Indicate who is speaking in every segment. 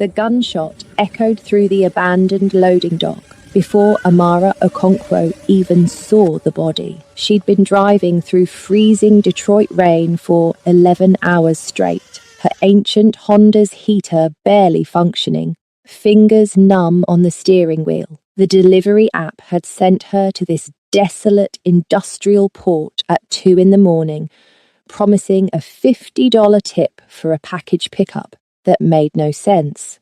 Speaker 1: The gunshot echoed through the abandoned loading dock before Amara Okonkwo even saw the body. She'd been driving through freezing Detroit rain for 11 hours straight, her ancient Honda's heater barely functioning, fingers numb on the steering wheel. The delivery app had sent her to this desolate industrial port at 2 a.m, promising a $50 tip for a package pickup that made no sense.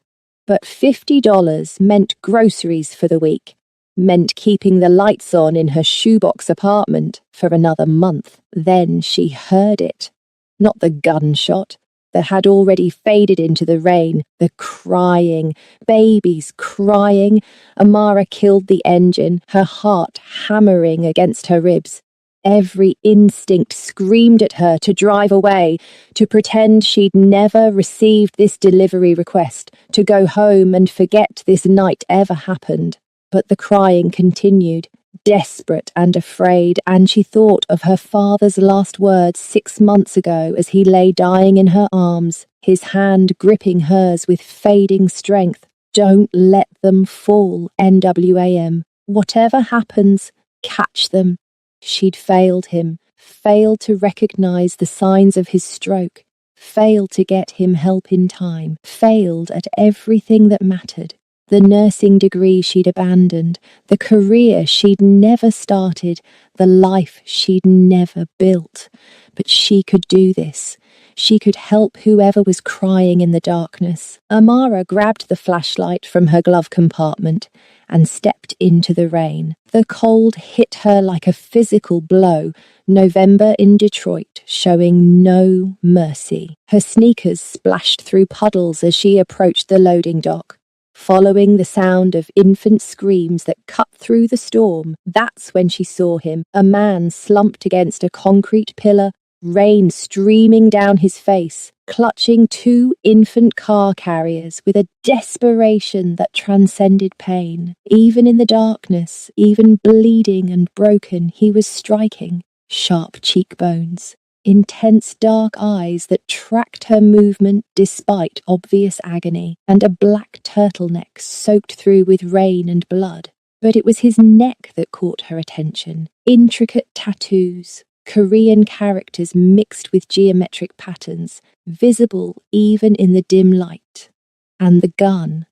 Speaker 1: But $50 meant groceries for the week, meant keeping the lights on in her shoebox apartment for another month. Then she heard it. Not the gunshot that had already faded into the rain, the crying, babies crying. Amara killed the engine, her heart hammering against her ribs. Every instinct screamed at her to drive away, to pretend she'd never received this delivery request, to go home and forget this night ever happened. But the crying continued, desperate and afraid, and she thought of her father's last words 6 months ago as he lay dying in her arms, his hand gripping hers with fading strength. Don't let them fall, NWAM. Whatever happens, catch them. She'd failed him, failed to recognize the signs of his stroke, failed to get him help in time, failed at everything that mattered. The nursing degree she'd abandoned, the career she'd never started, the life she'd never built. But she could do this. She could help whoever was crying in the darkness. Amara grabbed the flashlight from her glove compartment and stepped into the rain. The cold hit her like a physical blow, November in Detroit, showing no mercy. Her sneakers splashed through puddles as she approached the loading dock. Following the sound of infant screams that cut through the storm, that's when she saw him, a man slumped against a concrete pillar, rain streaming down his face, clutching 2 infant car carriers with a desperation that transcended pain. Even in the darkness, even bleeding and broken, he was striking. Sharp cheekbones, intense dark eyes that tracked her movement despite obvious agony, and a black turtleneck soaked through with rain and blood. But it was his neck that caught her attention. Intricate tattoos, Korean characters mixed with geometric patterns, visible even in the dim light. And the gun,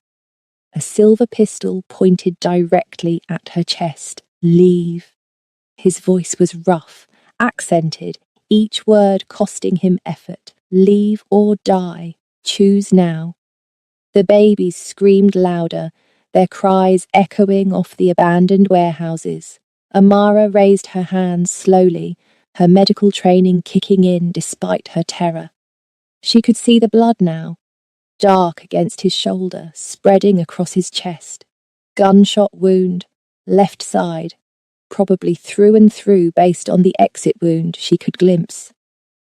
Speaker 1: a silver pistol pointed directly at her chest. Leave. His voice was rough, accented, each word costing him effort. Leave or die. Choose now. The babies screamed louder, their cries echoing off the abandoned warehouses. Amara raised her hands slowly, her medical training kicking in despite her terror. She could see the blood now, dark against his shoulder, spreading across his chest. Gunshot wound, left side, probably through and through based on the exit wound she could glimpse.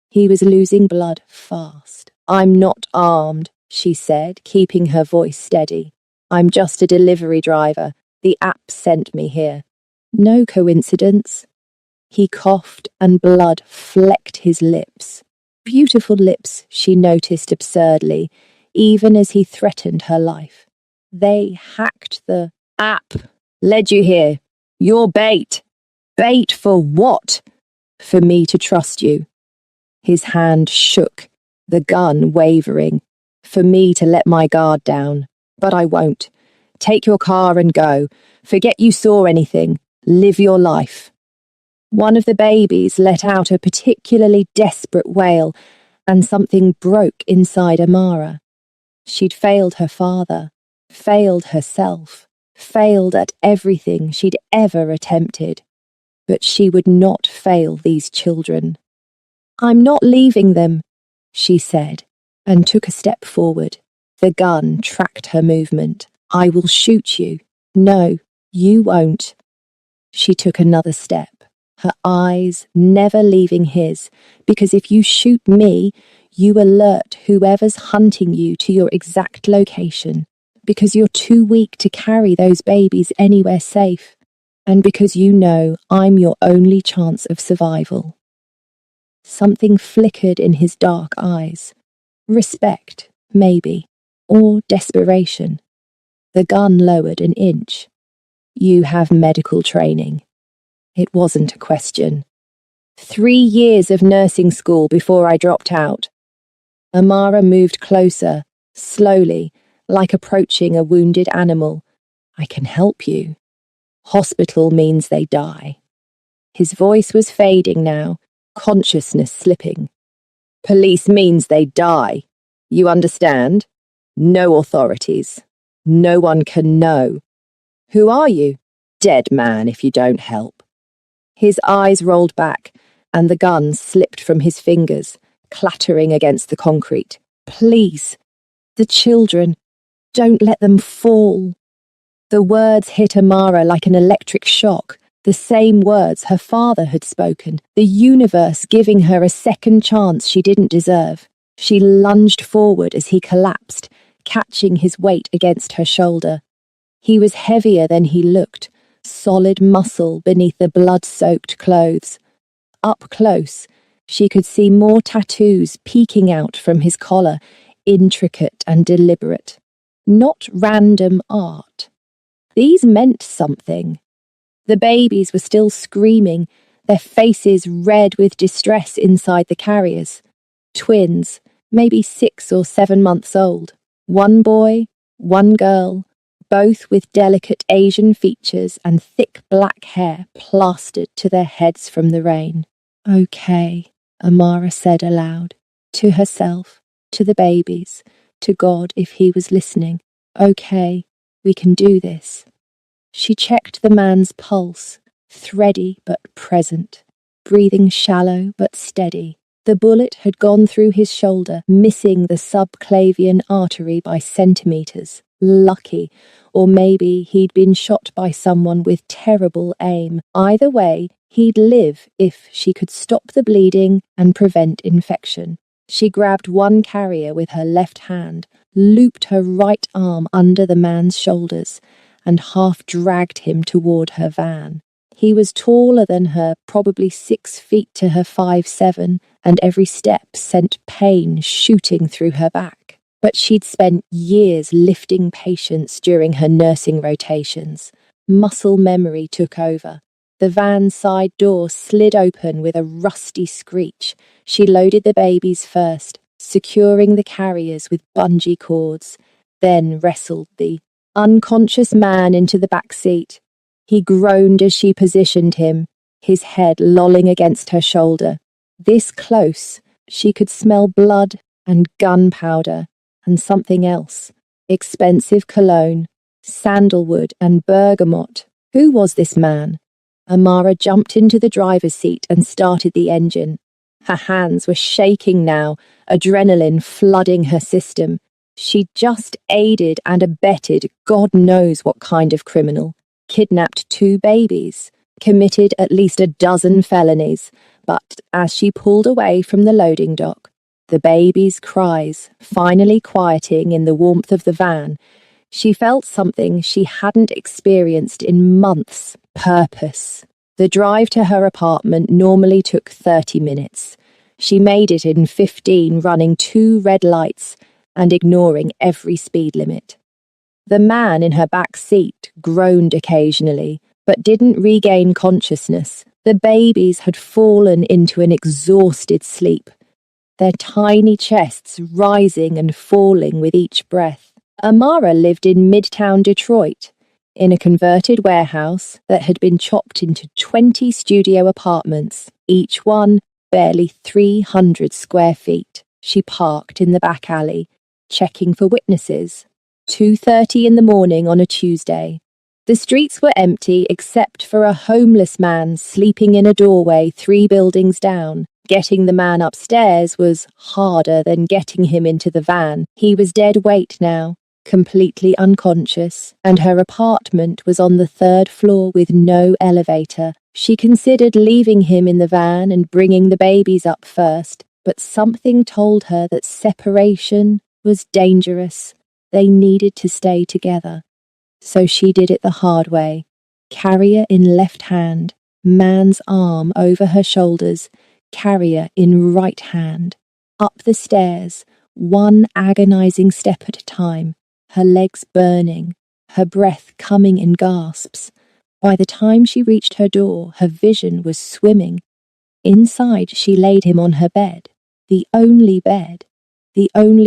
Speaker 1: He was losing blood fast. I'm not armed, she said, keeping her voice steady. I'm just a delivery driver. The app sent me here. No coincidence. He coughed and blood flecked his lips. Beautiful lips, she noticed absurdly, even as he threatened her life. They hacked the app. Led you here. You're bait. Bait for what? For me to trust you. His hand shook, the gun wavering. For me to let my guard down. But I won't. Take your car and go. Forget you saw anything. Live your life. One of the babies let out a particularly desperate wail, and something broke inside Amara. She'd failed her father, failed herself, failed at everything she'd ever attempted. But she would not fail these children. I'm not leaving them, she said, and took a step forward. The gun tracked her movement. I will shoot you. No, you won't. She took another step, her eyes never leaving his, because if you shoot me, you alert whoever's hunting you to your exact location, because you're too weak to carry those babies anywhere safe, and because you know I'm your only chance of survival. Something flickered in his dark eyes. Respect, maybe, or desperation? The gun lowered an inch. You have medical training. It wasn't a question. 3 years of nursing school before I dropped out. Amara moved closer, slowly, like approaching a wounded animal. I can help you. Hospital means they die. His voice was fading now, consciousness slipping. Police means they die. You understand? No authorities. No one can know. Who are you? Dead man if you don't help. His eyes rolled back, and the gun slipped from his fingers, clattering against the concrete. Please, the children, don't let them fall. The words hit Amara like an electric shock, the same words her father had spoken, the universe giving her a second chance she didn't deserve. She lunged forward as he collapsed, catching his weight against her shoulder. He was heavier than he looked, solid muscle beneath the blood-soaked clothes. Up close, she could see more tattoos peeking out from his collar, intricate and deliberate. Not random art. These meant something. The babies were still screaming, their faces red with distress inside the carriers. Twins, maybe 6 or 7 months old. One boy, one girl, both with delicate Asian features and thick black hair plastered to their heads from the rain. Okay, Amara said aloud, to herself, to the babies, to God if he was listening. Okay, we can do this. She checked the man's pulse, thready but present, breathing shallow but steady. The bullet had gone through his shoulder, missing the subclavian artery by centimetres. Lucky, or maybe he'd been shot by someone with terrible aim. Either way, he'd live if she could stop the bleeding and prevent infection. She grabbed one carrier with her left hand, looped her right arm under the man's shoulders, and half dragged him toward her van. He was taller than her, probably 6 feet to her 5'7", and every step sent pain shooting through her back. But she'd spent years lifting patients during her nursing rotations. Muscle memory took over. The van's side door slid open with a rusty screech. She loaded the babies first, securing the carriers with bungee cords, then wrestled the unconscious man into the back seat. He groaned as she positioned him, his head lolling against her shoulder. This close, she could smell blood and gunpowder and something else. Expensive cologne, sandalwood and bergamot. Who was this man? Amara jumped into the driver's seat and started the engine. Her hands were shaking now, adrenaline flooding her system. She'd just aided and abetted God knows what kind of criminal. Kidnapped 2 babies, committed at least a dozen felonies, but as she pulled away from the loading dock, the babies' cries finally quieting in the warmth of the van, she felt something she hadn't experienced in months. Purpose. The drive to her apartment normally took 30 minutes. She made it in 15, running 2 red lights and ignoring every speed limit. The man in her back seat groaned occasionally, but didn't regain consciousness. The babies had fallen into an exhausted sleep, their tiny chests rising and falling with each breath. Amara lived in Midtown Detroit, in a converted warehouse that had been chopped into 20 studio apartments, each one barely 300 square feet. She parked in the back alley, checking for witnesses. 2:30 in the morning on a Tuesday. The streets were empty except for a homeless man sleeping in a doorway 3 buildings down. Getting the man upstairs was harder than getting him into the van. He was dead weight now, completely unconscious, and her apartment was on the 3rd floor with no elevator. She considered leaving him in the van and bringing the babies up first, but something told her that separation was dangerous. They needed to stay together. So she did it the hard way. Carrier in left hand, man's arm over her shoulders, carrier in right hand. Up the stairs, one agonizing step at a time, her legs burning, her breath coming in gasps. By the time she reached her door, her vision was swimming. Inside, she laid him on her bed, the only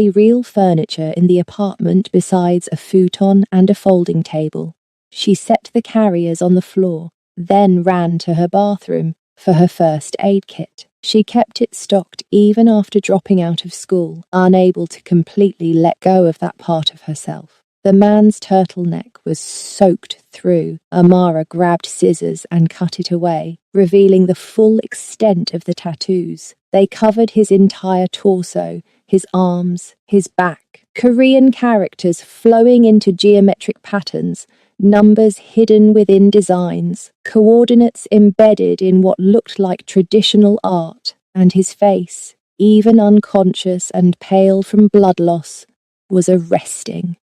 Speaker 1: real furniture in the apartment besides a futon and a folding table. She set the carriers on the floor, then ran to her bathroom for her first aid kit. She kept it stocked even after dropping out of school, unable to completely let go of that part of herself. The man's turtleneck was soaked through. Amara grabbed scissors and cut it away, revealing the full extent of the tattoos. They covered his entire torso, his arms, his back. Korean characters flowing into geometric patterns, numbers hidden within designs, coordinates embedded in what looked like traditional art, and his face, even unconscious and pale from blood loss, was arresting.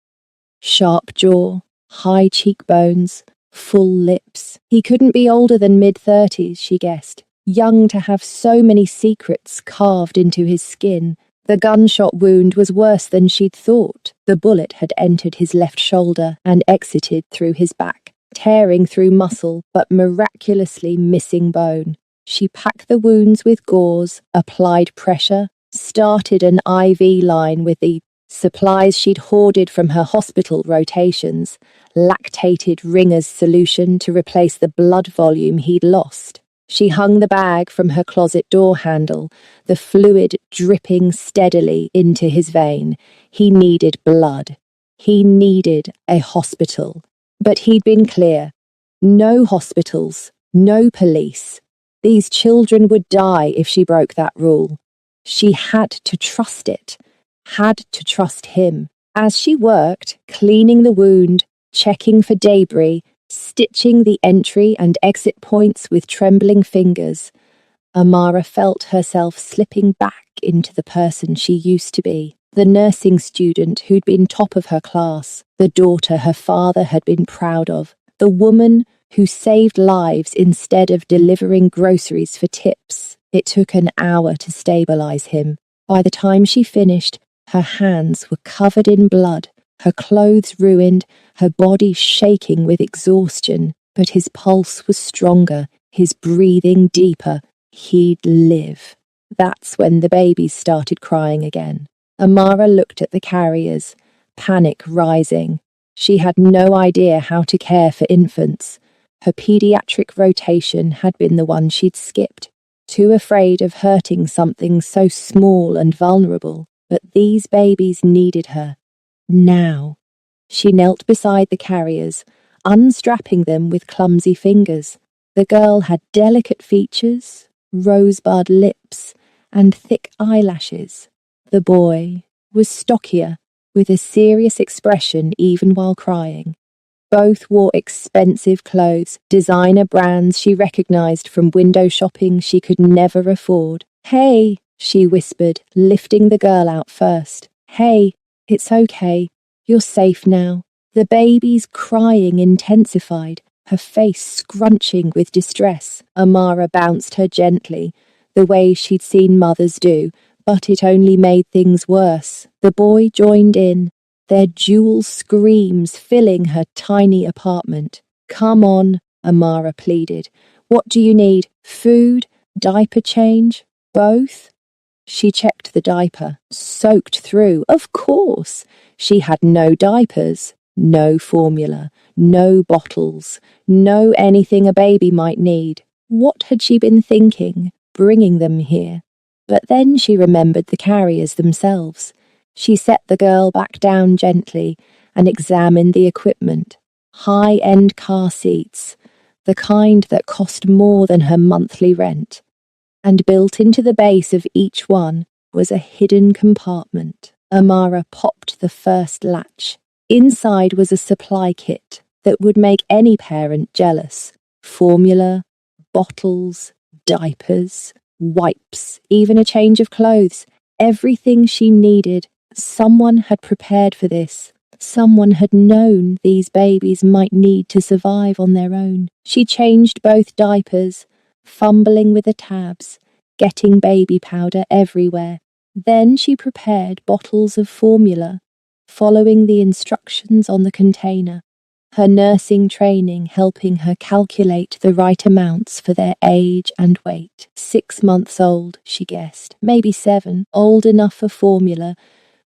Speaker 1: Sharp jaw, high cheekbones, full lips. He couldn't be older than mid-30s, she guessed, young to have so many secrets carved into his skin. The gunshot wound was worse than she'd thought. The bullet had entered his left shoulder and exited through his back, tearing through muscle but miraculously missing bone. She packed the wounds with gauze, applied pressure, started an IV line with the supplies she'd hoarded from her hospital rotations, lactated Ringer's solution to replace the blood volume he'd lost. She hung the bag from her closet door handle, the fluid dripping steadily into his vein. He needed blood. He needed a hospital. But he'd been clear. No hospitals, no police. These children would die if she broke that rule. She had to trust it, had to trust him. As she worked, cleaning the wound, checking for debris, stitching the entry and exit points with trembling fingers, Amara felt herself slipping back into the person she used to be, the nursing student who'd been top of her class, the daughter her father had been proud of, the woman who saved lives instead of delivering groceries for tips. It took an hour to stabilize him. By the time she finished, her hands were covered in blood, her clothes ruined, her body shaking with exhaustion, but his pulse was stronger, his breathing deeper. He'd live. That's when the babies started crying again. Amara looked at the carriers, panic rising. She had no idea how to care for infants. Her pediatric rotation had been the one she'd skipped, too afraid of hurting something so small and vulnerable. But these babies needed her. Now. She knelt beside the carriers, unstrapping them with clumsy fingers. The girl had delicate features, rosebud lips, and thick eyelashes. The boy was stockier, with a serious expression even while crying. Both wore expensive clothes, designer brands she recognized from window shopping she could never afford. "Hey," she whispered, lifting the girl out first. "Hey, it's okay. You're safe now." The baby's crying intensified, her face scrunching with distress. Amara bounced her gently, the way she'd seen mothers do, but it only made things worse. The boy joined in, their dual screams filling her tiny apartment. "Come on," Amara pleaded. "What do you need? Food? Diaper change? Both?" She checked the diaper, soaked through. Of course! She had no diapers, no formula, no bottles, no anything a baby might need. What had she been thinking, bringing them here? But then she remembered the carriers themselves. She set the girl back down gently and examined the equipment. High-end car seats, the kind that cost more than her monthly rent. And built into the base of each one was a hidden compartment. Amara popped the first latch. Inside was a supply kit that would make any parent jealous. Formula, bottles, diapers, wipes, even a change of clothes. Everything she needed. Someone had prepared for this. Someone had known these babies might need to survive on their own. She changed both diapers, fumbling with the tabs, getting baby powder everywhere. Then she prepared bottles of formula, following the instructions on the container, her nursing training helping her calculate the right amounts for their age and weight. 6 months old, she guessed, maybe 7, old enough for formula,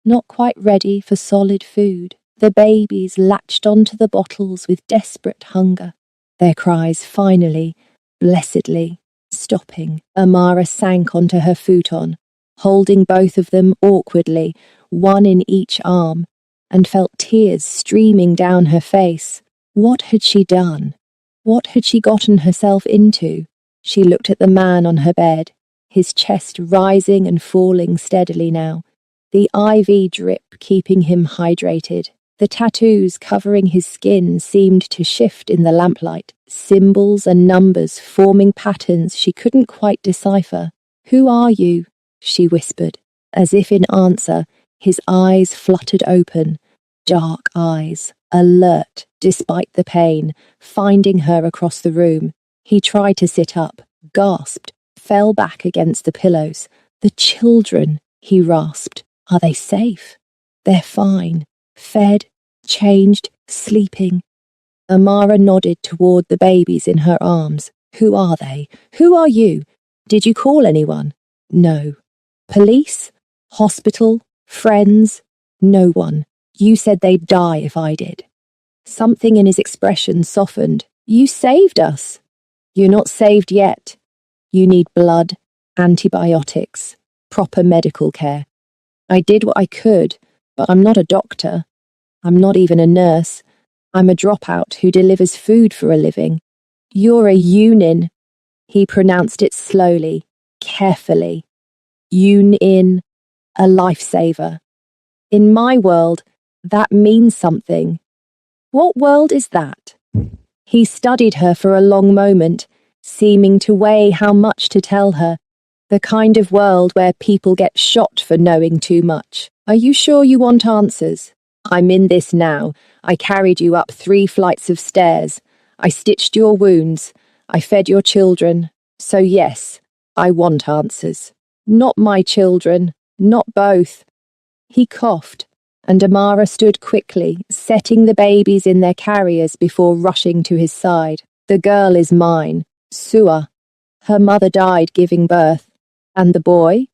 Speaker 1: not quite ready for solid food. The babies latched onto the bottles with desperate hunger, their cries finally, blessedly, stopping. Amara sank onto her futon, holding both of them awkwardly, one in each arm, and felt tears streaming down her face. What had she done? What had she gotten herself into? She looked at the man on her bed, his chest rising and falling steadily now, the IV drip keeping him hydrated. The tattoos covering his skin seemed to shift in the lamplight, symbols and numbers forming patterns she couldn't quite decipher. "Who are you?" she whispered. As if in answer, his eyes fluttered open, dark eyes, alert despite the pain, finding her across the room. He tried to sit up, gasped, fell back against the pillows. "The children," he rasped. "Are they safe?" "They're fine. Fed, changed, sleeping." Amara nodded toward the babies in her arms. "Who are they? Who are you? Did you call anyone?" "No." "Police? Hospital? Friends?" "No one. You said they'd die if I did." Something in his expression softened. "You saved us." "You're not saved yet. You need blood, antibiotics, proper medical care. I did what I could, but I'm not a doctor. I'm not even a nurse. I'm a dropout who delivers food for a living. You're a Unin." He pronounced it slowly, carefully. Unin, a lifesaver. "In my world, that means something." "What world is that?" He studied her for a long moment, seeming to weigh how much to tell her. "The kind of world where people get shot for knowing too much. Are you sure you want answers? I'm in this now. I carried you up 3 flights of stairs. I stitched your wounds. I fed your children. So yes, I want answers. Not my children. Not both." He coughed, and Amara stood quickly, setting the babies in their carriers before rushing to his side. "The girl is mine. Sua. Her mother died giving birth. And the boy?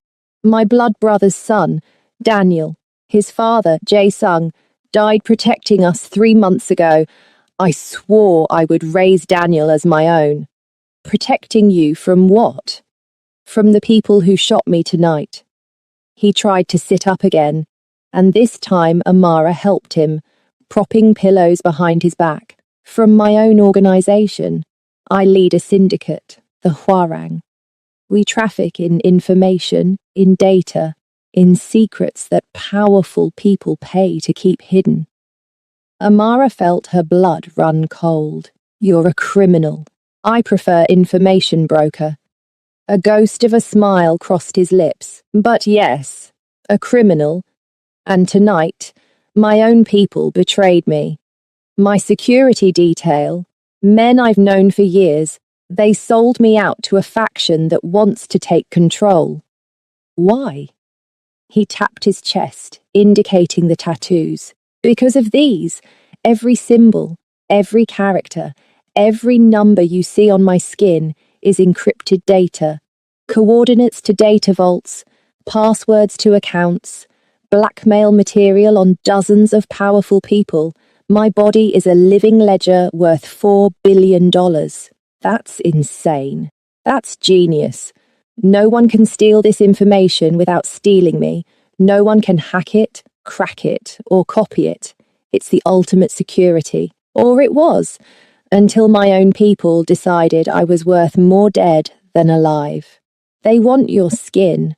Speaker 1: My blood brother's son, Daniel. His father, Jae-sung, died protecting us 3 months ago. I swore I would raise Daniel as my own." "Protecting you from what?" "From the people who shot me tonight." He tried to sit up again, and this time Amara helped him, propping pillows behind his back. "From my own organization. I lead a syndicate, the Hwarang. We traffic in information, in data, in secrets that powerful people pay to keep hidden." Amara felt her blood run cold. "You're a criminal. I prefer information broker." A ghost of a smile crossed his lips. "But yes, a criminal. And tonight, my own people betrayed me. My security detail, men I've known for years, they sold me out to a faction that wants to take control." "Why?" He tapped his chest, indicating the tattoos. "Because of these. Every symbol, every character, every number you see on my skin is encrypted data. Coordinates to data vaults, passwords to accounts, blackmail material on dozens of powerful people. My body is a living ledger worth $4 billion. That's insane. That's genius. No one can steal this information without stealing me. No one can hack it, crack it, or copy it. It's the ultimate security. Or it was, until my own people decided I was worth more dead than alive. They want your skin."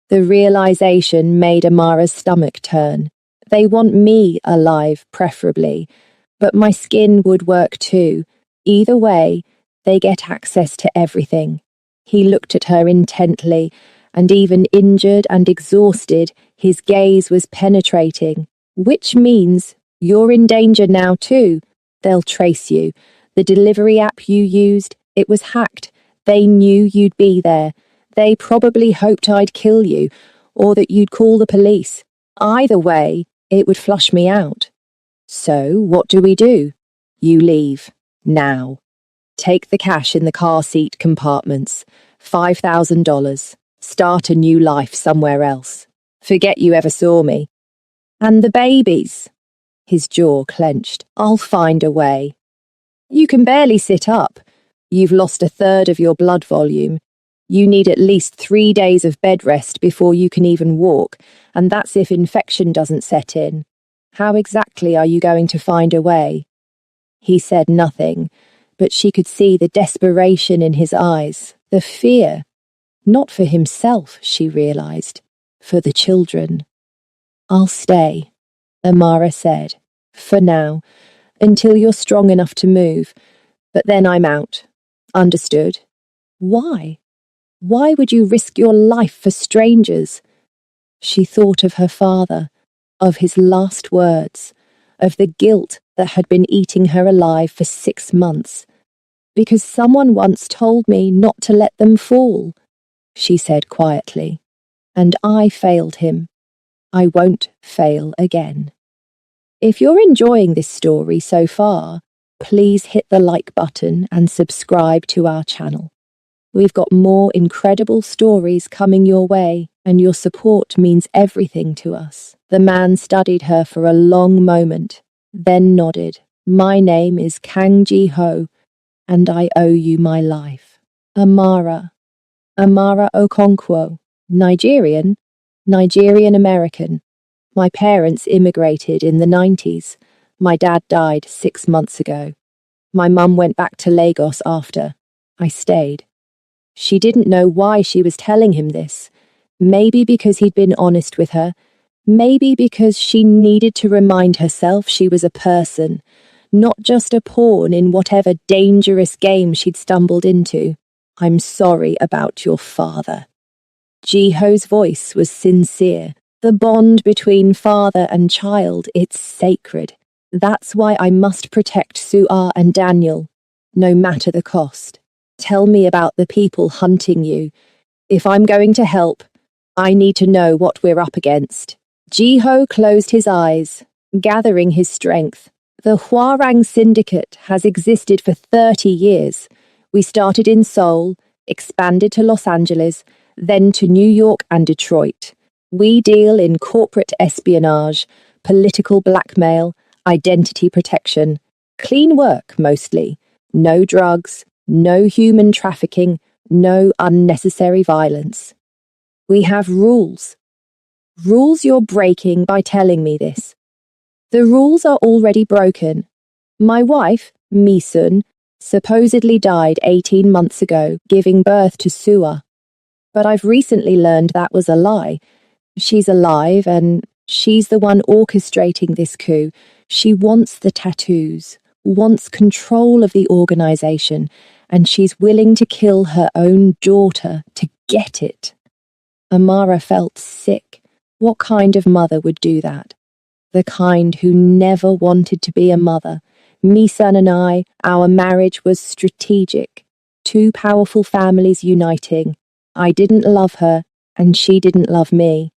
Speaker 1: The realization made Amara's stomach turn. "They want me alive, preferably, but my skin would work too. Either way, they get access to everything." He looked at her intently, and even injured and exhausted, his gaze was penetrating. "Which means you're in danger now too. They'll trace you. The delivery app you used, it was hacked. They knew you'd be there. They probably hoped I'd kill you, or that you'd call the police. Either way, it would flush me out. So, what do? You leave. Now. Take the cash in the car seat compartments. $5,000. Start a new life somewhere else. Forget you ever saw me. And the babies. His jaw clenched. I'll find a way. You can barely sit up. You've lost a third of your blood volume. You need at least 3 days of bed rest before you can even walk, and that's if infection doesn't set in. How exactly are you going to find a way? He said nothing, but she could see the desperation in his eyes, the fear. Not for himself, she realized, for the children. I'll stay, Amara said, for now, until you're strong enough to move, but then I'm out. Understood? Why? Why would you risk your life for strangers? She thought of her father, of his last words, of the guilt that had been eating her alive for 6 months. Because someone once told me not to let them fall, she said quietly, and I failed him. I won't fail again. If you're enjoying this story so far, please hit the like button and subscribe to our channel. We've got more incredible stories coming your way, and your support means everything to us. The man studied her for a long moment, then nodded. My name is Kang Ji-ho, and I owe you my life. Amara Okonkwo, Nigerian American. My parents immigrated in the 90s. My dad died 6 months ago. My mum went back to Lagos after. I stayed. She didn't know why she was telling him this. Maybe because he'd been honest with her. Maybe because she needed to remind herself she was a person, not just a pawn in whatever dangerous game she'd stumbled into. I'm sorry about your father. Ji-ho's voice was sincere. The bond between father and child, it's sacred. That's why I must protect Su'a and Daniel, no matter the cost. Tell me about the people hunting you. If I'm going to help, I need to know what we're up against. Ji-ho closed his eyes, gathering his strength. The Hwarang Syndicate has existed for 30 years. We started in Seoul, expanded to Los Angeles, then to New York and Detroit. We deal in corporate espionage, political blackmail, identity protection. Clean work, mostly. No drugs, no human trafficking, no unnecessary violence. We have rules. Rules you're breaking by telling me this. The rules are already broken. My wife, Mi-sun, supposedly died 18 months ago, giving birth to Su'a. But I've recently learned that was a lie. She's alive, and she's the one orchestrating this coup. She wants the tattoos, wants control of the organization, and she's willing to kill her own daughter to get it. Amara felt sick. What kind of mother would do that? The kind who never wanted to be a mother. Mi-sun and I, our marriage was strategic. 2 powerful families uniting. I didn't love her, and she didn't love me.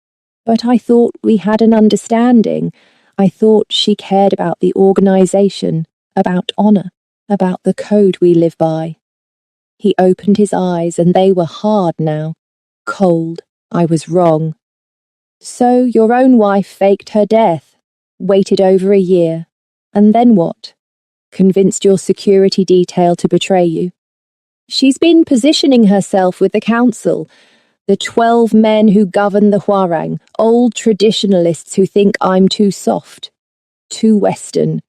Speaker 1: But I thought we had an understanding. I thought she cared about the organization, about honor, about the code we live by. He opened his eyes, and they were hard now. Cold. I was wrong. So your own wife faked her death, waited over a year, and then what? Convinced your security detail to betray you? She's been positioning herself with the council, the 12 men who govern the Hwarang, old traditionalists who think I'm too soft, too Western,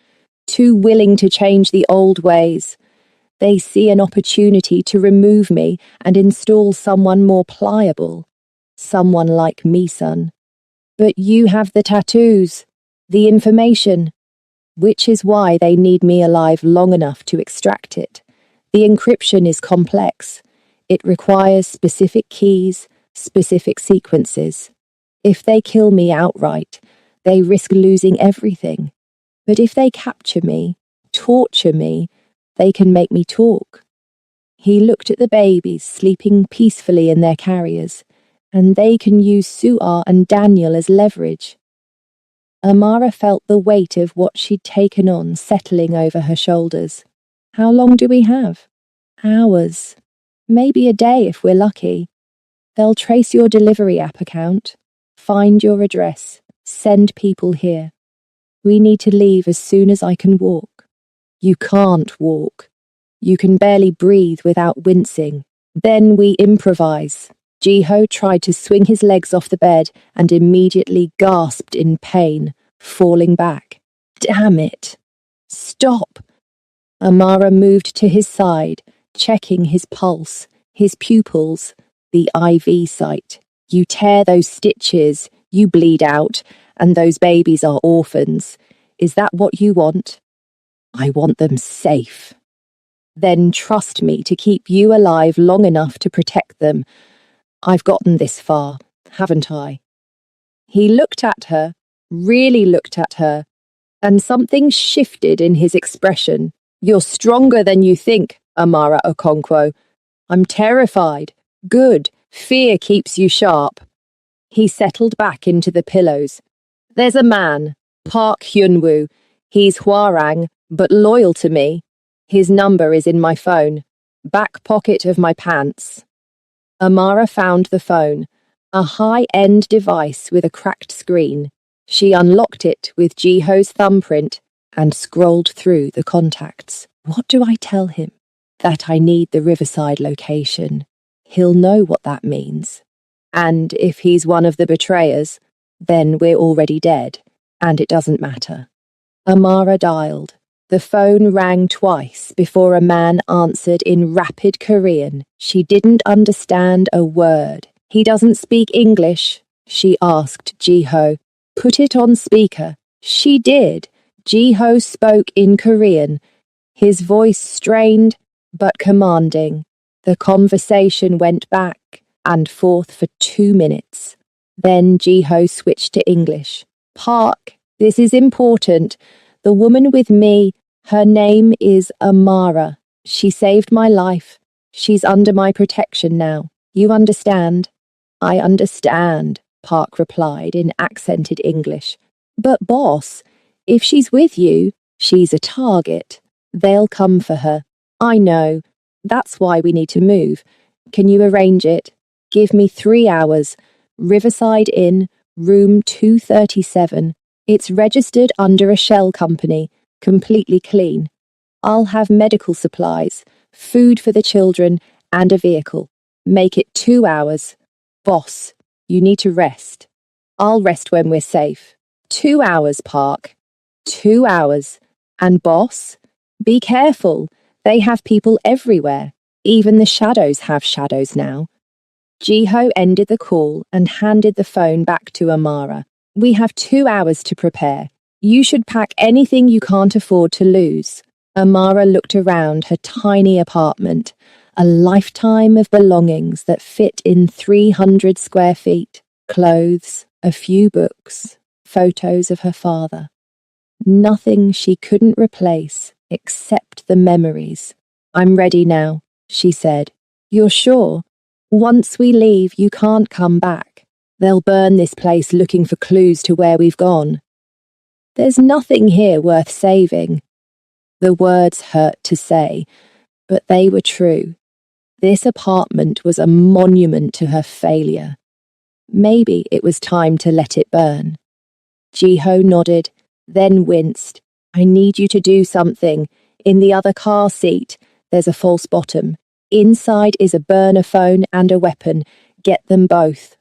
Speaker 1: too willing to change the old ways. They see an opportunity to remove me and install someone more pliable, someone like Mi-sun. But you have the tattoos, the information, which is why they need me alive long enough to extract it. The encryption is complex. It requires specific keys, specific sequences. If they kill me outright, they risk losing everything. But if they capture me, torture me, they can make me talk. He looked at the babies sleeping peacefully in their carriers. and they can use Su'ar and Daniel as leverage. Amara felt the weight of what she'd taken on settling over her shoulders. How long do we have? Hours. Maybe a day if we're lucky. They'll trace your delivery app account, find your address, send people here. We need to leave as soon as I can walk. You can't walk. You can barely breathe without wincing. Then we improvise. Jiho tried to swing his legs off the bed and immediately gasped in pain, falling back. Damn it! Stop! Amara moved to his side, checking his pulse, his pupils, the IV site. You tear those stitches, you bleed out, and those babies are orphans. Is that what you want? I want them safe. Then trust me to keep you alive long enough to protect them. I've gotten this far, haven't I? He looked at her, really looked at her, and something shifted in his expression. You're stronger than you think, Amara Okonkwo. I'm terrified. Good. Fear keeps you sharp. He settled back into the pillows. There's a man, Park Hyunwoo. He's Hwarang, but loyal to me. His number is in my phone. Back pocket of my pants. Amara found the phone, a high-end device with a cracked screen. She unlocked it with Jiho's thumbprint and scrolled through the contacts. What do I tell him? That I need the Riverside location. He'll know what that means. And if he's one of the betrayers, then we're already dead, and it doesn't matter. Amara dialed. The phone rang twice before a man answered in rapid Korean. She didn't understand a word. He doesn't speak English, she asked Jiho. Put it on speaker. She did. Jiho spoke in Korean, his voice strained but commanding. The conversation went back and forth for 2 minutes. Then Jiho switched to English. Park, this is important. The woman with me, her name is Amara. She saved my life. She's under my protection now. You understand? I understand, Park replied in accented English. But boss, if she's with you, she's a target. They'll come for her. I know. That's why we need to move. Can you arrange it? Give me 3 hours. Riverside Inn, room 237. It's registered under a shell company, completely clean. I'll have medical supplies, food for the children, and a vehicle. Make it 2 hours. Boss, you need to rest. I'll rest when we're safe. 2 hours, Park. 2 hours. And boss, be careful. They have people everywhere. Even the shadows have shadows now. Jiho ended the call and handed the phone back to Amara. We have 2 hours to prepare. You should pack anything you can't afford to lose. Amara looked around her tiny apartment, a lifetime of belongings that fit in 300 square feet. Clothes, a few books, photos of her father. Nothing she couldn't replace except the memories. I'm ready now, she said. You're sure? Once we leave, you can't come back. They'll burn this place looking for clues to where we've gone. There's nothing here worth saving. The words hurt to say, but they were true. This apartment was a monument to her failure. Maybe it was time to let it burn. Jiho nodded, then winced. I need you to do something. In the other car seat, there's a false bottom. Inside is a burner phone and a weapon. Get them both.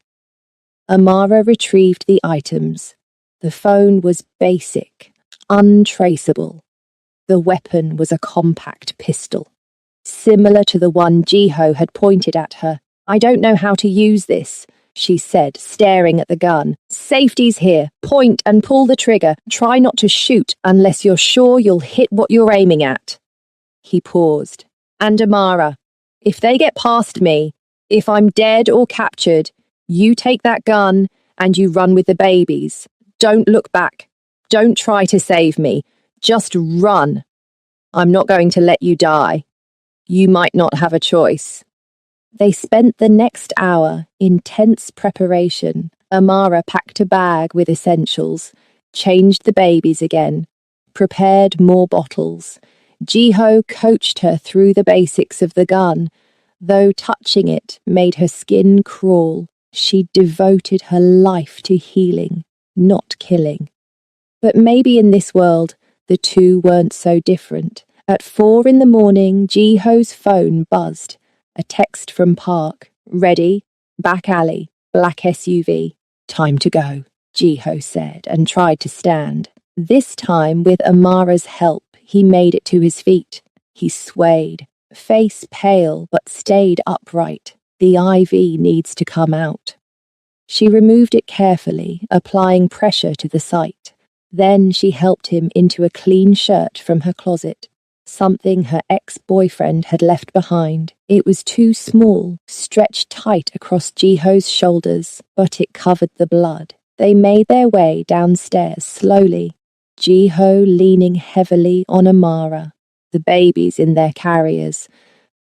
Speaker 1: Amara retrieved the items. The phone was basic, untraceable. The weapon was a compact pistol, similar to the one Jiho had pointed at her. I don't know how to use this, she said, staring at the gun. Safety's here. Point and pull the trigger. Try not to shoot unless you're sure you'll hit what you're aiming at. He paused. And Amara, if they get past me, if I'm dead or captured, you take that gun and you run with the babies. Don't look back. Don't try to save me. Just run. I'm not going to let you die. You might not have a choice. They spent the next hour in tense preparation. Amara packed a bag with essentials, changed the babies again, prepared more bottles. Jiho coached her through the basics of the gun. Though touching it made her skin crawl, she devoted her life to healing, not killing. But maybe in this world, the two weren't so different. At 4 in the morning, Jiho's phone buzzed. A text from Park. Ready? Back alley. Black SUV. Time to go, Jiho said and tried to stand. This time, with Amara's help, he made it to his feet. He swayed, face pale but stayed upright. The IV needs to come out. She removed it carefully, applying pressure to the site. Then she helped him into a clean shirt from her closet, something her ex-boyfriend had left behind. It was too small, stretched tight across Jiho's shoulders, but it covered the blood. They made their way downstairs slowly, Jiho leaning heavily on Amara, the babies in their carriers.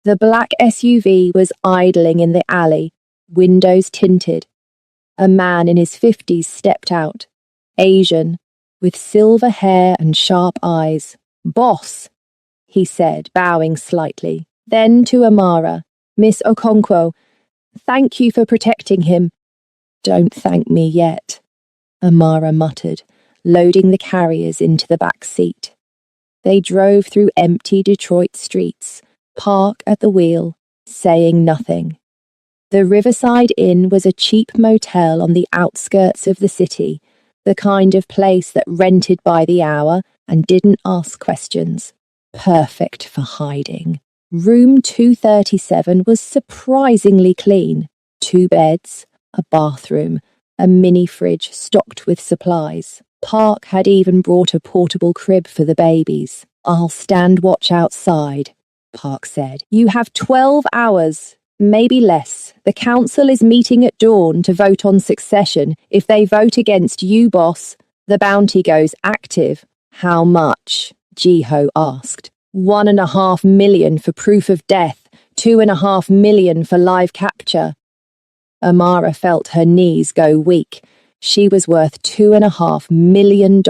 Speaker 1: The black SUV was idling in the alley, windows tinted. A man in his 50s stepped out, Asian, with silver hair and sharp eyes. Boss, he said, bowing slightly. Then to Amara, Miss Okonkwo, thank you for protecting him. Don't thank me yet, Amara muttered, loading the carriers into the back seat. They drove through empty Detroit streets, Park at the wheel, saying nothing. The Riverside Inn was a cheap motel on the outskirts of the city, the kind of place that rented by the hour and didn't ask questions. Perfect for hiding. Room 237 was surprisingly clean. 2 beds, a bathroom, a mini fridge stocked with supplies. Park had even brought a portable crib for the babies. I'll stand watch outside, Park said. You have 12 hours. Maybe less. The council is meeting at dawn to vote on succession. If they vote against you, boss, the bounty goes active. How much? Jiho asked. 1.5 million for proof of death, 2.5 million for live capture. Amara felt her knees go weak. She was worth $2.5 million,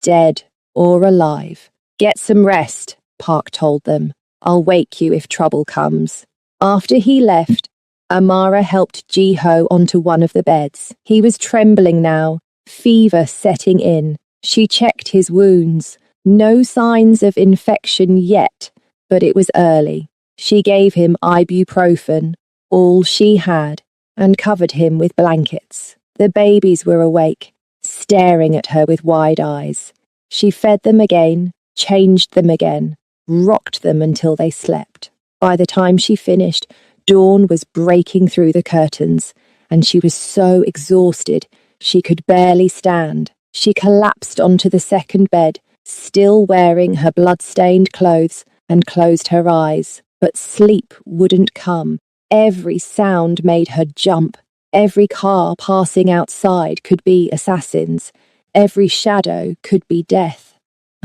Speaker 1: dead or alive. Get some rest, Park told them. I'll wake you if trouble comes. After he left, Amara helped Jiho onto one of the beds. He was trembling now, fever setting in. She checked his wounds. No signs of infection yet, but it was early. She gave him ibuprofen, all she had, and covered him with blankets. The babies were awake, staring at her with wide eyes. She fed them again, changed them again, rocked them until they slept. By the time she finished, dawn was breaking through the curtains, and she was so exhausted she could barely stand. She collapsed onto the second bed, still wearing her blood-stained clothes, and closed her eyes. But sleep wouldn't come. Every sound made her jump. Every car passing outside could be assassins. Every shadow could be death.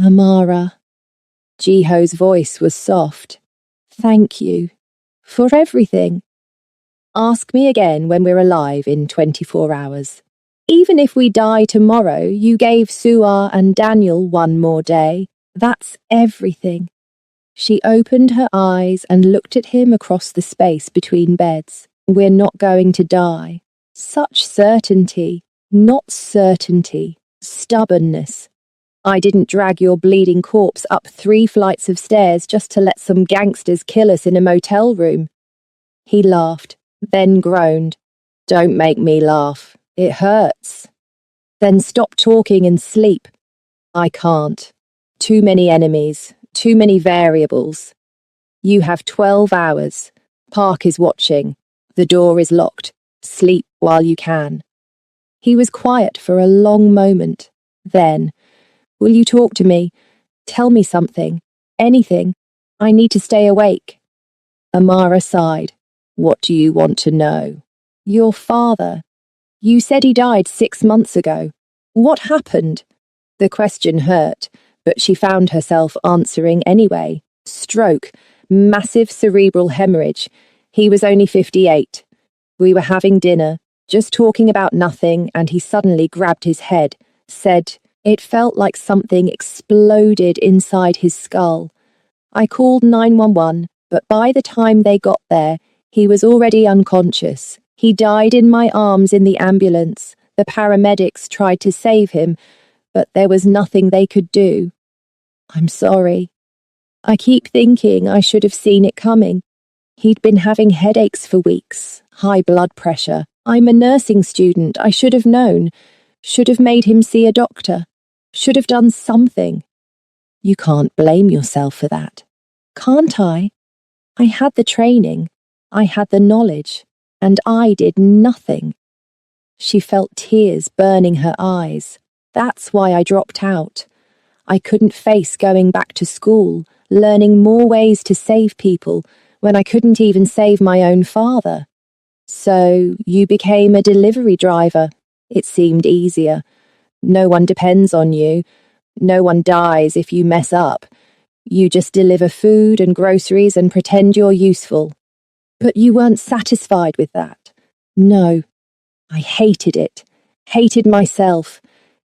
Speaker 1: Amara. Jiho's voice was soft. Thank you. For everything. Ask me again when we're alive in 24 hours. Even if we die tomorrow, you gave Suar and Daniel one more day. That's everything. She opened her eyes and looked at him across the space between beds. We're not going to die. Such certainty. Not certainty. Stubbornness. I didn't drag your bleeding corpse up 3 flights of stairs just to let some gangsters kill us in a motel room. He laughed, then groaned. Don't make me laugh. It hurts. Then stop talking and sleep. I can't. Too many enemies, too many variables. You have 12 hours. Park is watching. The door is locked. Sleep while you can. He was quiet for a long moment. Then, will you talk to me? Tell me something. Anything. I need to stay awake. Amara sighed. What do you want to know? Your father. You said he died 6 months ago. What happened? The question hurt, but she found herself answering anyway. Stroke. Massive cerebral hemorrhage. He was only 58. We were having dinner, just talking about nothing, and he suddenly grabbed his head, said it felt like something exploded inside his skull. I called 911, but by the time they got there, he was already unconscious. He died in my arms in the ambulance. The paramedics tried to save him, but there was nothing they could do. I'm sorry. I keep thinking I should have seen it coming. He'd been having headaches for weeks, high blood pressure. I'm a nursing student. I should have known. Should have made him see a doctor. Should have done something. You can't blame yourself for that. Can't I? I had the training. I had the knowledge. And I did nothing. She felt tears burning her eyes. That's why I dropped out. I couldn't face going back to school, learning more ways to save people when I couldn't even save my own father. So you became a delivery driver. It seemed easier. No one depends on you. No one dies if you mess up. You just deliver food and groceries and pretend you're useful. But you weren't satisfied with that. No. I hated it. Hated myself.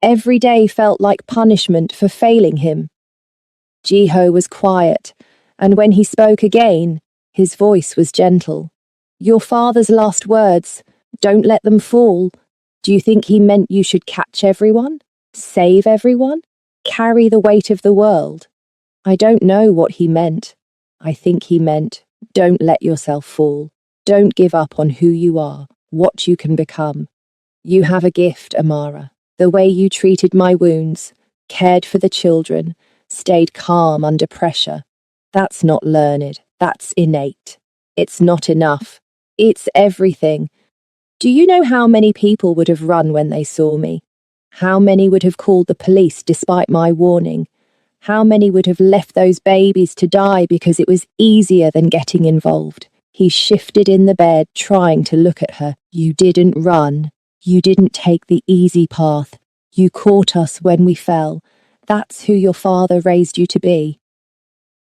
Speaker 1: Every day felt like punishment for failing him. Jiho was quiet, and when he spoke again, his voice was gentle. Your father's last words, don't let them fall. Do you think he meant you should catch everyone? Save everyone? Carry the weight of the world? I don't know what he meant. I think he meant, don't let yourself fall. Don't give up on who you are, what you can become. You have a gift, Amara. The way you treated my wounds, cared for the children, stayed calm under pressure. That's not learned. That's innate. It's not enough. It's everything. Do you know how many people would have run when they saw me? How many would have called the police despite my warning? How many would have left those babies to die because it was easier than getting involved? He shifted in the bed, trying to look at her. You didn't run. You didn't take the easy path. You caught us when we fell. That's who your father raised you to be.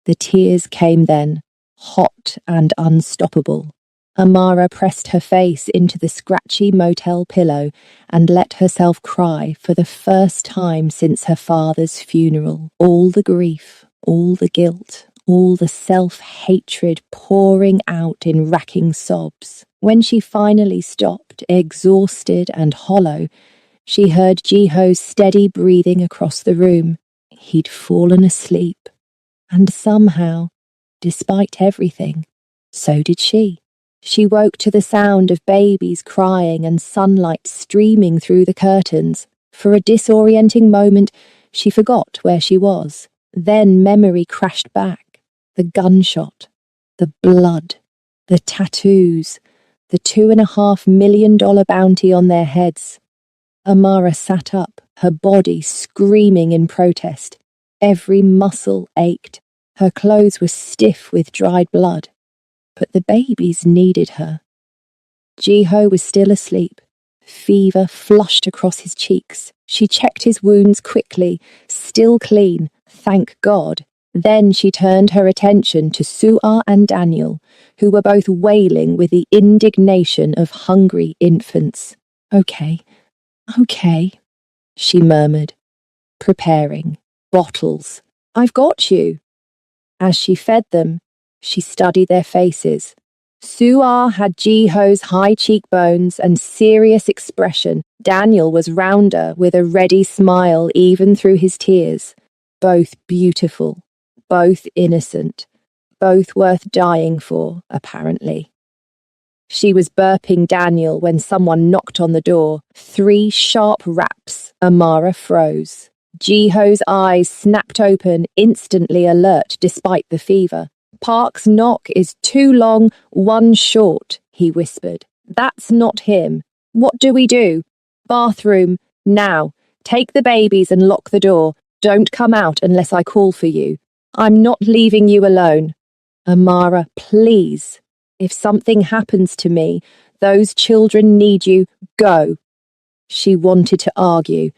Speaker 1: The tears came then, hot and unstoppable. Amara pressed her face into the scratchy motel pillow and let herself cry for the first time since her father's funeral. All the grief, all the guilt, all the self-hatred pouring out in racking sobs. When she finally stopped, exhausted and hollow, she heard Jiho's steady breathing across the room. He'd fallen asleep. And somehow, despite everything, so did she. She woke to the sound of babies crying and sunlight streaming through the curtains. For a disorienting moment, she forgot where she was. Then memory crashed back. The gunshot, the blood, the tattoos, the $2.5 million bounty on their heads. Amara sat up, her body screaming in protest. Every muscle ached. Her clothes were stiff with dried blood. But the babies needed her. Jiho was still asleep. Fever flushed across his cheeks. She checked his wounds quickly, still clean, thank God. Then she turned her attention to Su'ar and Daniel, who were both wailing with the indignation of hungry infants. Okay, she murmured, preparing. Bottles. I've got you. As she fed them, she studied their faces. Su'ar had Jiho's high cheekbones and serious expression. Daniel was rounder, with a ready smile even through his tears. Both beautiful, both innocent, both worth dying for, apparently. She was burping Daniel when someone knocked on the door. 3 sharp raps. Amara froze. Jiho's eyes snapped open, instantly alert despite the fever. Park's knock is 2 long, 1 short, he whispered. That's not him. What do we do? Bathroom, now. Take the babies and lock the door. Don't come out unless I call for you. I'm not leaving you alone. Amara, please. If something happens to me, those children need you. Go. She wanted to argue,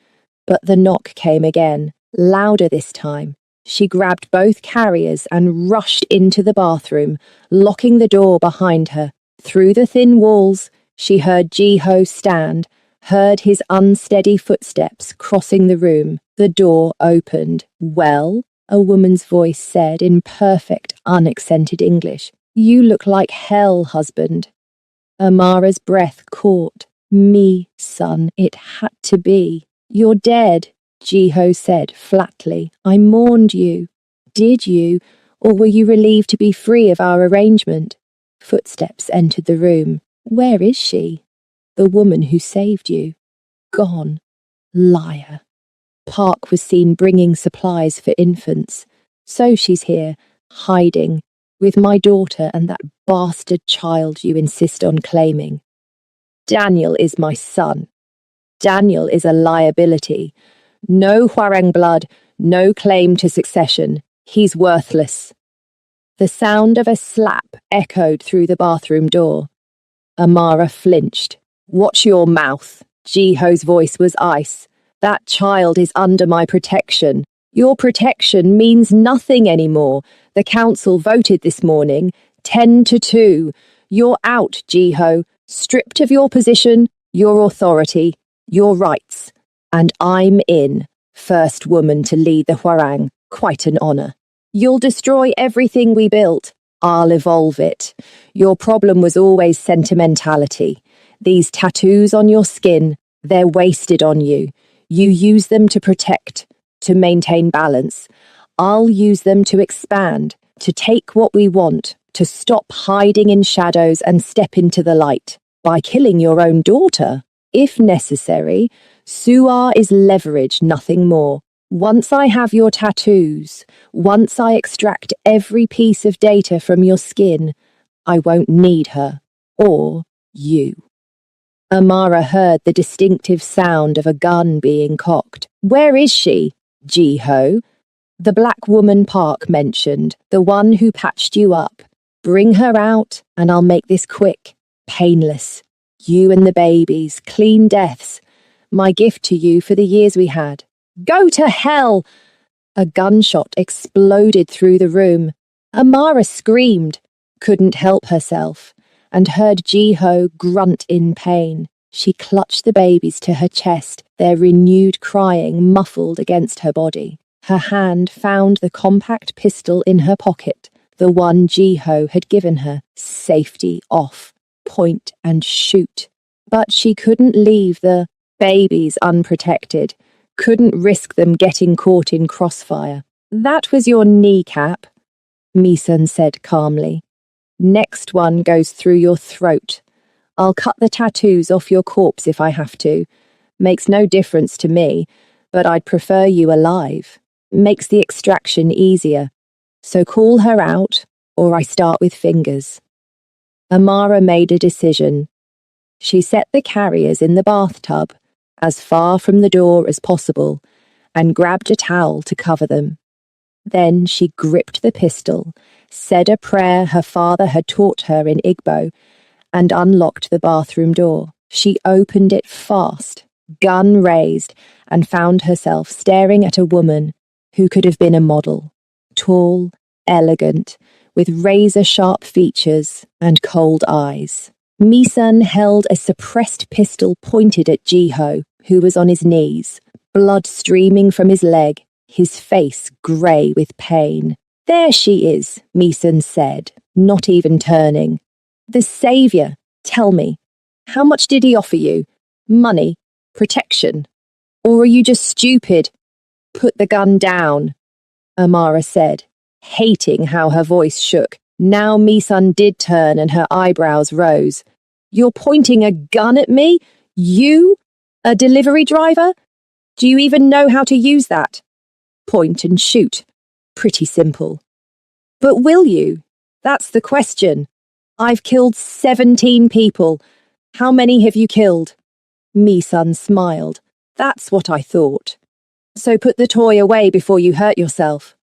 Speaker 1: but the knock came again, louder this time. She grabbed both carriers and rushed into the bathroom, locking the door behind her. Through the thin walls, she heard Jiho stand, heard his unsteady footsteps crossing the room. The door opened. "Well," a woman's voice said in perfect, unaccented English. "You look like hell, husband." Amara's breath caught. "Me, son, it had to be." "You're dead," Jiho said flatly. "I mourned you." "Did you, or were you relieved to be free of our arrangement?" Footsteps entered the room. "Where is she?" "The woman who saved you." "Gone." "Liar." "Park was seen bringing supplies for infants. So she's here, hiding, with my daughter and that bastard child you insist on claiming." "Daniel is my son. Daniel is a liability. No Hwarang blood, no claim to succession. He's worthless." The sound of a slap echoed through the bathroom door. Amara flinched. "Watch your mouth." Jiho's voice was ice. "That child is under my protection. Your protection means nothing anymore. The council voted this morning, 10-2. You're out, Jiho. Stripped of your position, your authority, your rights. And I'm in. First woman to lead the Hwarang. Quite an honor. You'll destroy everything we built. I'll evolve it. Your problem was always sentimentality. These tattoos on your skin, they're wasted on you. You use them to protect, to maintain balance. I'll use them to expand, to take what we want, to stop hiding in shadows and step into the light. By killing your own daughter, if necessary, Suar is leverage, nothing more. Once I have your tattoos, once I extract every piece of data from your skin, I won't need her, or you." Amara heard the distinctive sound of a gun being cocked. "Where is she?" "Jiho." "The black woman Park mentioned, the one who patched you up. Bring her out, and I'll make this quick, painless. You and the babies, clean deaths. My gift to you for the years we had." "Go to hell!" A gunshot exploded through the room. Amara screamed, couldn't help herself, and heard Jiho grunt in pain. She clutched the babies to her chest, their renewed crying muffled against her body. Her hand found the compact pistol in her pocket, the one Jiho had given her. Safety off, point and shoot. But she couldn't leave the babies unprotected, couldn't risk them getting caught in crossfire. "That was your kneecap," Misun said calmly. "Next one goes through your throat. I'll cut the tattoos off your corpse if I have to. Makes no difference to me, but I'd prefer you alive. Makes the extraction easier. So call her out, or I start with fingers." Amara made a decision. She set the carriers in the bathtub, as far from the door as possible, and grabbed a towel to cover them. Then she gripped the pistol, said a prayer her father had taught her in Igbo, and unlocked the bathroom door. She opened it fast, gun raised, and found herself staring at a woman who could have been a model. Tall, elegant, with razor-sharp features and cold eyes. Misun held a suppressed pistol pointed at Jiho, who was on his knees, blood streaming from his leg, his face grey with pain. "There she is," Misun said, not even turning. "The saviour. Tell me, how much did he offer you? Money? Protection? Or are you just stupid?" "Put the gun down," Amara said, hating how her voice shook. Now Misun did turn and her eyebrows rose. "You're pointing a gun at me? You? A delivery driver? Do you even know how to use that? Point and shoot. Pretty simple. But will you? That's the question. I've killed 17 people. How many have you killed?" Misun smiled. "That's what I thought. So put the toy away before you hurt yourself."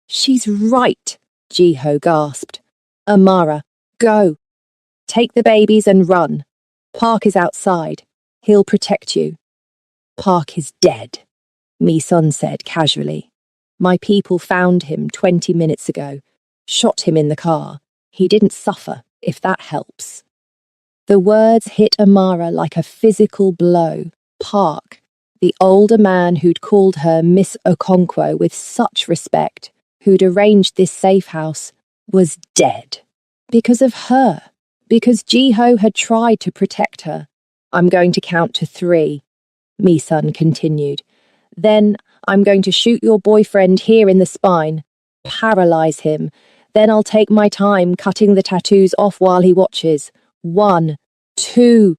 Speaker 1: "She's right," Jiho gasped. "Amara, go. Take the babies and run. Park is outside. He'll protect you." "Park is dead," Misun said casually. My people found him 20 minutes ago. Shot him in the car. He didn't suffer, if that helps. The words hit Amara like a physical blow. Park, the older man who'd called her Miss Okonkwo with such respect, who'd arranged this safe house, was dead. Because of her. Because Jiho had tried to protect her. I'm going to count to 3, Mi-sun continued. Then I'm going to shoot your boyfriend here in the spine, paralyze him. Then I'll take my time cutting the tattoos off while he watches. 1, 2.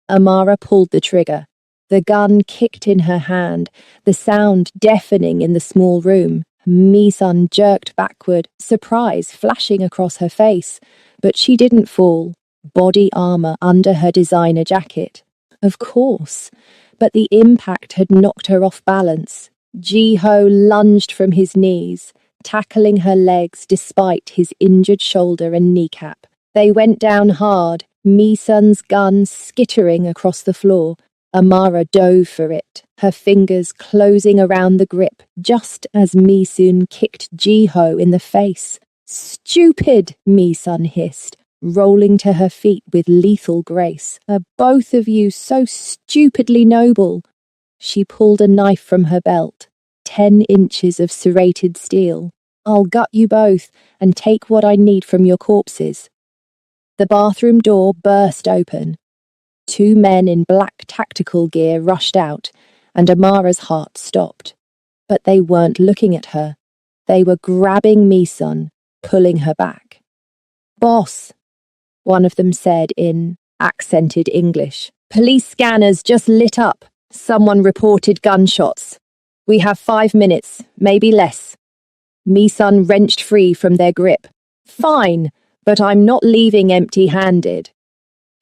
Speaker 1: Amara pulled the trigger. The gun kicked in her hand, the sound deafening in the small room. Mi-sun jerked backward, surprise flashing across her face. But she didn't fall. Body armor under her designer jacket. Of course. But the impact had knocked her off balance. Jiho lunged from his knees, tackling her legs despite his injured shoulder and kneecap. They went down hard, Mi-sun's gun skittering across the floor. Amara dove for it, her fingers closing around the grip, just as Mi-sun kicked Jiho in the face. Stupid, Mi-sun hissed, rolling to her feet with lethal grace. Are both of you so stupidly noble? She pulled a knife from her belt, 10 inches of serrated steel. I'll gut you both and take what I need from your corpses. The bathroom door burst open. 2 men in black tactical gear rushed out, and Amara's heart stopped. But they weren't looking at her. They were grabbing Mi-sun, pulling her back. Boss, one of them said in accented English. Police scanners just lit up. Someone reported gunshots. We have 5 minutes, maybe less. Mi-sun wrenched free from their grip. Fine, but I'm not leaving empty-handed.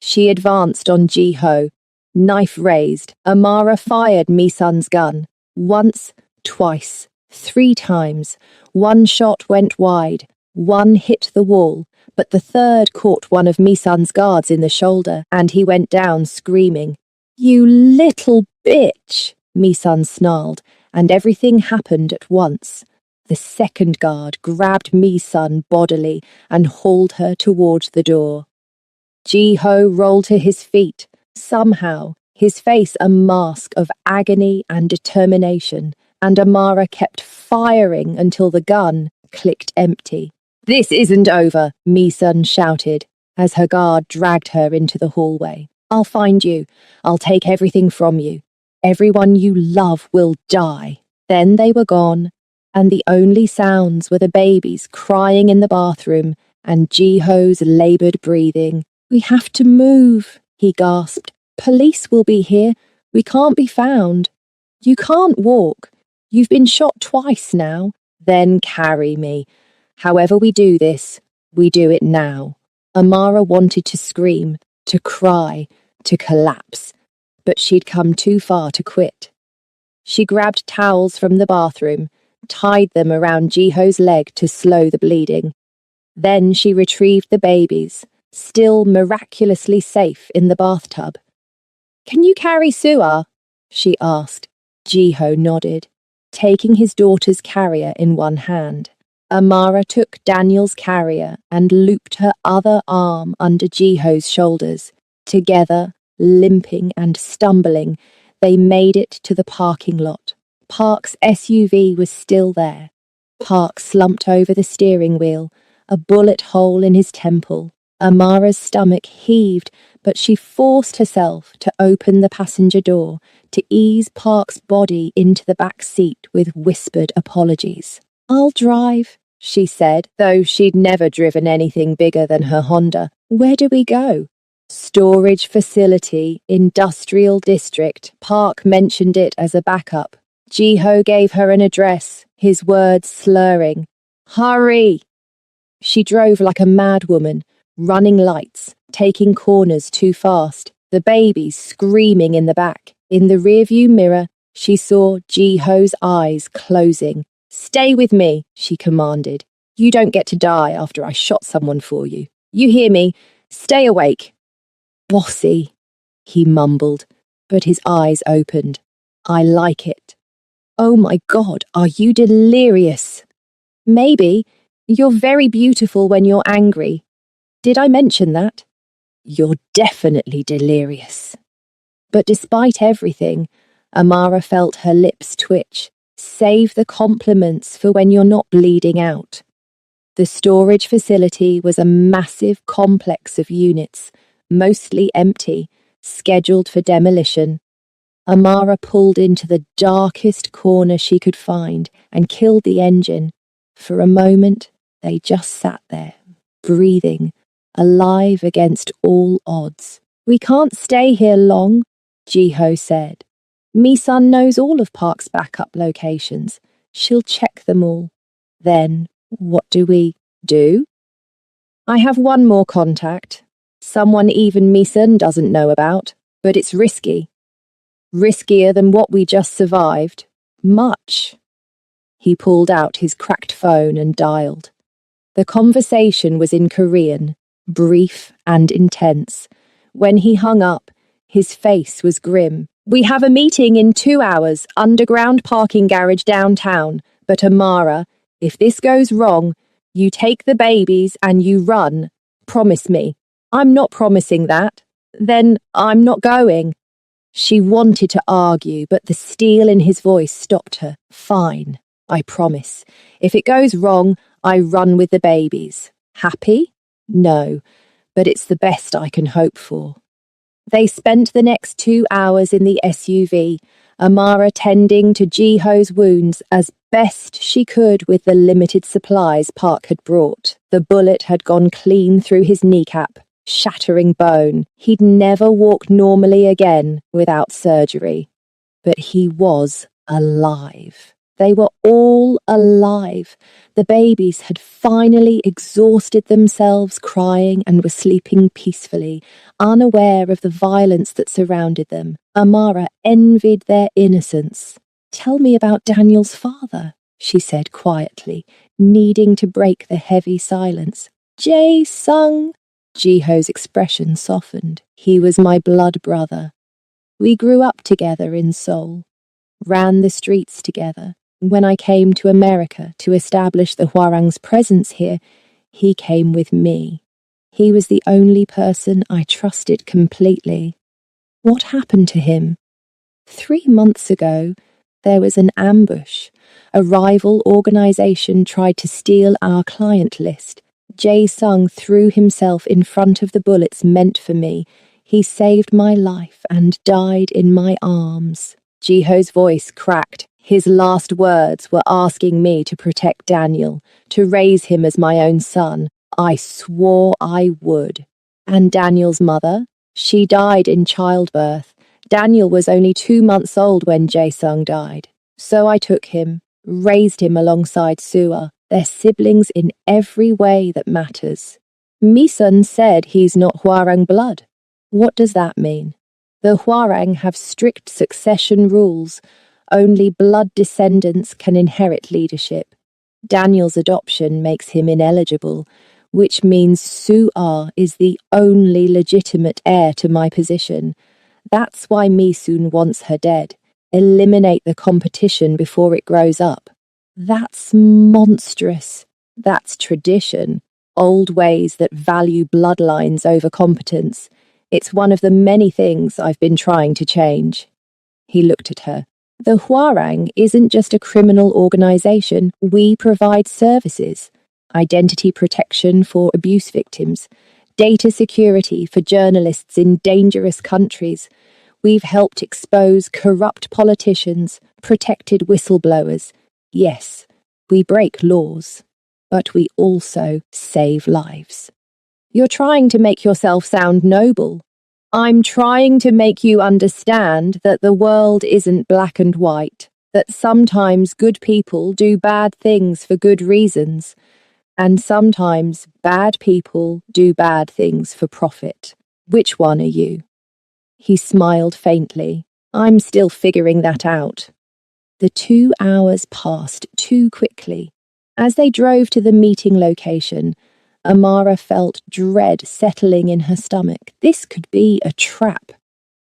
Speaker 1: She advanced on Jiho, knife raised. Amara fired Mi-sun's gun. Once, twice, 3 times. 1 shot went wide. 1 hit the wall, but the 3rd caught one of Mi-sun's guards in the shoulder, and he went down screaming. You little bitch, Mi-sun snarled, and everything happened at once. The 2nd guard grabbed Mi-sun bodily and hauled her towards the door. Jiho rolled to his feet, somehow, his face a mask of agony and determination, and Amara kept firing until the gun clicked empty. This isn't over, Mi-sun shouted, as her guard dragged her into the hallway. I'll find you. I'll take everything from you. Everyone you love will die. Then they were gone, and the only sounds were the babies crying in the bathroom and Jiho's laboured breathing. We have to move, he gasped. Police will be here. We can't be found. You can't walk. You've been shot twice now. Then carry me. However we do this, we do it now. Amara wanted to scream, to cry, to collapse, but she'd come too far to quit. She grabbed towels from the bathroom, tied them around Jiho's leg to slow the bleeding. Then she retrieved the babies, still miraculously safe in the bathtub. Can you carry Su'a? She asked. Jiho nodded, taking his daughter's carrier in one hand. Amara took Daniel's carrier and looped her other arm under Jiho's shoulders. Together, limping and stumbling, they made it to the parking lot. Park's SUV was still there. Park slumped over the steering wheel, a bullet hole in his temple. Amara's stomach heaved, but she forced herself to open the passenger door to ease Park's body into the back seat with whispered apologies. I'll drive, she said, though she'd never driven anything bigger than her Honda. Where do we go? Storage facility, industrial district. Park mentioned it as a backup. Jiho gave her an address, his words slurring. Hurry! She drove like a madwoman, running lights, taking corners too fast, the babies screaming in the back. In the rearview mirror, she saw Jiho's eyes closing. Stay with me, she commanded. You don't get to die after I shot someone for you. You hear me? Stay awake. Bossy, he mumbled, but his eyes opened. I like it. Oh my God, are you delirious? Maybe. You're very beautiful when you're angry. Did I mention that? You're definitely delirious. But despite everything, Amara felt her lips twitch. Save the compliments for when you're not bleeding out. The storage facility was a massive complex of units, mostly empty, scheduled for demolition. Amara pulled into the darkest corner she could find and killed the engine. For a moment, they just sat there, breathing, alive against all odds. We can't stay here long, Jiho said. Mi-sun knows all of Park's backup locations. She'll check them all. Then, what do we do? I have one more contact. Someone even Mi-sun doesn't know about, but it's risky. Riskier than what we just survived. Much. He pulled out his cracked phone and dialed. The conversation was in Korean, brief and intense. When he hung up, his face was grim. We have a meeting in 2 hours, underground parking garage downtown. But Amara, if this goes wrong, you take the babies and you run. Promise me. I'm not promising that. Then I'm not going. She wanted to argue, but the steel in his voice stopped her. Fine, I promise. If it goes wrong, I run with the babies. Happy? No, but it's the best I can hope for. They spent the next 2 hours in the SUV, Amara tending to Jiho's wounds as best she could with the limited supplies Park had brought. The bullet had gone clean through his kneecap, shattering bone. He'd never walk normally again without surgery. But he was alive. They were all alive. The babies had finally exhausted themselves crying and were sleeping peacefully, unaware of the violence that surrounded them. Amara envied their innocence. Tell me about Daniel's father, she said quietly, needing to break the heavy silence. Jae-sung. Jiho's expression softened. He was my blood brother. We grew up together in Seoul, ran the streets together. When I came to America to establish the Hwarang's presence here, he came with me. He was the only person I trusted completely. What happened to him? 3 months ago, there was an ambush. A rival organization tried to steal our client list. Jae-sung threw himself in front of the bullets meant for me. He saved my life and died in my arms. Jiho's voice cracked. His last words were asking me to protect Daniel, to raise him as my own son. I swore I would. And Daniel's mother? She died in childbirth. Daniel was only 2 months old when Jae-sung died. So I took him, raised him alongside Sua. They're siblings in every way that matters. Mi-sun said he's not Hwarang blood. What does that mean? The Hwarang have strict succession rules. Only blood descendants can inherit leadership. Daniel's adoption makes him ineligible, which means Sua is the only legitimate heir to my position. That's why Mi-sun wants her dead. Eliminate the competition before it grows up. That's monstrous. That's tradition. Old ways that value bloodlines over competence. It's one of the many things I've been trying to change. He looked at her. The Hwarang isn't just a criminal organization. We provide services. Identity protection for abuse victims. Data security for journalists in dangerous countries. We've helped expose corrupt politicians, protected whistleblowers. Yes, we break laws, but we also save lives. You're trying to make yourself sound noble. I'm trying to make you understand that the world isn't black and white, that sometimes good people do bad things for good reasons, and sometimes bad people do bad things for profit. Which one are you? He smiled faintly. I'm still figuring that out. The 2 hours passed too quickly. As they drove to the meeting location, Amara felt dread settling in her stomach. This could be a trap.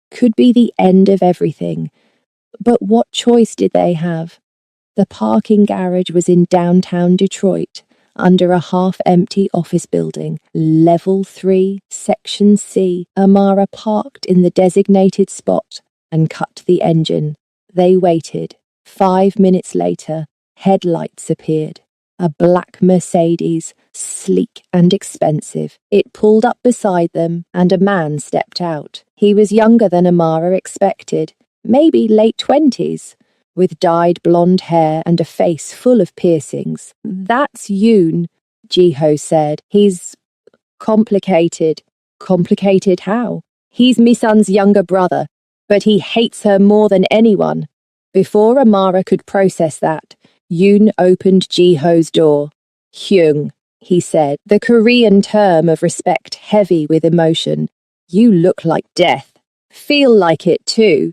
Speaker 1: Could be the end of everything. But what choice did they have? The parking garage was in downtown Detroit, under a half-empty office building, Level 3, Section C. Amara parked in the designated spot and cut the engine. They waited. 5 minutes later, headlights appeared. A black Mercedes, sleek and expensive. It pulled up beside them, and a man stepped out. He was younger than Amara expected, maybe late 20s. With dyed blonde hair and a face full of piercings. That's Yoon, Jiho said. He's complicated. Complicated how? He's Misun's younger brother, but he hates her more than anyone. Before Amara could process that, Yoon opened Jiho's door. Hyung, he said, the Korean term of respect heavy with emotion. You look like death. Feel like it too.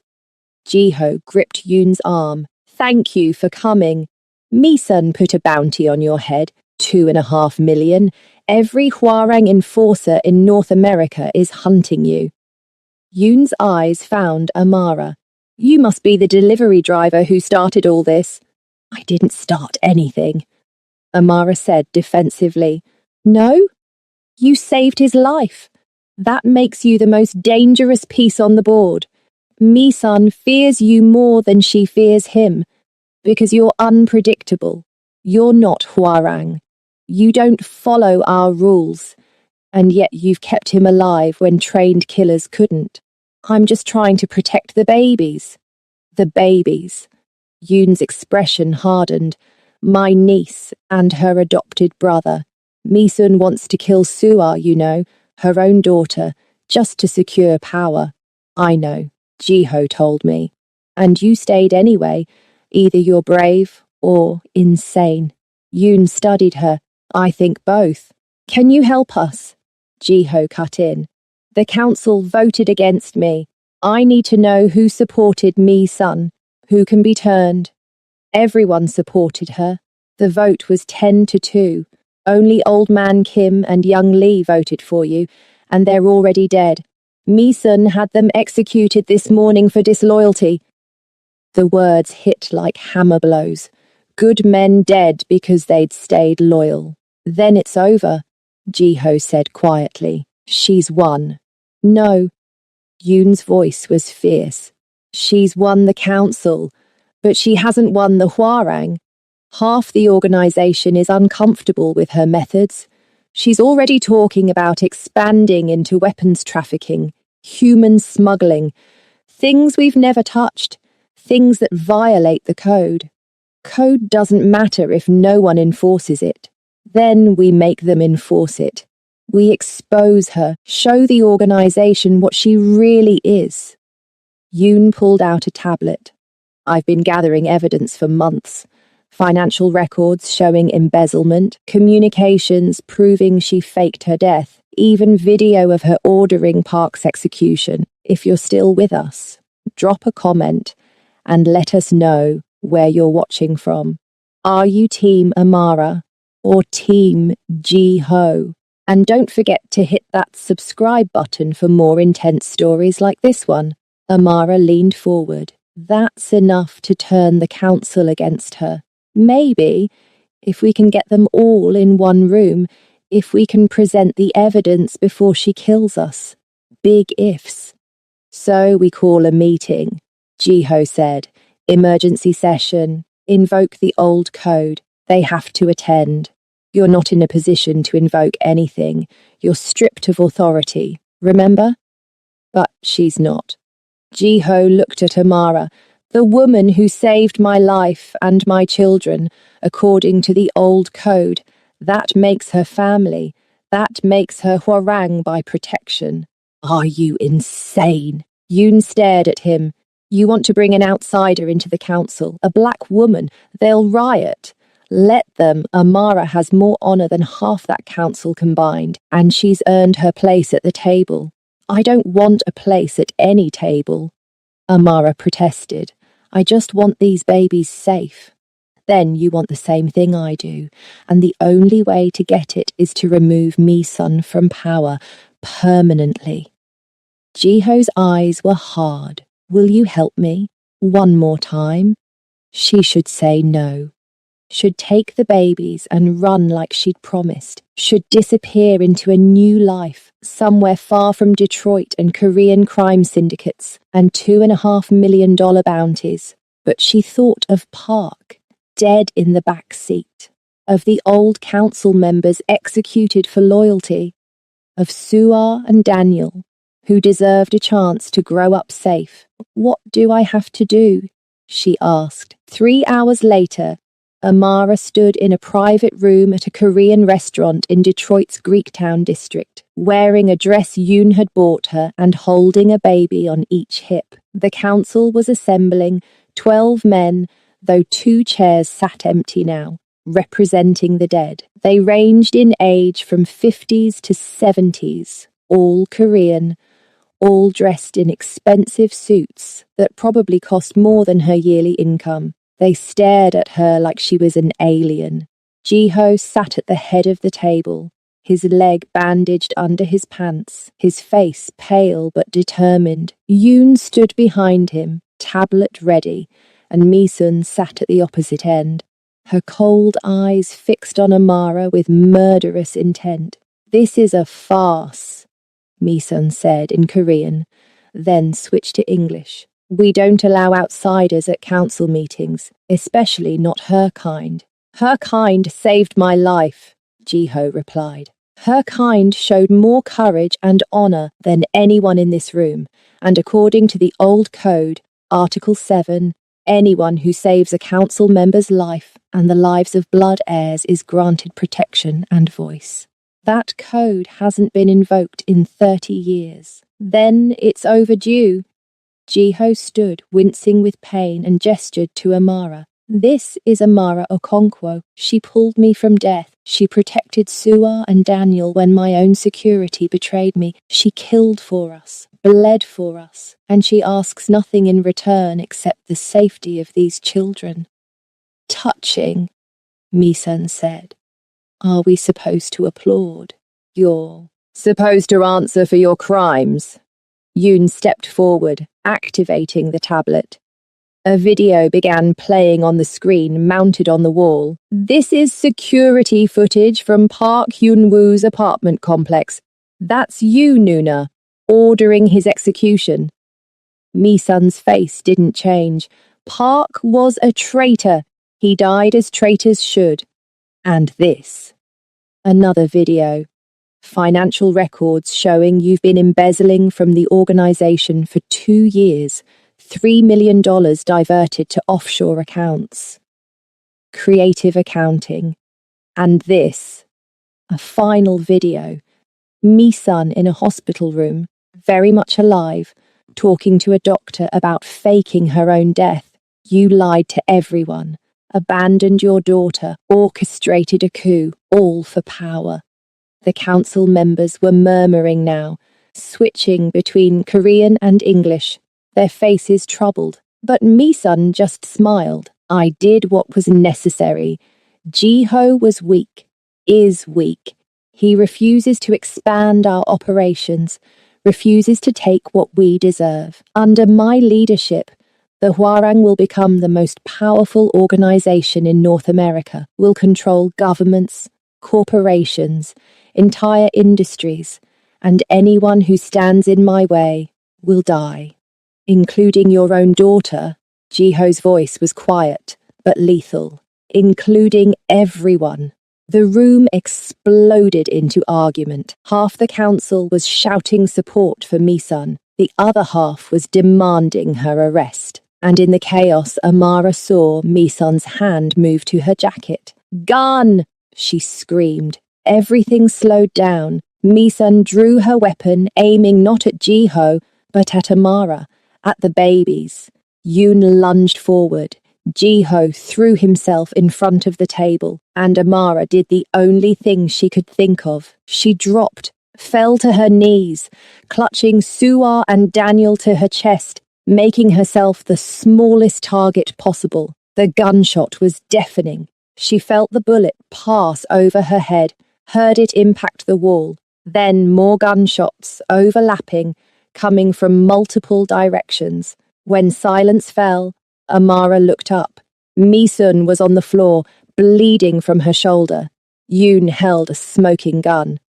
Speaker 1: Jiho gripped Yoon's arm. Thank you for coming. Misun put a bounty on your head, 2.5 million. Every Hwarang enforcer in North America is hunting you. Yoon's eyes found Amara. You must be the delivery driver who started all this. I didn't start anything, Amara said defensively. No? You saved his life. That makes you the most dangerous piece on the board. Misun fears you more than she fears him, because you're unpredictable. You're not Hwarang. You don't follow our rules, and yet you've kept him alive when trained killers couldn't. I'm just trying to protect the babies. The babies. Yoon's expression hardened. My niece and her adopted brother. Misun wants to kill Suar, you know, her own daughter, just to secure power. I know. Jiho told me. And you stayed anyway. Either you're brave or insane. Yoon studied her. I think both. Can you help us? Jiho cut in. The council voted against me. I need to know who supported Misun, who can be turned. Everyone supported her. The vote was 10-2. Only Old Man Kim and Young Lee voted for you, and they're already dead. Misun had them executed this morning for disloyalty. The words hit like hammer blows. Good men dead because they'd stayed loyal. Then it's over, Jiho said quietly. She's won. No. Yoon's voice was fierce. She's won the council, but she hasn't won the Hwarang. Half the organization is uncomfortable with her methods. She's already talking about expanding into weapons trafficking, human smuggling, things we've never touched, things that violate the code. Code doesn't matter if no one enforces it. Then we make them enforce it. We expose her, show the organization what she really is. Yoon pulled out a tablet. I've been gathering evidence for months. Financial records showing embezzlement, communications proving she faked her death, even video of her ordering Park's execution. If you're still with us, drop a comment and let us know where you're watching from. Are you Team Amara or Team Jiho? And don't forget to hit that subscribe button for more intense stories like this one. Amara leaned forward. That's enough to turn the council against her. Maybe, if we can get them all in one room, if we can present the evidence before she kills us. Big ifs. So we call a meeting, Jiho said. Emergency session. Invoke the old code. They have to attend. You're not in a position to invoke anything. You're stripped of authority, remember? But she's not. Jiho looked at Amara, the woman who saved my life and my children, according to the old code. That makes her family. That makes her Hwarang by protection. Are you insane? Yoon stared at him. You want to bring an outsider into the council, a black woman. They'll riot. Let them. Amara has more honor than half that council combined, and she's earned her place at the table. I don't want a place at any table. Amara protested. I just want these babies safe. Then you want the same thing I do, and the only way to get it is to remove Misun from power permanently. Jiho's eyes were hard. Will you help me? One more time. She should say no. Should take the babies and run like she'd promised. Should disappear into a new life, somewhere far from Detroit and Korean crime syndicates and $2.5 million bounties. But she thought of Park, dead in the back seat, of the old council members executed for loyalty, of Suar and Daniel, who deserved a chance to grow up safe. What do I have to do? She asked. 3 hours later, Amara stood in a private room at a Korean restaurant in Detroit's Greektown district, wearing a dress Yoon had bought her and holding a baby on each hip. The council was assembling, 12 men, though 2 chairs sat empty now, representing the dead. They ranged in age from 50s to 70s, all Korean, all dressed in expensive suits that probably cost more than her yearly income. They stared at her like she was an alien. Ji-ho sat at the head of the table, his leg bandaged under his pants, his face pale but determined. Yoon stood behind him, tablet ready, and Mi-sun sat at the opposite end, her cold eyes fixed on Amara with murderous intent. "This is a farce," Mi-sun said in Korean, then switched to English. "We don't allow outsiders at council meetings, especially not her kind." "Her kind saved my life," Ji-ho replied. "Her kind showed more courage and honor than anyone in this room, and according to the old code, Article 7, anyone who saves a council member's life and the lives of blood heirs is granted protection and voice. That code hasn't been invoked in 30 years. Then it's overdue." Ji-ho stood, wincing with pain, and gestured to Amara. "This is Amara Okonkwo. She pulled me from death. She protected Suar and Daniel when my own security betrayed me. She killed for us, bled for us, and she asks nothing in return except the safety of these children." "Touching," Mi-sun said. "Are we supposed to applaud?" "You're supposed to answer for your crimes." Yoon stepped forward, activating the tablet. A video began playing on the screen mounted on the wall. "This is security footage from Park Hyun-woo's apartment complex. That's you, Nuna, ordering his execution." Mi-sun's face didn't change. Park was a traitor. He died as traitors should. And this. Another video. Financial records showing you've been embezzling from the organization for 2 years, $3 million diverted to offshore accounts. Creative accounting. And this. A final video. Mi-sun in a hospital room, very much alive, talking to a doctor about faking her own death. You lied to everyone, abandoned your daughter, orchestrated a coup, all for power. The council members were murmuring now, switching between Korean and English, their faces troubled. But Mi-sun just smiled. "I did what was necessary. Ji-ho was weak, is weak. He refuses to expand our operations, refuses to take what we deserve. Under my leadership, the Hwarang will become the most powerful organization in North America, will control governments, corporations, entire industries, and anyone who stands in my way will die, including your own daughter." Ji-ho's voice was quiet, but lethal. "Including everyone." The room exploded into argument. Half the council was shouting support for Mi-sun. The other half was demanding her arrest. And in the chaos, Amara saw Mi-sun's hand move to her jacket. "Gun!" she screamed. Everything slowed down. Mi-sun drew her weapon, aiming not at Ji-ho, but at Amara, at the babies. Yoon lunged forward. Ji-ho threw himself in front of the table, and Amara did the only thing she could think of. She dropped, fell to her knees, clutching Suar and Daniel to her chest, making herself the smallest target possible. The gunshot was deafening. She felt the bullet pass over her head, heard it impact the wall. Then more gunshots, overlapping, coming from multiple directions. When silence fell, Amara looked up. Mi-sun was on the floor, bleeding from her shoulder. Yoon held a smoking gun.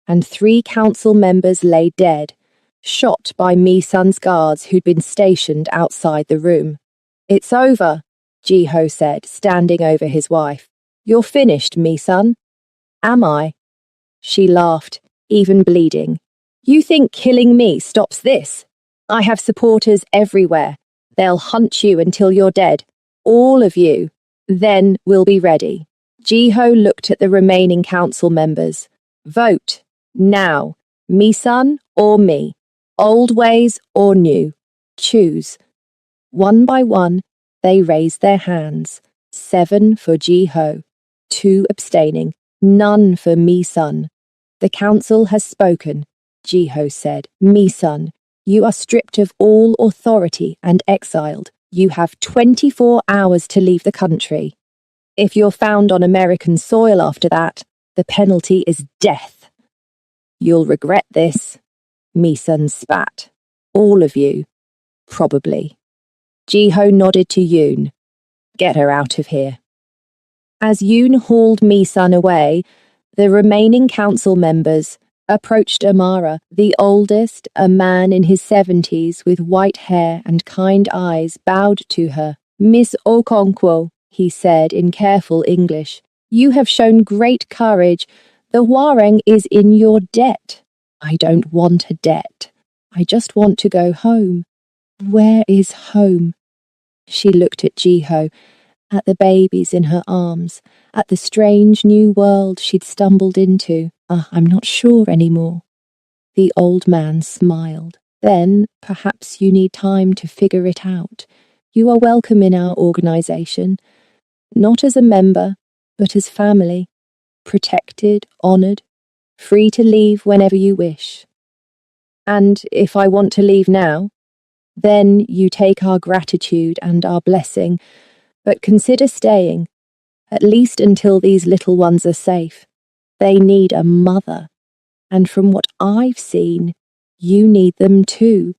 Speaker 1: And 3 council members lay dead, shot by Mi-sun's guards who'd been stationed outside the room. "It's over," Ji-ho said, standing over his wife. "You're finished, Mi-sun." "Am I?" She laughed, even bleeding. "You think killing me stops this? I have supporters everywhere. They'll hunt you until you're dead. All of you. Then we'll be ready." Ji-ho looked at the remaining council members. "Vote. Now. Mi-sun or me. Old ways or new. Choose." One by one, they raised their hands. 7 for Ji-ho, 2 abstaining, none for Mi-sun. "The council has spoken," Ji-ho said. "Mi-sun, you are stripped of all authority and exiled. You have 24 hours to leave the country. If you're found on American soil after that, the penalty is death." "You'll regret this," Mi-sun spat. "All of you. Probably." Ji-ho nodded to Yoon. "Get her out of here." As Yoon hauled Mi-sun away, the remaining council members approached Amara, the oldest, a man in his 70s with white hair and kind eyes, bowed to her. "Miss Okonkwo," he said in careful English, "you have shown great courage. The Hwareng is in your debt." "I don't want a debt. I just want to go home." "Where is home?" She looked at Ji-ho, at the babies in her arms, at the strange new world she'd stumbled into. "I'm not sure anymore." The old man smiled. "Then perhaps you need time to figure it out. You are welcome in our organization, not as a member, but as family, protected, honored, free to leave whenever you wish." "And if I want to leave now?" "Then you take our gratitude and our blessing, but consider staying, at least until these little ones are safe. They need a mother, and from what I've seen, you need them too."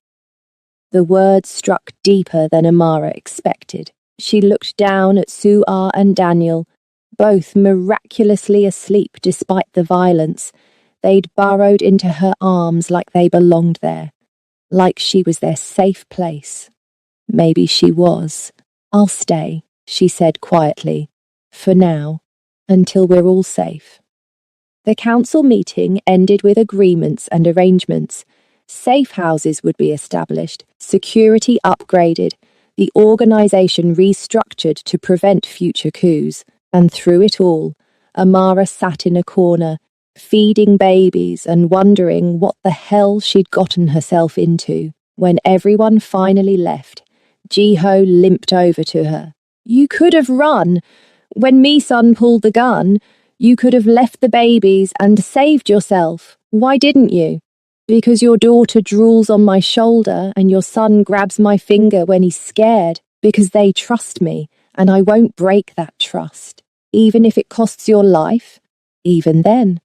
Speaker 1: The words struck deeper than Amara expected. She looked down at Su-ah and Daniel, both miraculously asleep despite the violence. They'd burrowed into her arms like they belonged there, like she was their safe place. Maybe she was. "I'll stay," she said quietly, "for now, until we're all safe." The council meeting ended with agreements and arrangements. Safe houses would be established, security upgraded, the organization restructured to prevent future coups. And through it all, Amara sat in a corner, feeding babies and wondering what the hell she'd gotten herself into. When everyone finally left, Ji-ho limped over to her. "You could have run. When Mi-sun pulled the gun, you could have left the babies and saved yourself. Why didn't you?" "Because your daughter drools on my shoulder and your son grabs my finger when he's scared. Because they trust me, and I won't break that trust. Even if it costs your life, even then."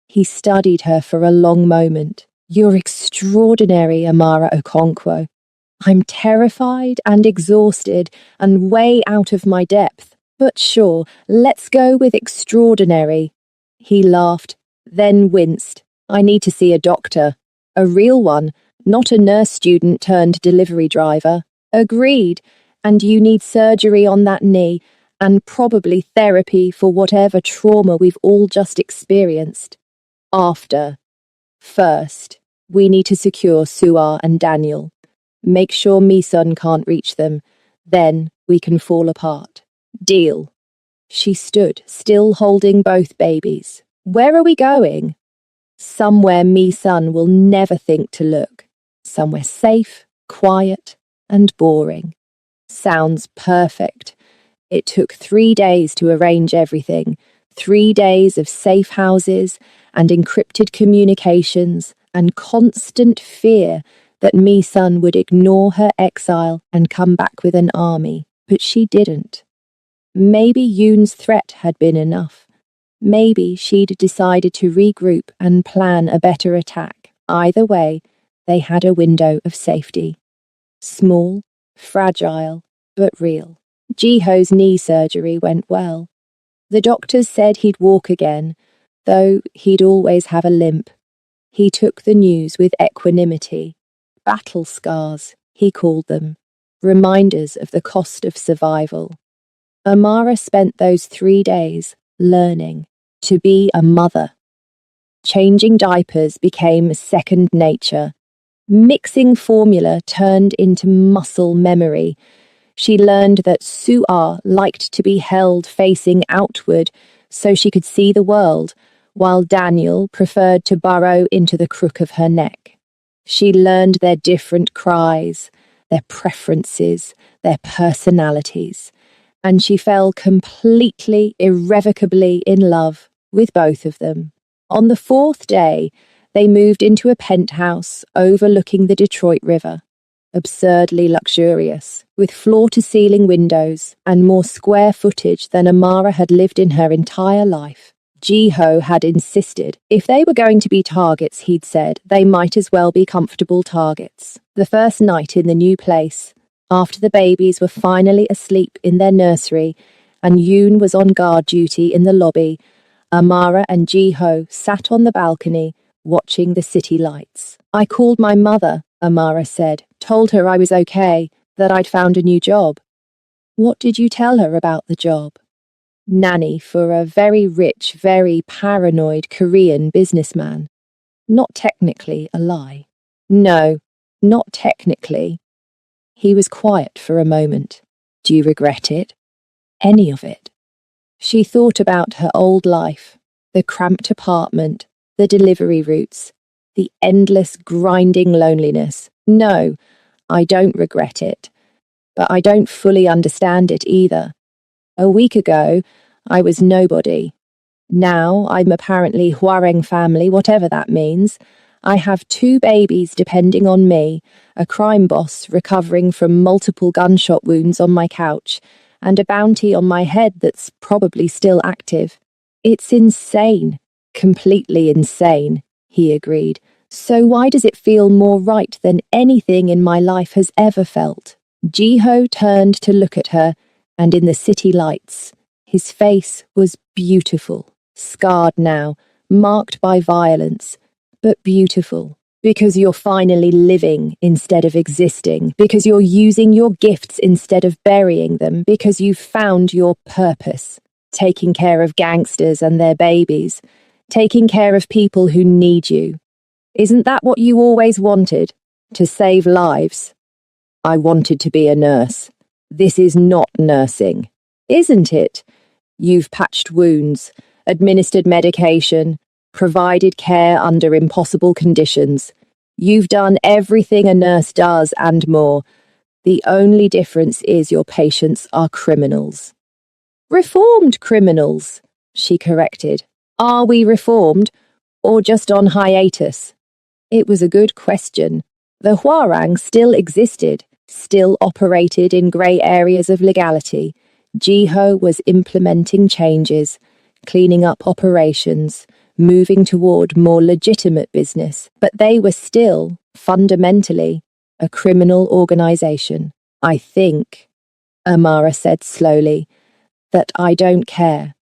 Speaker 1: He studied her for a long moment. "You're extraordinary, Amara Okonkwo. I'm terrified and exhausted and way out of my depth. But sure, let's go with extraordinary." He laughed, then winced. "I need to see a doctor. A real one, not a nurse student turned delivery driver." "Agreed. And you need surgery on that knee, and probably therapy for whatever trauma we've all just experienced." "After. First, we need to secure Su-ah and Daniel. Make sure Mi-sun can't reach them. Then we can fall apart." "Deal." She stood, still holding both babies. "Where are we going?" "Somewhere Mi-sun will never think to look. Somewhere safe, quiet, and boring." Sounds perfect. It took 3 days to arrange everything. 3 days of safe houses and encrypted communications and constant fear that Mi-sun would ignore her exile and come back with an army. But she didn't. Maybe Yoon's threat had been enough. Maybe she'd decided to regroup and plan a better attack. Either way, they had a window of safety. Small, fragile, but real. Jiho's knee surgery went well. The doctors said he'd walk again, though he'd always have a limp. He took the news with equanimity. Battle scars, he called them, reminders of the cost of survival. Amara spent those 3 days learning to be a mother. Changing diapers became second nature. Mixing formula turned into muscle memory. She learned that Su'ar liked to be held facing outward so she could see the world, while Daniel preferred to burrow into the crook of her neck. She learned their different cries, their preferences, their personalities, and she fell completely, irrevocably in love with both of them. On the 4th day, they moved into a penthouse overlooking the Detroit River. Absurdly luxurious, with floor-to-ceiling windows and more square footage than Amara had lived in her entire life. Jiho had insisted if they were going to be targets, he'd said, they might as well be comfortable targets. The first night in the new place, after the babies were finally asleep in their nursery and Yoon was on guard duty in the lobby, Amara and Jiho sat on the balcony watching the city lights. I called my mother, Amara said, told her I was okay, that I'd found a new job. What did you tell her about the job? Nanny for a very rich, very paranoid Korean businessman. Not technically a lie. No, not technically. He was quiet for a moment. Do you regret it? Any of it? She thought about her old life, the cramped apartment, the delivery routes, the endless grinding loneliness. No, I don't regret it, but I don't fully understand it either. A week ago, I was nobody. Now I'm apparently Hwareng family, whatever that means. I have 2 babies depending on me, a crime boss recovering from multiple gunshot wounds on my couch, and a bounty on my head that's probably still active. It's insane. Completely insane, he agreed. So why does it feel more right than anything in my life has ever felt? Jiho turned to look at her, and in the city lights, his face was beautiful, scarred now, marked by violence, but beautiful. Because you're finally living instead of existing, because you're using your gifts instead of burying them, because you've found your purpose, taking care of gangsters and their babies, taking care of people who need you. Isn't that what you always wanted? To save lives? I wanted to be a nurse. This is not nursing, isn't it? You've patched wounds, administered medication, provided care under impossible conditions. You've done everything a nurse does and more. The only difference is your patients are criminals. Reformed criminals, she corrected. Are we reformed, or just on hiatus? It was a good question. The Hwarang still existed, still operated in grey areas of legality. Jiho was implementing changes, cleaning up operations, moving toward more legitimate business, but they were still, fundamentally, a criminal organization. I think, Amara said slowly, that I don't care.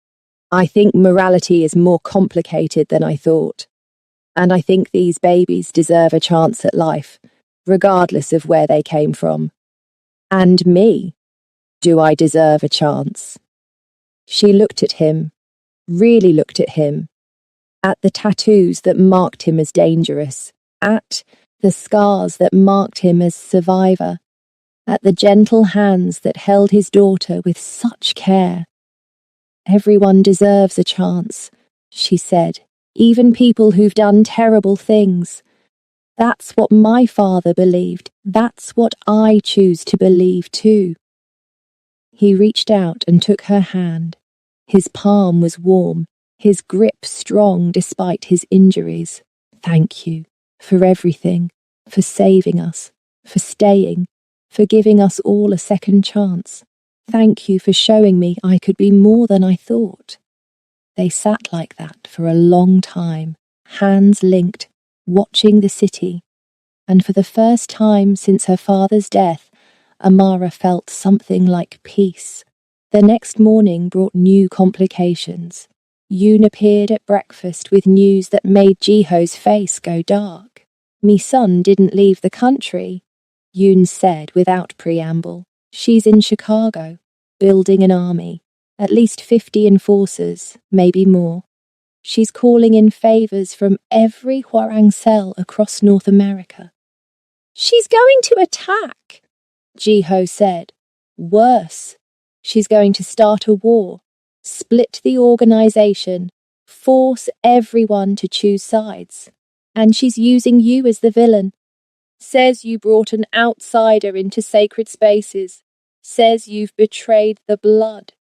Speaker 1: I think morality is more complicated than I thought. And I think these babies deserve a chance at life, regardless of where they came from. And me. Do I deserve a chance? She looked at him, really looked at him, at the tattoos that marked him as dangerous, at the scars that marked him as survivor, at the gentle hands that held his daughter with such care. Everyone deserves a chance, she said, even people who've done terrible things. That's what my father believed. That's what I choose to believe too. He reached out and took her hand. His palm was warm, his grip strong despite his injuries. Thank you for everything, for saving us, for staying, for giving us all a second chance. Thank you for showing me I could be more than I thought. They sat like that for a long time, hands linked, watching the city. And for the first time since her father's death, Amara felt something like peace. The next morning brought new complications. Yoon appeared at breakfast with news that made Jiho's face go dark. "Me son didn't leave the country," Yoon said without preamble. "She's in Chicago, building an army. At least 50 enforcers, maybe more. She's calling in favors from every Hwarang cell across North America." "She's going to attack," Jiho said. "Worse, she's going to start a war, split the organization, force everyone to choose sides. And she's using you as the villain. Says you brought an outsider into sacred spaces. Says you've betrayed the blood."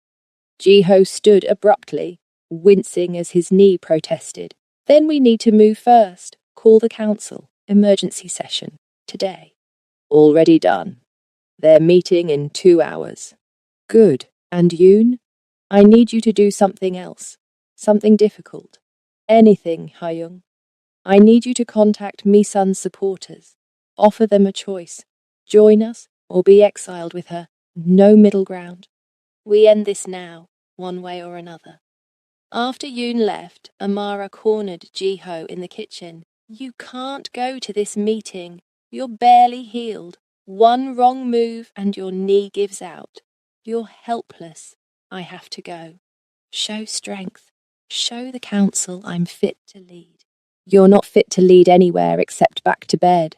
Speaker 1: Jiho stood abruptly, wincing as his knee protested. "Then we need to move first. Call the council. Emergency session. Today." "Already done. They're meeting in 2 hours." "Good. And Yoon? I need you to do something else. Something difficult. Anything, Hyung. I need you to contact Misun's supporters. Offer them a choice. Join us or be exiled with her. No middle ground. We end this now, one way or another." After Yoon left, Amara cornered Jiho in the kitchen. "You can't go to this meeting. You're barely healed. One wrong move and your knee gives out. You're helpless. I have to go. Show strength. Show the council I'm fit to lead." "You're not fit to lead anywhere except back to bed."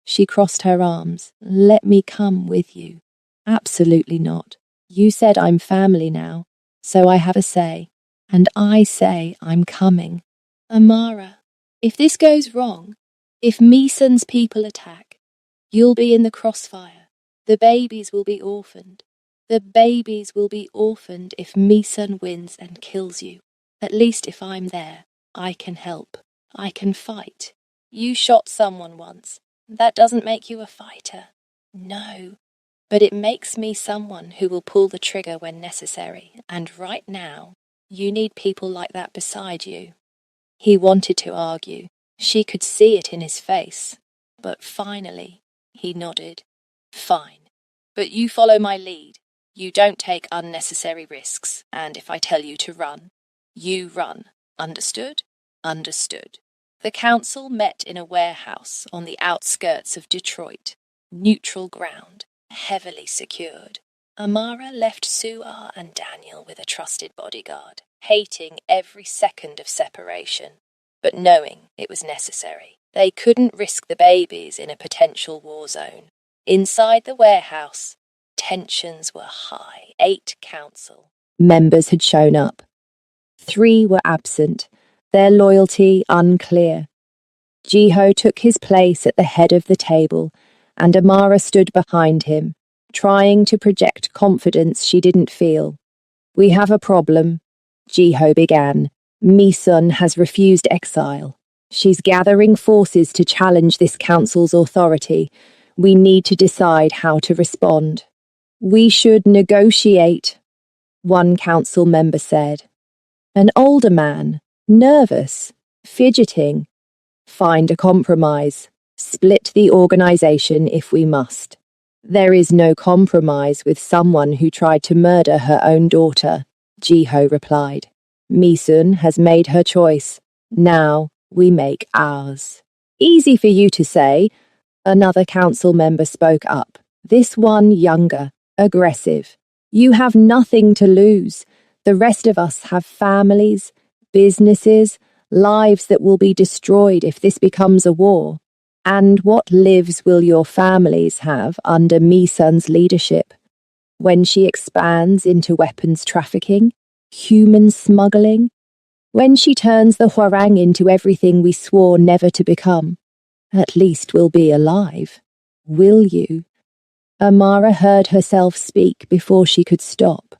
Speaker 1: She crossed her arms. "Let me come with you." "Absolutely not. You said I'm family now, so I have a say. And I say I'm coming." "Amara, if this goes wrong, if Meeson's people attack, you'll be in the crossfire. The babies will be orphaned. The babies will be orphaned if Meeson wins and kills you. At least if I'm there, I can help. I can fight. You shot someone once. That doesn't make you a fighter." "No, but it makes me someone who will pull the trigger when necessary, and right now, you need people like that beside you." He wanted to argue. She could see it in his face. But finally, he nodded. "Fine. But you follow my lead. You don't take unnecessary risks, and if I tell you to run, you run. Understood?" "Understood." The council met in a warehouse on the outskirts of Detroit. Neutral ground, heavily secured. Amara left Suar and Daniel with a trusted bodyguard, hating every second of separation, but knowing it was necessary. They couldn't risk the babies in a potential war zone. Inside the warehouse, tensions were high. 8 council members had shown up. 3 were absent, their loyalty unclear. Jiho took his place at the head of the table, and Amara stood behind him, trying to project confidence she didn't feel. "We have a problem," Jiho began. "Meeson has refused exile. She's gathering forces to challenge this council's authority. We need to decide how to respond." "We should negotiate," one council member said. An older man, nervous, fidgeting. "Find a compromise. Split the organization if we must." "There is no compromise with someone who tried to murder her own daughter," Jiho replied. "Meeson has made her choice. Now we make ours." "Easy for you to say," another council member spoke up. This one younger, aggressive. "You have nothing to lose. The rest of us have families, businesses, lives that will be destroyed if this becomes a war. And what lives will your families have under Meeson's leadership? When she expands into weapons trafficking, human smuggling, when she turns the Hwarang into everything we swore never to become, at least we'll be alive. Will you?" Amara heard herself speak before she could stop.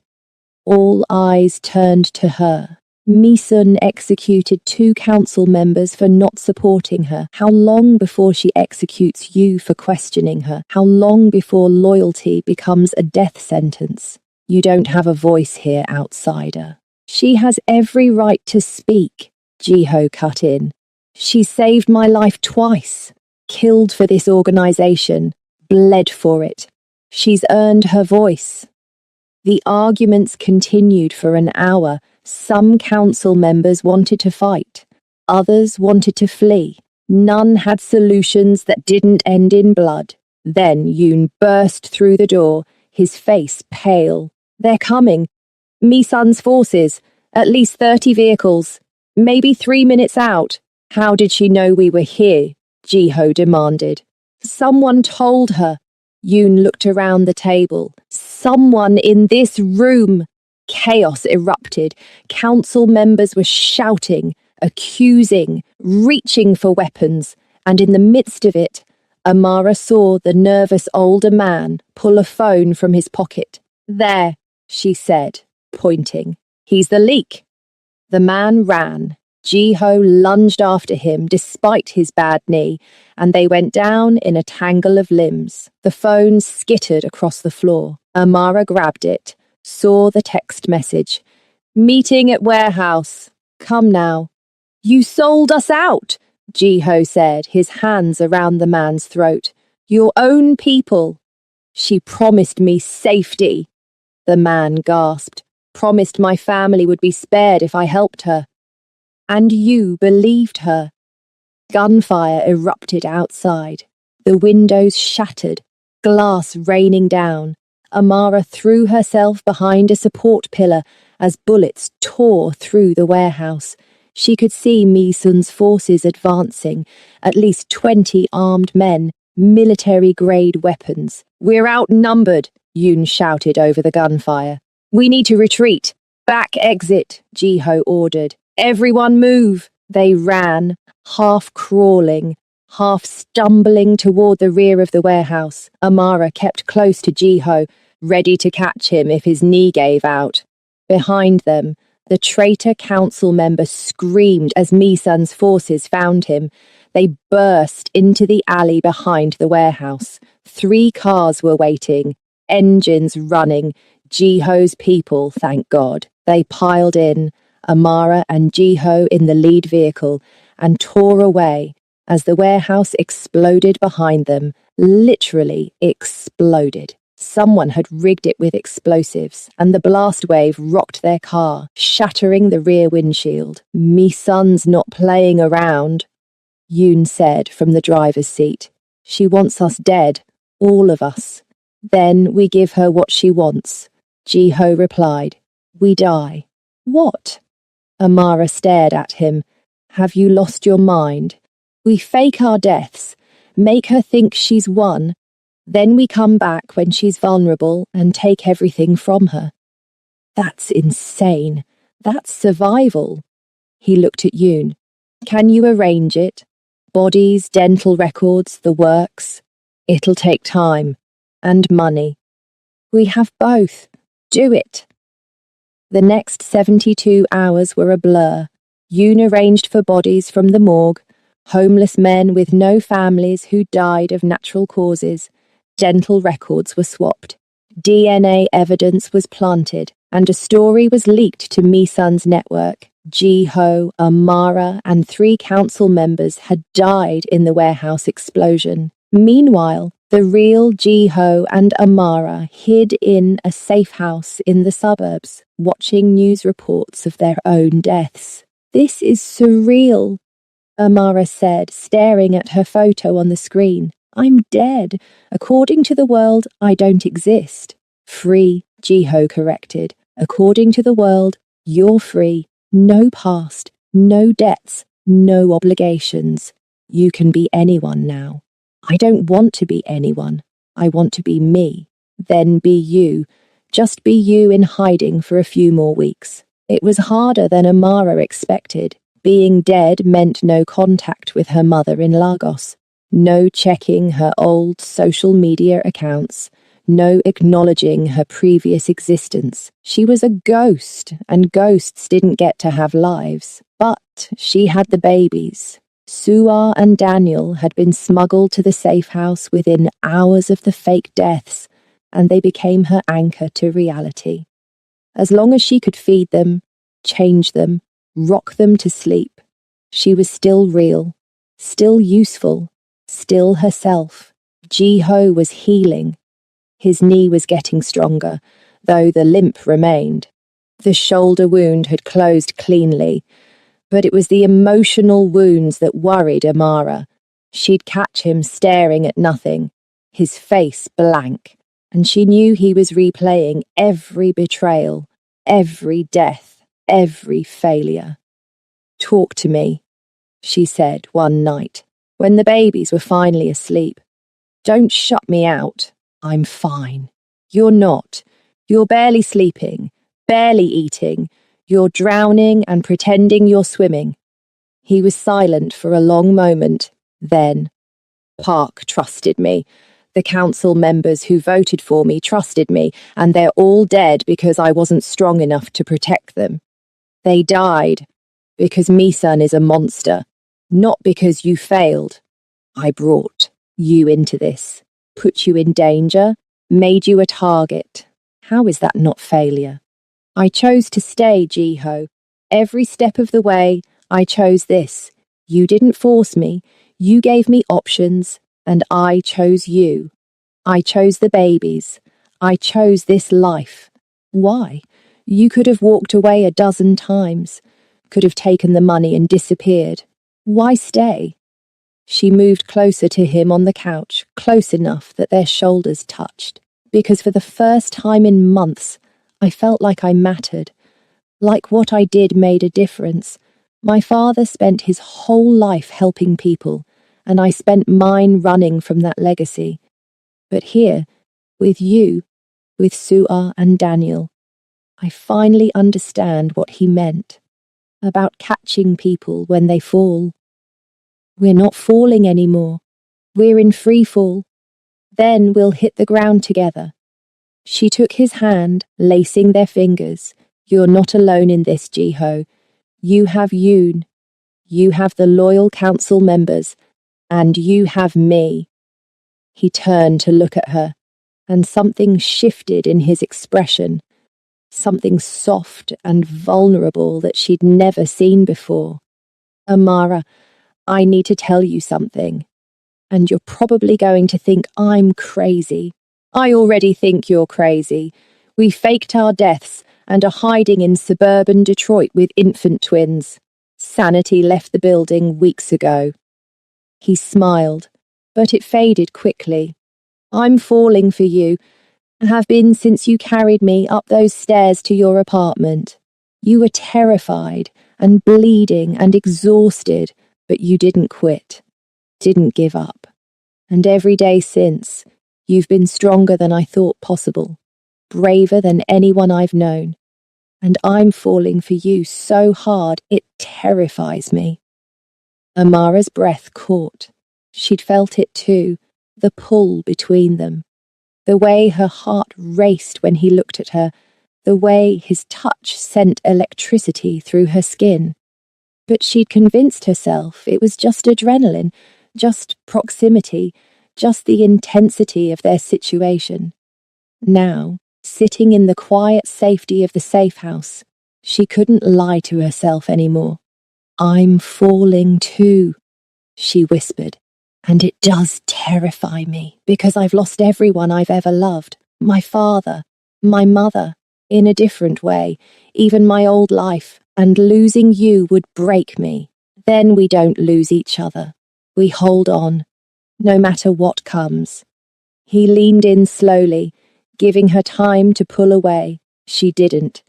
Speaker 1: All eyes turned to her. Meeson executed 2 council members for not supporting her. How long before she executes you for questioning her? How long before loyalty becomes a death sentence? You don't have a voice here, outsider. She has every right to speak, Jiho cut in. She saved my life twice, killed for this organization, bled for it. She's earned her voice. The arguments continued for an hour. Some council members wanted to fight. Others wanted to flee. None had solutions that didn't end in blood. Then Yoon burst through the door, his face pale. They're coming. Mi-sun's forces. At least 30 vehicles. Maybe 3 minutes out. How did she know we were here? Ji-ho demanded. Someone told her. Yoon looked around the table. Someone in this room. Chaos erupted. Council members were shouting, accusing, reaching for weapons, and in the midst of it, Amara saw the nervous older man pull a phone from his pocket. There, she said, pointing. He's the leak. The man ran. Ji-ho lunged after him despite his bad knee, and they went down in a tangle of limbs. The phone skittered across the floor. Amara grabbed it, saw the text message. Meeting at warehouse. Come now. You sold us out, Ji-ho said, his hands around the man's throat. Your own people. She promised me safety. The man gasped. Promised my family would be spared if I helped her. And you believed her. Gunfire erupted outside. The windows shattered, glass raining down. Amara threw herself behind a support pillar as bullets tore through the warehouse. She could see Mi-sun's forces advancing, at least 20 armed men, military-grade weapons. We're outnumbered, Yoon shouted over the gunfire. We need to retreat. Back exit, Ji-ho ordered. Everyone move. They ran, half crawling, half stumbling toward the rear of the warehouse. Amara kept close to Ji-ho, ready to catch him if his knee gave out. Behind them, the traitor council member screamed as Mi-sun's forces found him. They burst into the alley behind the warehouse. 3 cars were waiting, engines running. Ji-ho's people, thank God. They piled in, Amara and Ji-ho in the lead vehicle, and tore away as the warehouse exploded behind them, literally exploded. Someone had rigged it with explosives, and the blast wave rocked their car, shattering the rear windshield. Mi-sun's not playing around, Yoon said from the driver's seat. She wants us dead, all of us. Then we give her what she wants. Ji-ho replied. We die. What? Amara stared at him. Have you lost your mind? We fake our deaths, make her think she's won. Then we come back when she's vulnerable and take everything from her. That's insane. That's survival. He looked at Yoon. Can you arrange it? Bodies, dental records, the works. It'll take time. And money. We have both. Do it. The next 72 hours were a blur. Yoon arranged for bodies from the morgue, homeless men with no families who died of natural causes. Dental records were swapped. DNA evidence was planted, and a story was leaked to Mi-sun's network. Ji-ho, Amara, and 3 council members had died in the warehouse explosion. Meanwhile, the real Ji-ho and Amara hid in a safe house in the suburbs, watching news reports of their own deaths. This is surreal, Amara said, staring at her photo on the screen. I'm dead. According to the world, I don't exist. Free, Ji-ho corrected. According to the world, you're free. No past, no debts, no obligations. You can be anyone now. I don't want to be anyone. I want to be me. Then be you. Just be you in hiding for a few more weeks. It was harder than Amara expected. Being dead meant no contact with her mother in Lagos. No checking her old social media accounts. No acknowledging her previous existence. She was a ghost, and ghosts didn't get to have lives. But she had the babies. Suar and Daniel had been smuggled to the safe house within hours of the fake deaths, and they became her anchor to reality. As long as she could feed them, change them, rock them to sleep, she was still real, still useful, still herself. Ji-ho was healing. His knee was getting stronger, though the limp remained. The shoulder wound had closed cleanly, but it was the emotional wounds that worried Amara. She'd catch him staring at nothing, his face blank, and she knew he was replaying every betrayal, every death, every failure. "Talk to me," she said one night, when the babies were finally asleep. "Don't shut me out. I'm fine. You're not. You're barely sleeping, barely eating. You're drowning and pretending you're swimming." He was silent for a long moment. Then, "Park trusted me. The council members who voted for me trusted me, and they're all dead because I wasn't strong enough to protect them. They died because Misun is a monster, not because you failed. I brought you into this, put you in danger, made you a target. How is that not failure? I chose to stay, Jiho. Every step of the way, I chose this. You didn't force me. You gave me options, and I chose you. I chose the babies. I chose this life. Why? You could have walked away a dozen times, could have taken the money and disappeared. Why stay?" She moved closer to him on the couch, close enough that their shoulders touched, because for the first time in months, I felt like I mattered, like what I did made a difference. My father spent his whole life helping people, and I spent mine running from that legacy. But here, with you, with Su'a and Daniel, I finally understand what he meant about catching people when they fall. We're not falling anymore. We're in free fall. Then we'll hit the ground together. She took his hand, lacing their fingers. "You're not alone in this, Jiho. You have Yoon. You have the loyal council members. And you have me." He turned to look at her, and something shifted in his expression, something soft and vulnerable that she'd never seen before. "Amara, I need to tell you something, and you're probably going to think I'm crazy. I already think you're crazy. We faked our deaths and are hiding in suburban Detroit with infant twins. Sanity left the building weeks ago." He smiled, but it faded quickly. "I'm falling for you, have been since you carried me up those stairs to your apartment. You were terrified and bleeding and exhausted, but you didn't quit, didn't give up. And every day since, you've been stronger than I thought possible, braver than anyone I've known. And I'm falling for you so hard it terrifies me." Amara's breath caught. She'd felt it too, the pull between them. The way her heart raced when he looked at her, the way his touch sent electricity through her skin. But she'd convinced herself it was just adrenaline, just proximity, just the intensity of their situation. Now, sitting in the quiet safety of the safe house, she couldn't lie to herself anymore. "I'm falling too," she whispered. "And it does terrify me, because I've lost everyone I've ever loved. My father, my mother, in a different way, even my old life, and losing you would break me. Then we don't lose each other. We hold on, no matter what comes." He leaned in slowly, giving her time to pull away. She didn't.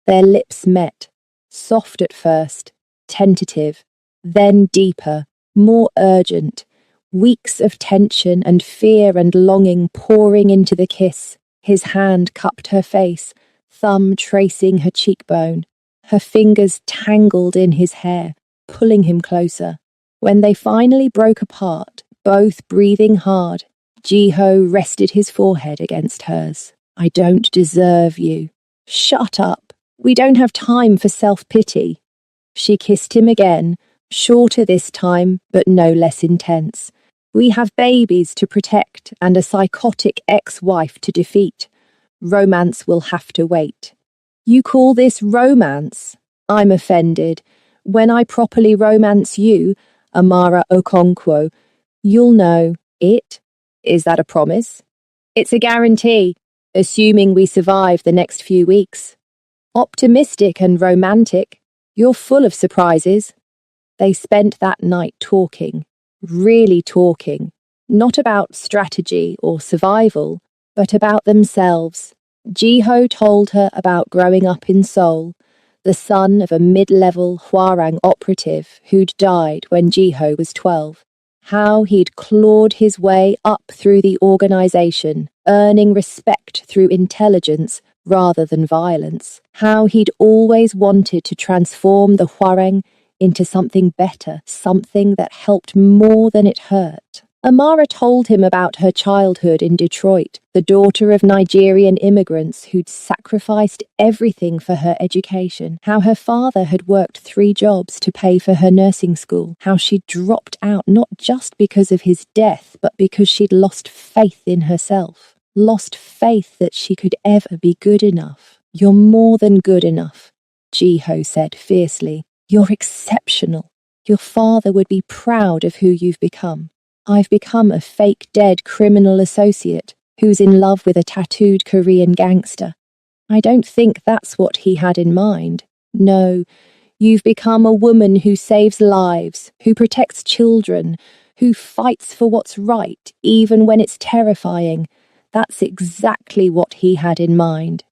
Speaker 1: Their lips met, soft at first, tentative, then deeper, more urgent. Weeks of tension and fear and longing pouring into the kiss. His hand cupped her face, thumb tracing her cheekbone. Her fingers tangled in his hair, pulling him closer. When they finally broke apart, both breathing hard, Jiho rested his forehead against hers. "I don't deserve you." "Shut up. We don't have time for self-pity." She kissed him again, shorter this time, but no less intense. "We have babies to protect and a psychotic ex-wife to defeat. Romance will have to wait." "You call this romance?" "I'm offended. When I properly romance you, Amara Okonkwo, you'll know it. Is that a promise?" It's a guarantee, assuming we survive the next few weeks. Optimistic and romantic, you're full of surprises. They spent that night talking, really talking, not about strategy or survival, but about themselves. Jiho told her about growing up in Seoul, the son of a mid-level Hwarang operative who'd died when Jiho was 12. How he'd clawed his way up through the organization, earning respect through intelligence rather than violence. How he'd always wanted to transform the Hwarang into something better, something that helped more than it hurt. Amara told him about her childhood in Detroit, the daughter of Nigerian immigrants who'd sacrificed everything for her education, how her father had worked 3 jobs to pay for her nursing school, how she'd dropped out not just because of his death, but because she'd lost faith in herself, lost faith that she could ever be good enough. You're more than good enough, Jiho said fiercely. You're exceptional. Your father would be proud of who you've become. I've become a fake dead criminal associate who's in love with a tattooed Korean gangster. I don't think that's what he had in mind. No, you've become a woman who saves lives, who protects children, who fights for what's right, even when it's terrifying. That's exactly what he had in mind.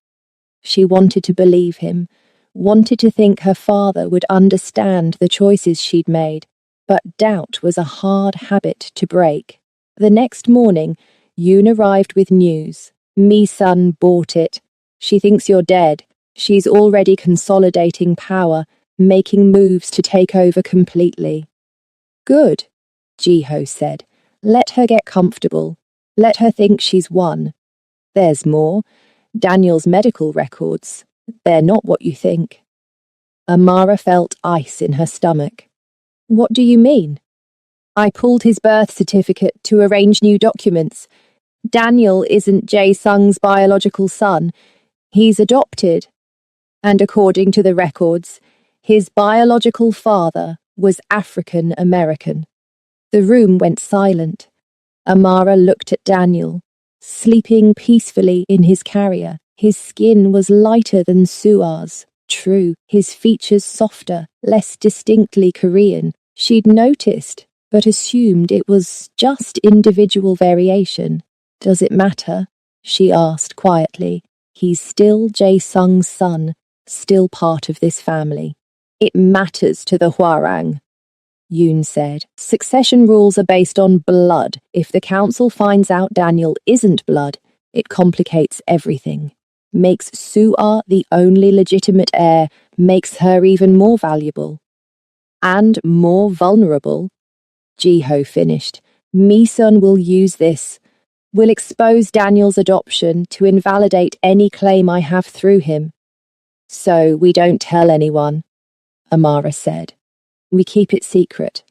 Speaker 1: She wanted to believe him, wanted to think her father would understand the choices she'd made. But doubt was a hard habit to break. The next morning, Yoon arrived with news. Mi-sun bought it. She thinks you're dead. She's already consolidating power, making moves to take over completely. Good, Jiho said. Let her get comfortable. Let her think she's won. There's more. Daniel's medical records. They're not what you think. Amara felt ice in her stomach. What do you mean? I pulled his birth certificate to arrange new documents. Daniel isn't Jae-sung's biological son. He's adopted. And according to the records, his biological father was African American. The room went silent. Amara looked at Daniel, sleeping peacefully in his carrier. His skin was lighter than Sua's. True, his features softer, less distinctly Korean. She'd noticed, but assumed it was just individual variation. Does it matter? She asked quietly. He's still Jae-sung's son, still part of this family. It matters to the Hwarang, Yoon said. Succession rules are based on blood. If the council finds out Daniel isn't blood, it complicates everything. Makes Sua the only legitimate heir, makes her even more valuable. And more vulnerable, Jiho finished. Mi-sun will use this. Will expose Daniel's adoption to invalidate any claim I have through him. So we don't tell anyone, Amara said. We keep it secret.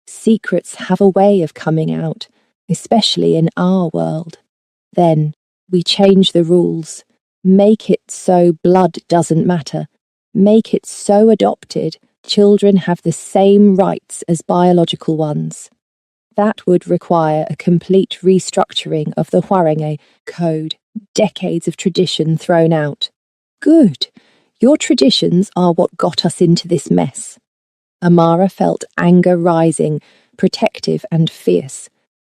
Speaker 1: Secrets have a way of coming out, especially in our world. Then we change the rules. Make it so blood doesn't matter. Make it so adopted children have the same rights as biological ones. That would require a complete restructuring of the Hwarang code, decades of tradition thrown out. Good. Your traditions are what got us into this mess. Amara felt anger rising, protective and fierce.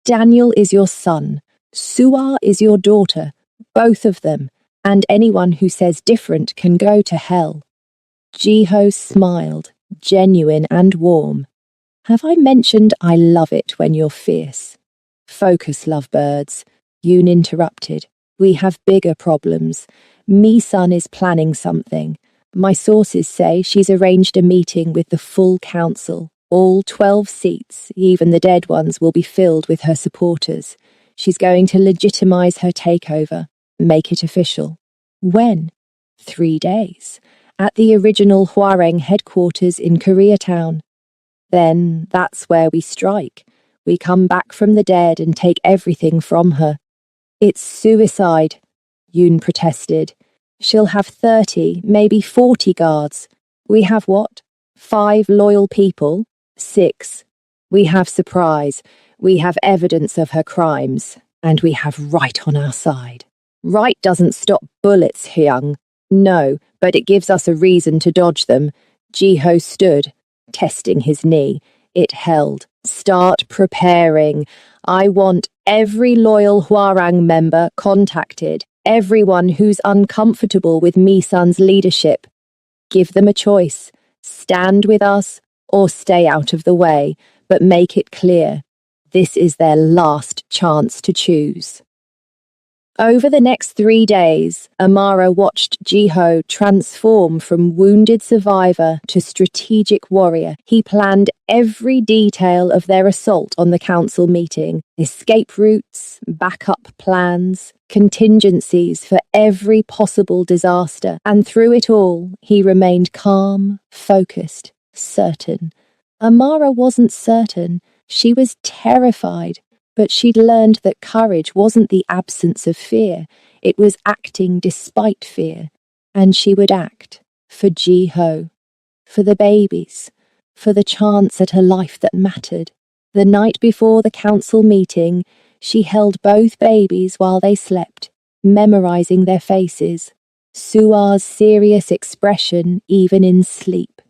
Speaker 1: Daniel is your son. Sua is your daughter. Both of them. And anyone who says different can go to hell. Jiho smiled, genuine and warm. Have I mentioned I love it when you're fierce? Focus, lovebirds, Yoon interrupted. We have bigger problems. Mi-sun is planning something. My sources say she's arranged a meeting with the full council. All 12 seats, even the dead ones, will be filled with her supporters. She's going to legitimize her takeover, make it official. When? 3 days. At the original Hwarang headquarters in Koreatown. Then that's where we strike. We come back from the dead and take everything from her. It's suicide, Yoon protested. She'll have 30, maybe 40 guards. We have what? 5 loyal people? 6. We have surprise. We have evidence of her crimes. And we have right on our side. Right doesn't stop bullets, Hyung. No, but it gives us a reason to dodge them. Jiho stood, testing his knee. It held. Start preparing. I want every loyal Hwarang member contacted. Everyone who's uncomfortable with Misun's leadership. Give them a choice. Stand with us or stay out of the way, but make it clear. This is their last chance to choose. Over the next 3 days, Amara watched Jiho transform from wounded survivor to strategic warrior. He planned every detail of their assault on the council meeting, escape routes, backup plans, contingencies for every possible disaster. And through it all, he remained calm, focused, certain. Amara wasn't certain. She was terrified. But she'd learned that courage wasn't the absence of fear, it was acting despite fear. And she would act for Jiho, for the babies, for the chance at a life that mattered. The night before the council meeting, she held both babies while they slept, memorizing their faces, Sua's serious expression even in sleep,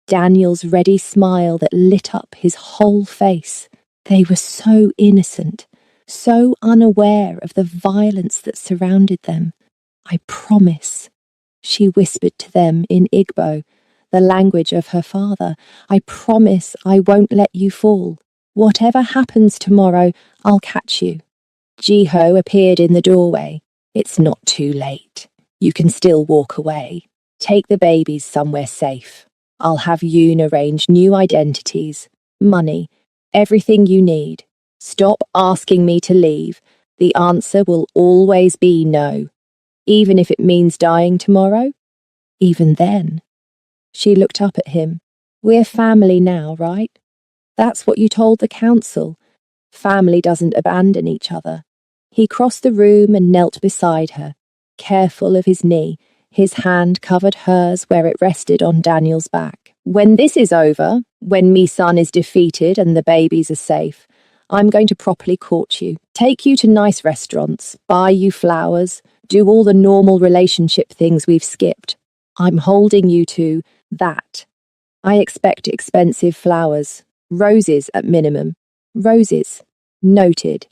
Speaker 1: Daniel's ready smile that lit up his whole face. They were so innocent, so unaware of the violence that surrounded them. I promise, she whispered to them in Igbo, the language of her father. I promise I won't let you fall. Whatever happens tomorrow, I'll catch you. Jiho appeared in the doorway. It's not too late. You can still walk away. Take the babies somewhere safe. I'll have Yoon arrange new identities, money, everything you need. Stop asking me to leave. The answer will always be no. Even if it means dying tomorrow? Even then. She looked up at him. We're family now, right? That's what you told the council. Family doesn't abandon each other. He crossed the room and knelt beside her, careful of his knee. His hand covered hers where it rested on Daniel's back. When this is over, when Misun is defeated and the babies are safe, I'm going to properly court you, take you to nice restaurants, buy you flowers, do all the normal relationship things we've skipped. I'm holding you to that. I expect expensive flowers, roses at minimum. Roses. Noted.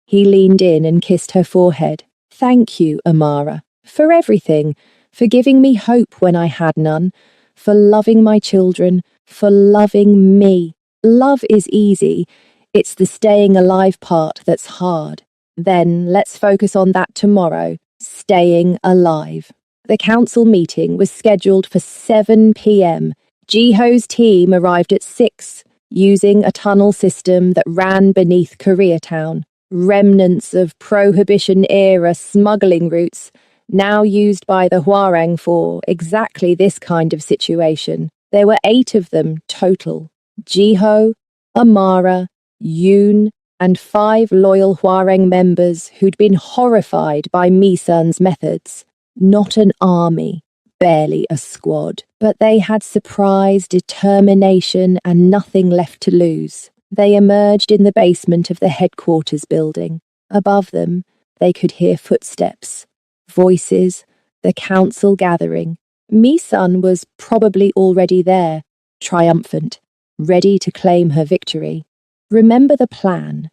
Speaker 1: He leaned in and kissed her forehead. Thank you, Amara, for everything, for giving me hope when I had none, for loving my children, for loving me. Love is easy. It's the staying alive part that's hard. Then let's focus on that tomorrow, staying alive. The council meeting was scheduled for 7 p.m. Jiho's team arrived at 6, using a tunnel system that ran beneath Koreatown. Remnants of Prohibition-era smuggling routes, now used by the Hwarang for exactly this kind of situation. There were 8 of them total. Jiho, Amara, Yoon, and 5 loyal Hwarang members who'd been horrified by Misun's methods. Not an army, barely a squad, but they had surprise, determination, and nothing left to lose. They emerged in the basement of the headquarters building. Above them, they could hear footsteps, voices, the council gathering. Misun was probably already there, triumphant, ready to claim her victory. Remember the plan,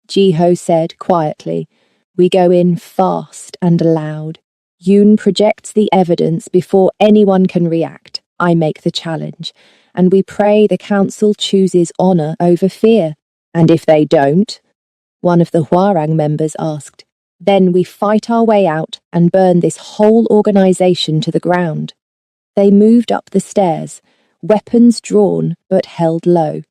Speaker 1: Jiho said quietly. We go in fast and loud. Yoon projects the evidence before anyone can react. I make the challenge, and we pray the council chooses honor over fear. And if they don't, one of the Hwarang members asked, then we fight our way out and burn this whole organization to the ground. They moved up the stairs, weapons drawn but held low.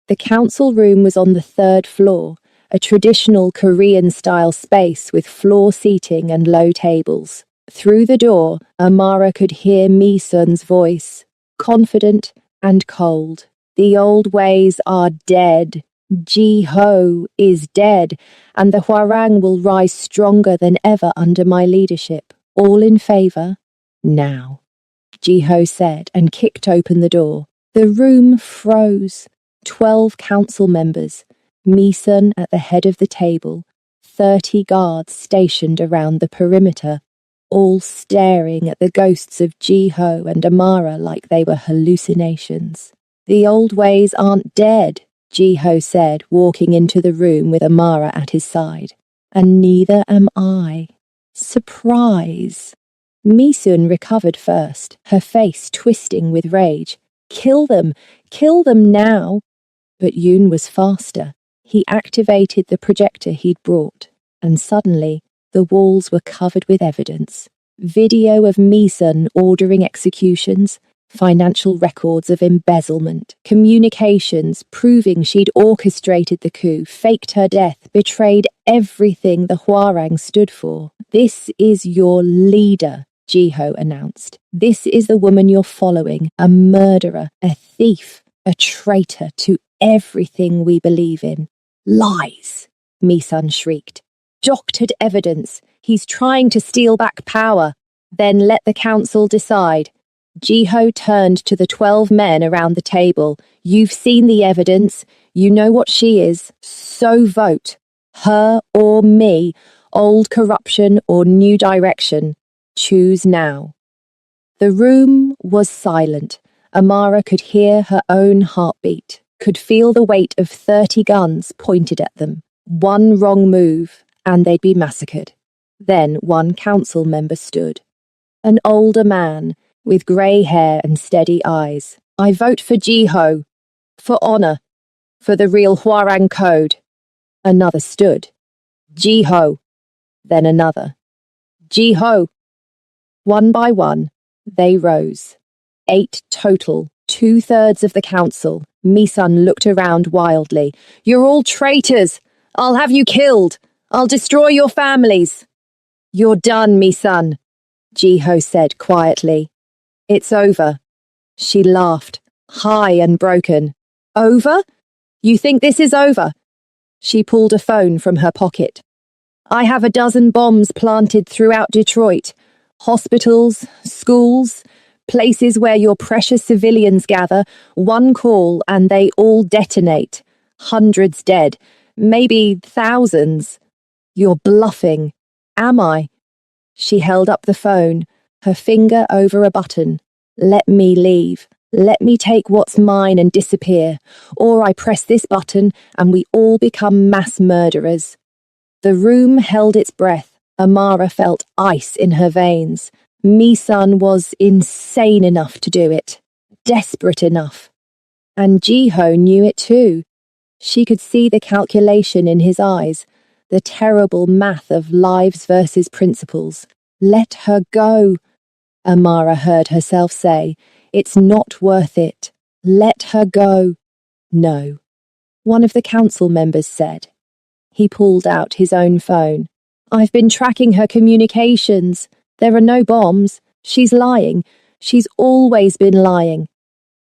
Speaker 1: The council room was on the 3rd floor, a traditional Korean-style space with floor seating and low tables. Through the door, Amara could hear Misun's voice, confident and cold. The old ways are dead. Jiho is dead, and the Hwarang will rise stronger than ever under my leadership. All in favor? Now, Jiho said and kicked open the door. The room froze. 12 council members, Misun at the head of the table, 30 guards stationed around the perimeter, all staring at the ghosts of Jiho and Amara like they were hallucinations. "The old ways aren't dead," Jiho said, walking into the room with Amara at his side. "And neither am I." Surprise! Misun recovered first, her face twisting with rage. "Kill them! Kill them now!" But Yoon was faster. He activated the projector he'd brought, and suddenly the walls were covered with evidence. Video of Misun ordering executions, financial records of embezzlement, communications proving she'd orchestrated the coup, faked her death, betrayed everything the Hwarang stood for. "This is your leader," Jiho announced. "This is the woman you're following, a murderer, a thief, a traitor to everything we believe in." "Lies!" Misun shrieked. "Doctored evidence. He's trying to steal back power. Then let the council decide." Jiho turned to the 12 men around the table. "You've seen the evidence. You know what she is. So vote. Her or me. Old corruption or new direction. Choose now." The room was silent. Amara could hear her own heartbeat, could feel the weight of 30 guns pointed at them. One wrong move, and they'd be massacred. Then one council member stood. An older man, with grey hair and steady eyes. "I vote for Jiho. For honor. For the real Hwarang code." Another stood. "Jiho." Then another. "Jiho." One by one, they rose. 8 total, 2/3 of the council. Misun looked around wildly. "You're all traitors! I'll have you killed! I'll destroy your families!" "You're done, Misun," Jiho said quietly. "It's over." She laughed, high and broken. "Over? You think this is over?" She pulled a phone from her pocket. "I have a dozen bombs planted throughout Detroit. Hospitals, schools, places where your precious civilians gather. One call and they all detonate. Hundreds dead, maybe thousands." "You're bluffing." "Am I?" She held up the phone, her finger over a button. "Let me leave. Let me take what's mine and disappear. Or I press this button and we all become mass murderers." The room held its breath. Amara felt ice in her veins. Misun was insane enough to do it. Desperate enough. And Jiho knew it too. She could see the calculation in his eyes, the terrible math of lives versus principles. "Let her go," Amara heard herself say. "It's not worth it. Let her go." "No," one of the council members said. He pulled out his own phone. "I've been tracking her communications. There are no bombs. She's lying. She's always been lying."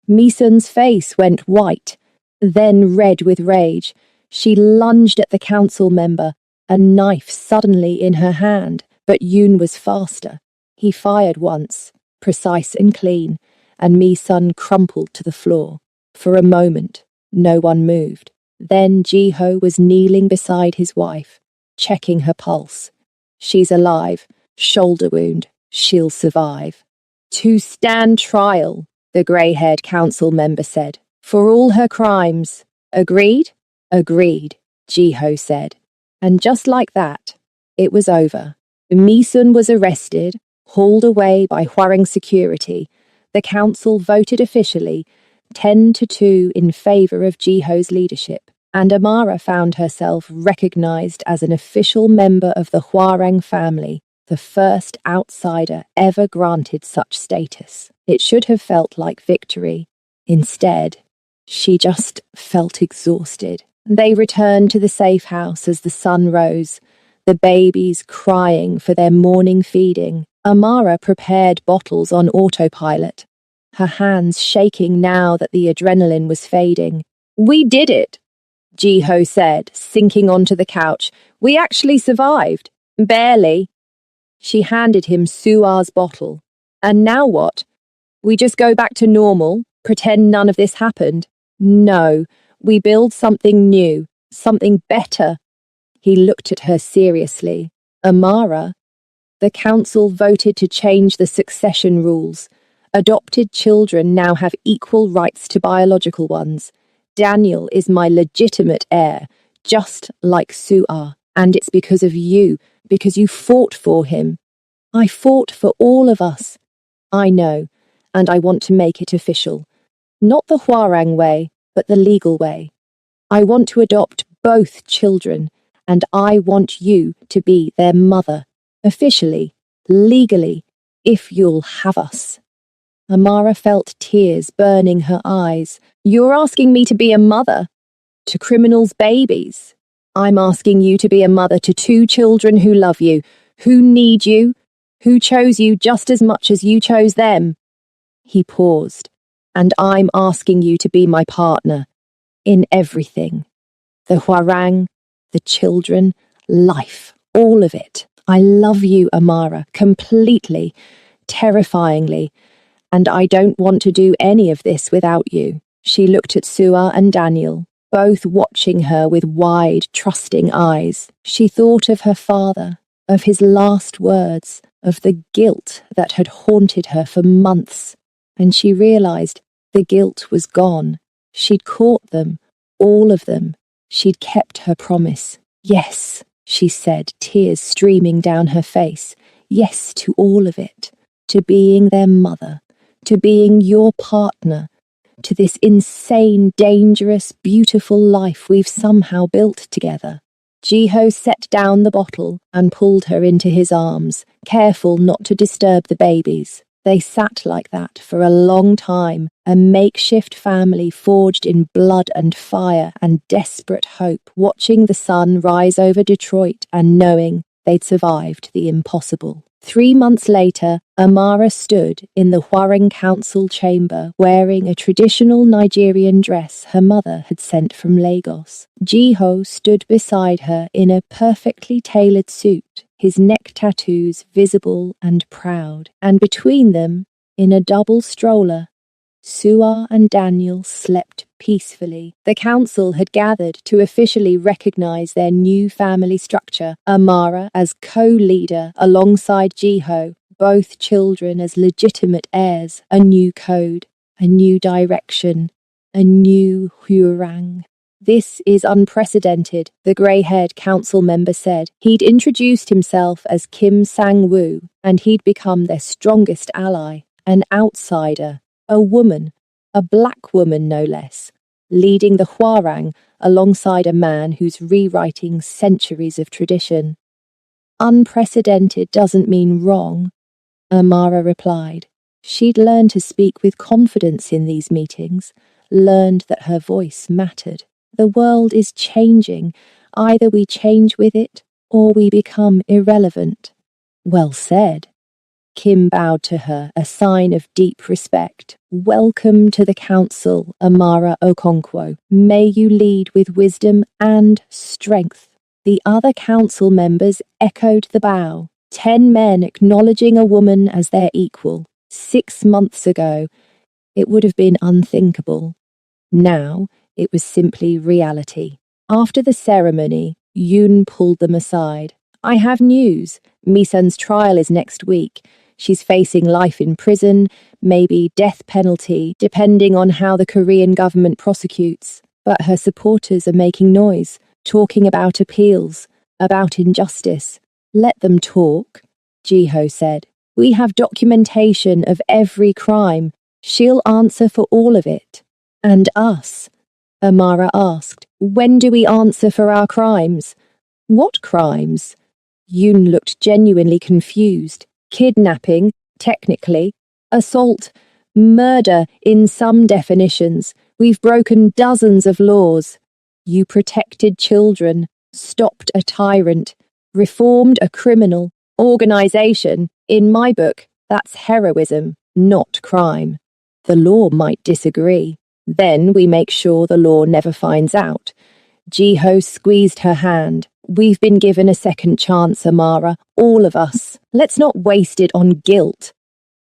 Speaker 1: Misun's face went white, then red with rage. She lunged at the council member, a knife suddenly in her hand, but Yoon was faster. He fired once, precise and clean, and Misun crumpled to the floor. For a moment, no one moved. Then Jiho was kneeling beside his wife, checking her pulse. "She's alive. Shoulder wound. She'll survive." "To stand trial," the grey-haired council member said, "for all her crimes. Agreed?" "Agreed," Jiho said. And just like that, it was over. Misun was arrested, hauled away by Hwarang security. The council voted officially, 10-2 in favour of Jiho's leadership, and Amara found herself recognised as an official member of the Hwarang family, the first outsider ever granted such status. It should have felt like victory. Instead, she just felt exhausted. They returned to the safe house as the sun rose, the babies crying for their morning feeding. Amara prepared bottles on autopilot, her hands shaking now that the adrenaline was fading. "We did it," Jiho said, sinking onto the couch. "We actually survived. Barely." She handed him Suar's bottle. "And now what? We just go back to normal, pretend none of this happened?" "No, we build something new, something better." He looked at her seriously. Amara, the council voted to change the succession rules. Adopted children now have equal rights to biological ones. Daniel is my legitimate heir, just like Su'a, and it's because of you, because you fought for him. I fought for all of us. I know, and I want to make it official. Not the Hwarang way, but the legal way. I want to adopt both children, and I want you to be their mother, officially, legally, if you'll have us. Amara felt tears burning her eyes. You're asking me to be a mother? To criminals' babies? I'm asking you to be a mother to 2 children who love you, who need you, who chose you just as much as you chose them. He paused. And I'm asking you to be my partner. In everything. The Hwarang, the children, life, all of it. I love you, Amara, completely, terrifyingly, and I don't want to do any of this without you. She looked at Su'a and Daniel, both watching her with wide, trusting eyes. She thought of her father, of his last words, of the guilt that had haunted her for months, and she realized the guilt was gone. She'd caught them, all of them. She'd kept her promise. Yes, she said, tears streaming down her face. Yes to all of it. To being their mother. To being your partner. To this insane, dangerous, beautiful life we've somehow built together. Jiho set down the bottle and pulled her into his arms, careful not to disturb the babies. They sat like that for a long time, a makeshift family forged in blood and fire and desperate hope, watching the sun rise over Detroit and knowing they'd survived the impossible. 3 months later, Amara stood in the Hwarang Council chamber wearing a traditional Nigerian dress her mother had sent from Lagos. Jiho stood beside her in a perfectly tailored suit, his neck tattoos visible and proud, and between them, in a double stroller, Su'a and Daniel slept peacefully. The council had gathered to officially recognize their new family structure, Amara as co-leader alongside Jiho, both children as legitimate heirs, a new code, a new direction, a new Hwarang. This is unprecedented, the grey-haired council member said. He'd introduced himself as Kim Sang-woo, and he'd become their strongest ally, an outsider, a woman, a black woman no less, leading the Hwarang alongside a man who's rewriting centuries of tradition. Unprecedented doesn't mean wrong, Amara replied. She'd learned to speak with confidence in these meetings, learned that her voice mattered. The world is changing. Either we change with it, or we become irrelevant. Well said. Kim bowed to her, a sign of deep respect. Welcome to the council, Amara Okonkwo. May you lead with wisdom and strength. The other council members echoed the bow, 10 men acknowledging a woman as their equal. 6 months ago, it would have been unthinkable. Now, it was simply reality. After the ceremony, Yoon pulled them aside. I have news. Misun's trial is next week. She's facing life in prison, maybe death penalty, depending on how the Korean government prosecutes. But her supporters are making noise, talking about appeals, about injustice. Let them talk, Jiho said. We have documentation of every crime. She'll answer for all of it. And us? Amara asked. When do we answer for our crimes? What crimes? Yoon looked genuinely confused. Kidnapping, technically. Assault. Murder, in some definitions. We've broken dozens of laws. You protected children, stopped a tyrant, reformed a criminal. Organization. In my book, that's heroism, not crime. The law might disagree. Then we make sure the law never finds out. Jiho squeezed her hand. We've been given a second chance, Amara, all of us. Let's not waste it on guilt.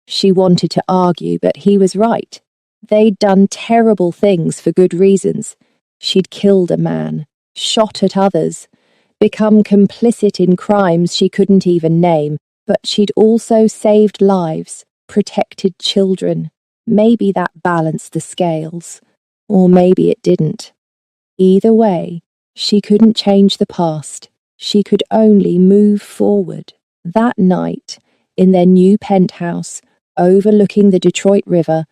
Speaker 1: She wanted to argue, but he was right. They'd done terrible things for good reasons. She'd killed a man, shot at others, become complicit in crimes she couldn't even name, but she'd also saved lives, protected children. Maybe that balanced the scales, or maybe it didn't. Either way, she couldn't change the past. She could only move forward. That night, in their new penthouse, overlooking the Detroit River,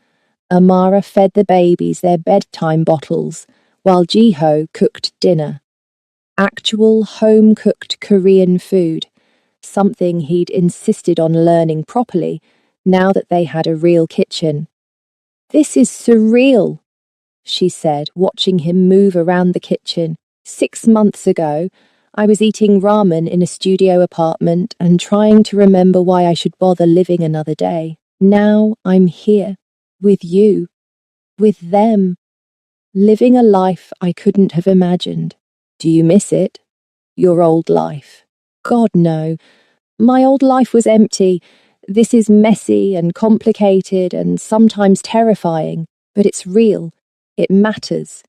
Speaker 1: Amara fed the babies their bedtime bottles, while Jiho cooked dinner. Actual home-cooked Korean food, something he'd insisted on learning properly now that they had a real kitchen. "This is surreal," she said, watching him move around the kitchen. "6 months ago, I was eating ramen in a studio apartment and trying to remember why I should bother living another day. Now I'm here, with you, with them, living a life I couldn't have imagined. Do you miss it? Your old life?" "God, no. My old life was empty. This is messy and complicated and sometimes terrifying, but it's real. It matters.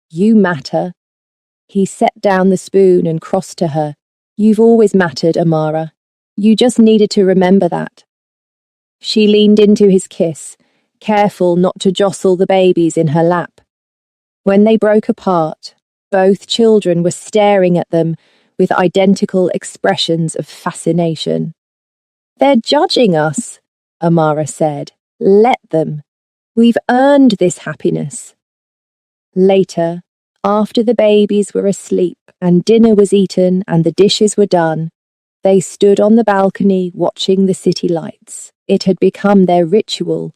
Speaker 1: You matter." He set down the spoon and crossed to her. "You've always mattered, Amara. You just needed to remember that." She leaned into his kiss, careful not to jostle the babies in her lap. When they broke apart, both children were staring at them with identical expressions of fascination. "They're judging us," Amara said. "Let them. We've earned this happiness." Later, after the babies were asleep and dinner was eaten and the dishes were done, they stood on the balcony watching the city lights. It had become their ritual,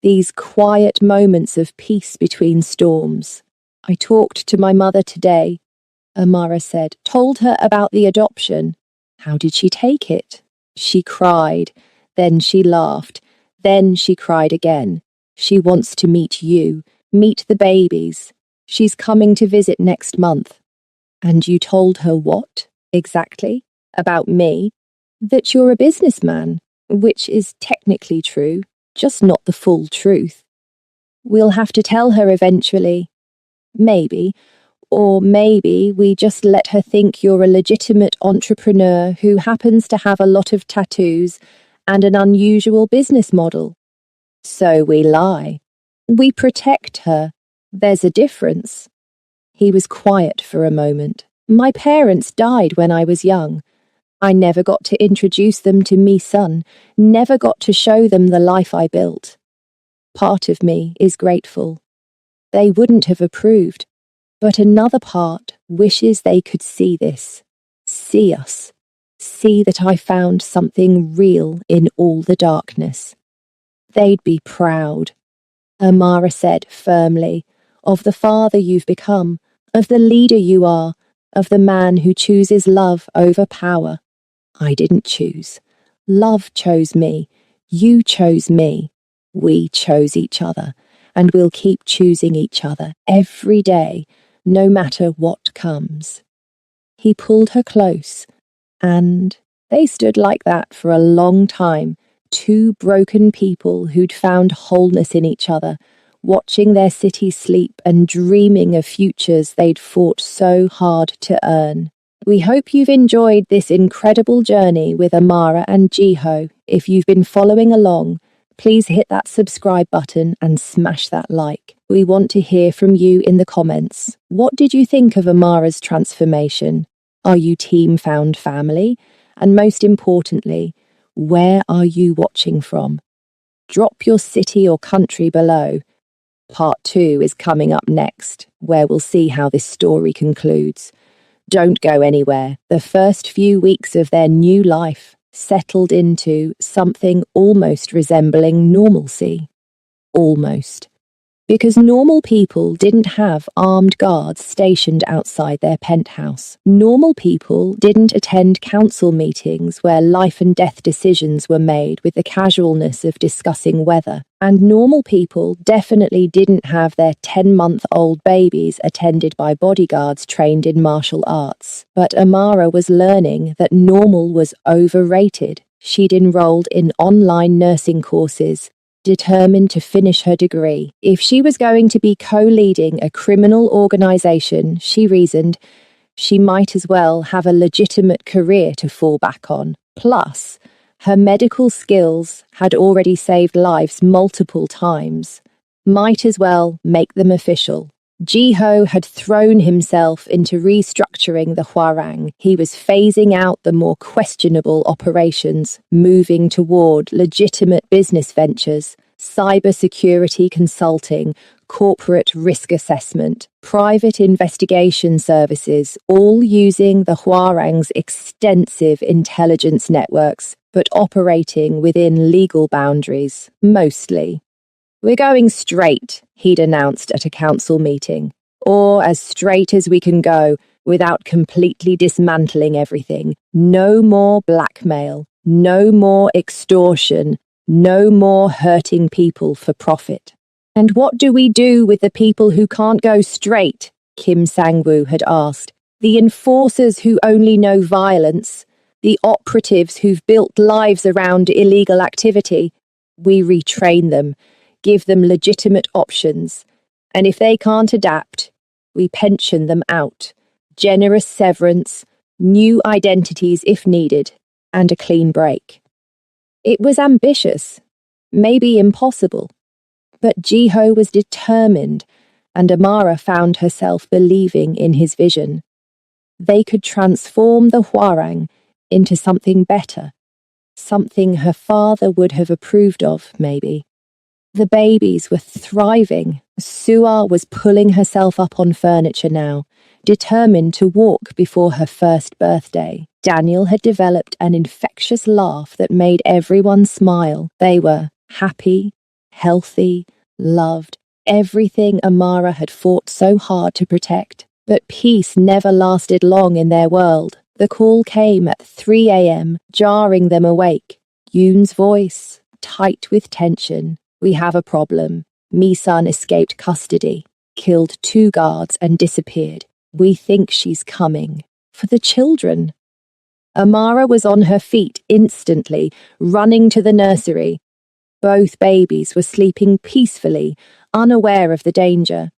Speaker 1: these quiet moments of peace between storms. "I talked to my mother today," Amara said, "told her about the adoption." "How did she take it?" "She cried, then she laughed, then she cried again. She wants to meet you, meet the babies. She's coming to visit next month." "And you told her what, exactly? About me?" "That you're a businessman, which is technically true, just not the full truth." "We'll have to tell her eventually. Maybe. Or maybe we just let her think you're a legitimate entrepreneur who happens to have a lot of tattoos and an unusual business model." "So we lie. We protect her. There's a difference." He was quiet for a moment. "My parents died when I was young. I never got to introduce them to me son, never got to show them the life I built. Part of me is grateful. They wouldn't have approved, but another part wishes they could see this, see us, see that I found something real in all the darkness. They'd be proud," Amara said firmly, "of the father you've become, of the leader you are, of the man who chooses love over power. I didn't choose. Love chose me. You chose me. We chose each other, and we'll keep choosing each other every day, no matter what comes." He pulled her close, and they stood like that for a long time, two broken people who'd found wholeness in each other, watching their city sleep and dreaming of futures they'd fought so hard to earn. We hope you've enjoyed this incredible journey with Amara and Jiho. If you've been following along, please hit that subscribe button and smash that like. We want to hear from you in the comments. What did you think of Amara's transformation? Are you team found family? And most importantly, where are you watching from? Drop your city or country below. Part 2 is coming up next, where we'll see how this story concludes. Don't go anywhere. The first few weeks of their new life settled into something almost resembling normalcy. Almost. Because normal people didn't have armed guards stationed outside their penthouse. Normal people didn't attend council meetings where life and death decisions were made with the casualness of discussing weather. And normal people definitely didn't have their 10-month-old babies attended by bodyguards trained in martial arts. But Amara was learning that normal was overrated. She'd enrolled in online nursing courses, determined to finish her degree. If she was going to be co-leading a criminal organization, she reasoned, She might as well have a legitimate career to fall back on. Plus, her medical skills had already saved lives multiple times. Might as well make them official. Jiho had thrown himself into restructuring the Hwarang. He was phasing out the more questionable operations, moving toward legitimate business ventures, cybersecurity consulting, corporate risk assessment, private investigation services, all using the Hwarang's extensive intelligence networks, but operating within legal boundaries, mostly. "We're going straight," he'd announced at a council meeting, "or as straight as we can go without completely dismantling everything. No more blackmail, no more extortion, no more hurting people for profit." "And what do we do with the people who can't go straight?" Kim Sang-woo had asked. "The enforcers who only know violence, the operatives who've built lives around illegal activity. We retrain them, give them legitimate options, and if they can't adapt, we pension them out. Generous severance, new identities if needed, and a clean break." It was ambitious, maybe impossible, but Jiho was determined, and Amara found herself believing in his vision. They could transform the Hwarang into something better, something her father would have approved of, maybe. The babies were thriving. Suar was pulling herself up on furniture now, determined to walk before her first birthday. Daniel had developed an infectious laugh that made everyone smile. They were happy, healthy, loved, everything Amara had fought so hard to protect. But peace never lasted long in their world. The call came at 3 a.m., jarring them awake. Yoon's voice, tight with tension. "We have a problem. Mi-sun escaped custody, killed 2 guards and disappeared. We think she's coming. For the children." Amara was on her feet instantly, running to the nursery. Both babies were sleeping peacefully, unaware of the danger.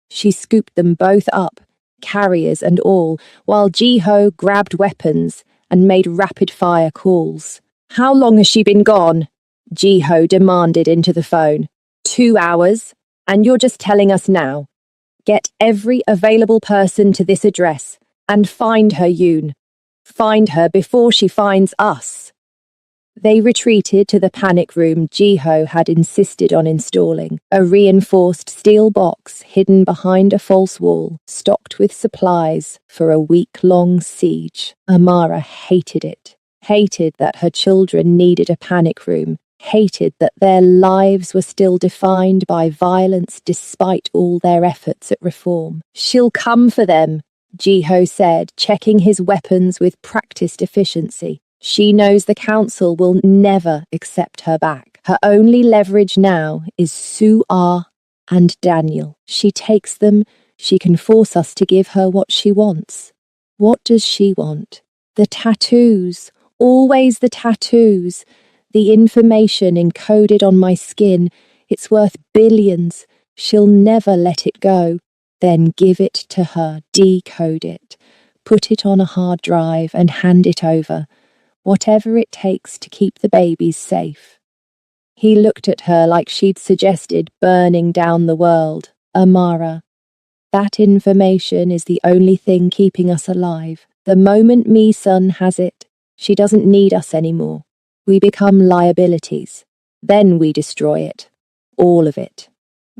Speaker 1: She scooped them both up, carriers and all, while Jiho grabbed weapons and made rapid-fire calls. "How long has she been gone?" Jiho demanded into the phone. 2 hours, and you're just telling us now. Get every available person to this address, and find her, Yoon. Find her before she finds us." They retreated to the panic room Jiho had insisted on installing, a reinforced steel box hidden behind a false wall, stocked with supplies for a week-long siege. Amara hated it, hated that her children needed a panic room, hated that their lives were still defined by violence despite all their efforts at reform. "She'll come for them," Jiho said, checking his weapons with practiced efficiency. "She knows the council will never accept her back. Her only leverage now is Suar and Daniel. She takes them, she can force us to give her what she wants." What does she want? The tattoos, always the tattoos. The information encoded on my skin, it's worth billions. She'll never let it go. Then give it to her, decode it, put it on a hard drive and hand it over. Whatever it takes to keep the babies safe. He looked at her like she'd suggested burning down the world. "Amara, that information is the only thing keeping us alive. The moment Mi-sun has it, she doesn't need us anymore. We become liabilities. Then we destroy it. All of it.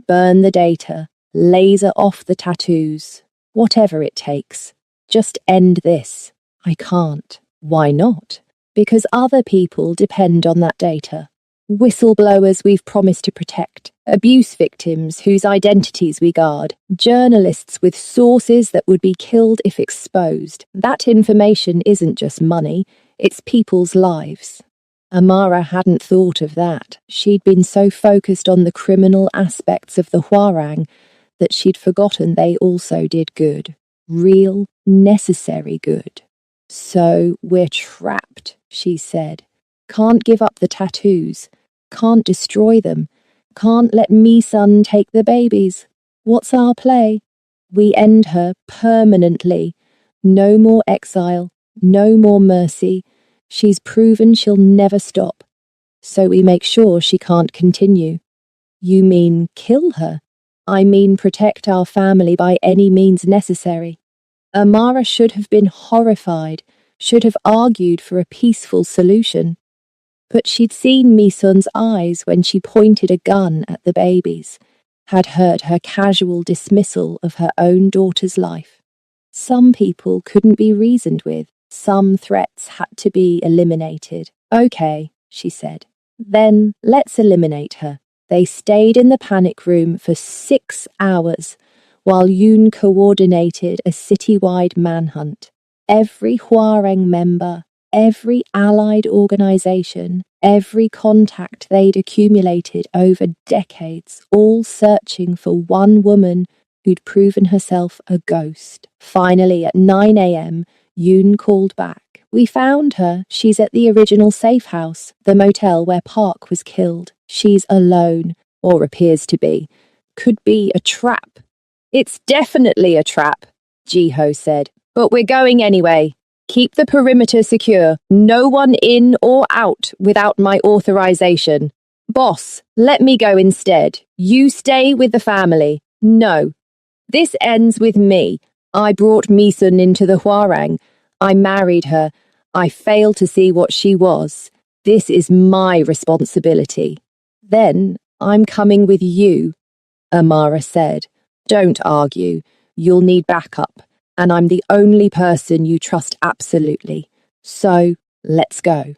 Speaker 1: Burn the data, laser off the tattoos. Whatever it takes. Just end this." "I can't." "Why not?" "Because other people depend on that data. Whistleblowers we've promised to protect, abuse victims whose identities we guard, journalists with sources that would be killed if exposed. That information isn't just money, it's people's lives." Amara hadn't thought of that. She'd been so focused on the criminal aspects of the Hwarang that she'd forgotten they also did good. Real, necessary good. "So we're trapped," she said. "Can't give up the tattoos. Can't destroy them. Can't let Mi-sun take the babies. What's our play?" "We end her permanently. No more exile, no more mercy. She's proven she'll never stop. So we make sure she can't continue. You mean kill her? I mean protect our family by any means necessary. Amara should have been horrified, should have argued for a peaceful solution. But she'd seen Misun's eyes when she pointed a gun at the babies, had heard her casual dismissal of her own daughter's life. Some people couldn't be reasoned with, some threats had to be eliminated. Okay, she said. Then let's eliminate her. They stayed in the panic room for 6 hours while Yoon coordinated a citywide manhunt. Every Hwarang member, every allied organization, every contact they'd accumulated over decades, all searching for one woman who'd proven herself a ghost. Finally, at 9 a.m., Yoon called back. We found her. She's at the original safe house, the motel where Park was killed. She's alone, or appears to be. Could be a trap. It's definitely a trap, Jiho said. But we're going anyway. Keep the perimeter secure. No one in or out without my authorization. Boss, let me go instead. You stay with the family. No. This ends with me. I brought Misun into the Hwarang. I married her. I failed to see what she was. This is my responsibility. Then I'm coming with you, Amara said. Don't argue. You'll need backup, and I'm the only person you trust absolutely. So, let's go.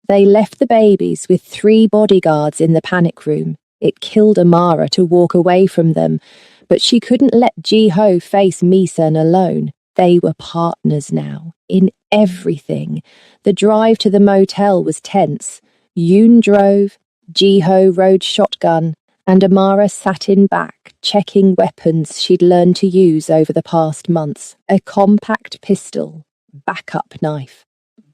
Speaker 1: They left the babies with 3 bodyguards in the panic room. It killed Amara to walk away from them, but she couldn't let Jiho face Misun alone. They were partners now, in everything. The drive to the motel was tense. Yoon drove, Jiho rode shotgun, and Amara sat in back, checking weapons she'd learned to use over the past months. A compact pistol, backup knife,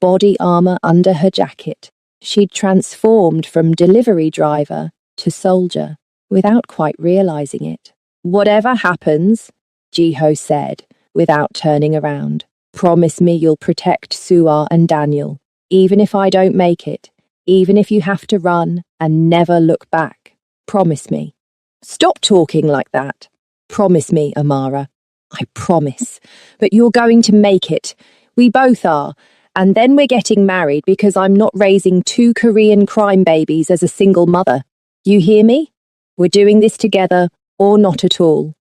Speaker 1: body armor under her jacket. She'd transformed from delivery driver to soldier, without quite realizing it. Whatever happens, Jiho said, without turning around, promise me you'll protect Suar and Daniel, even if I don't make it, even if you have to run and never look back. Promise me. Stop talking like that. Promise me, Amara. I promise. But you're going to make it. We both are. And then we're getting married because I'm not raising 2 Korean crime babies as a single mother. You hear me? We're doing this together or not at all.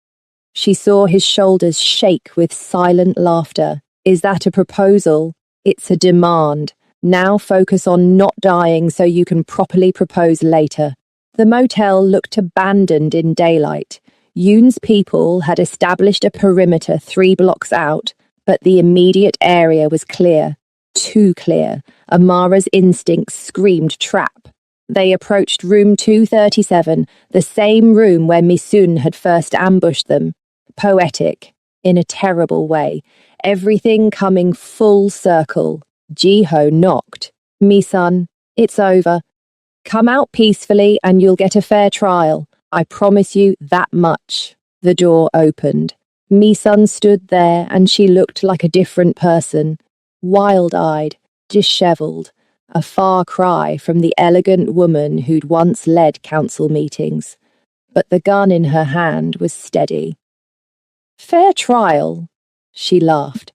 Speaker 1: She saw his shoulders shake with silent laughter. Is that a proposal? It's a demand. Now focus on not dying so you can properly propose later. The motel looked abandoned in daylight. Yoon's people had established a perimeter 3 blocks out, but the immediate area was clear. Too clear. Amara's instincts screamed trap. They approached room 237, the same room where Misun had first ambushed them. Poetic, in a terrible way. Everything coming full circle. Jiho knocked. Misun, it's over. Come out peacefully and you'll get a fair trial. I promise you that much. The door opened. Misun stood there and she looked like a different person. Wild-eyed, dishevelled, a far cry from the elegant woman who'd once led council meetings. But the gun in her hand was steady. Fair trial? She laughed.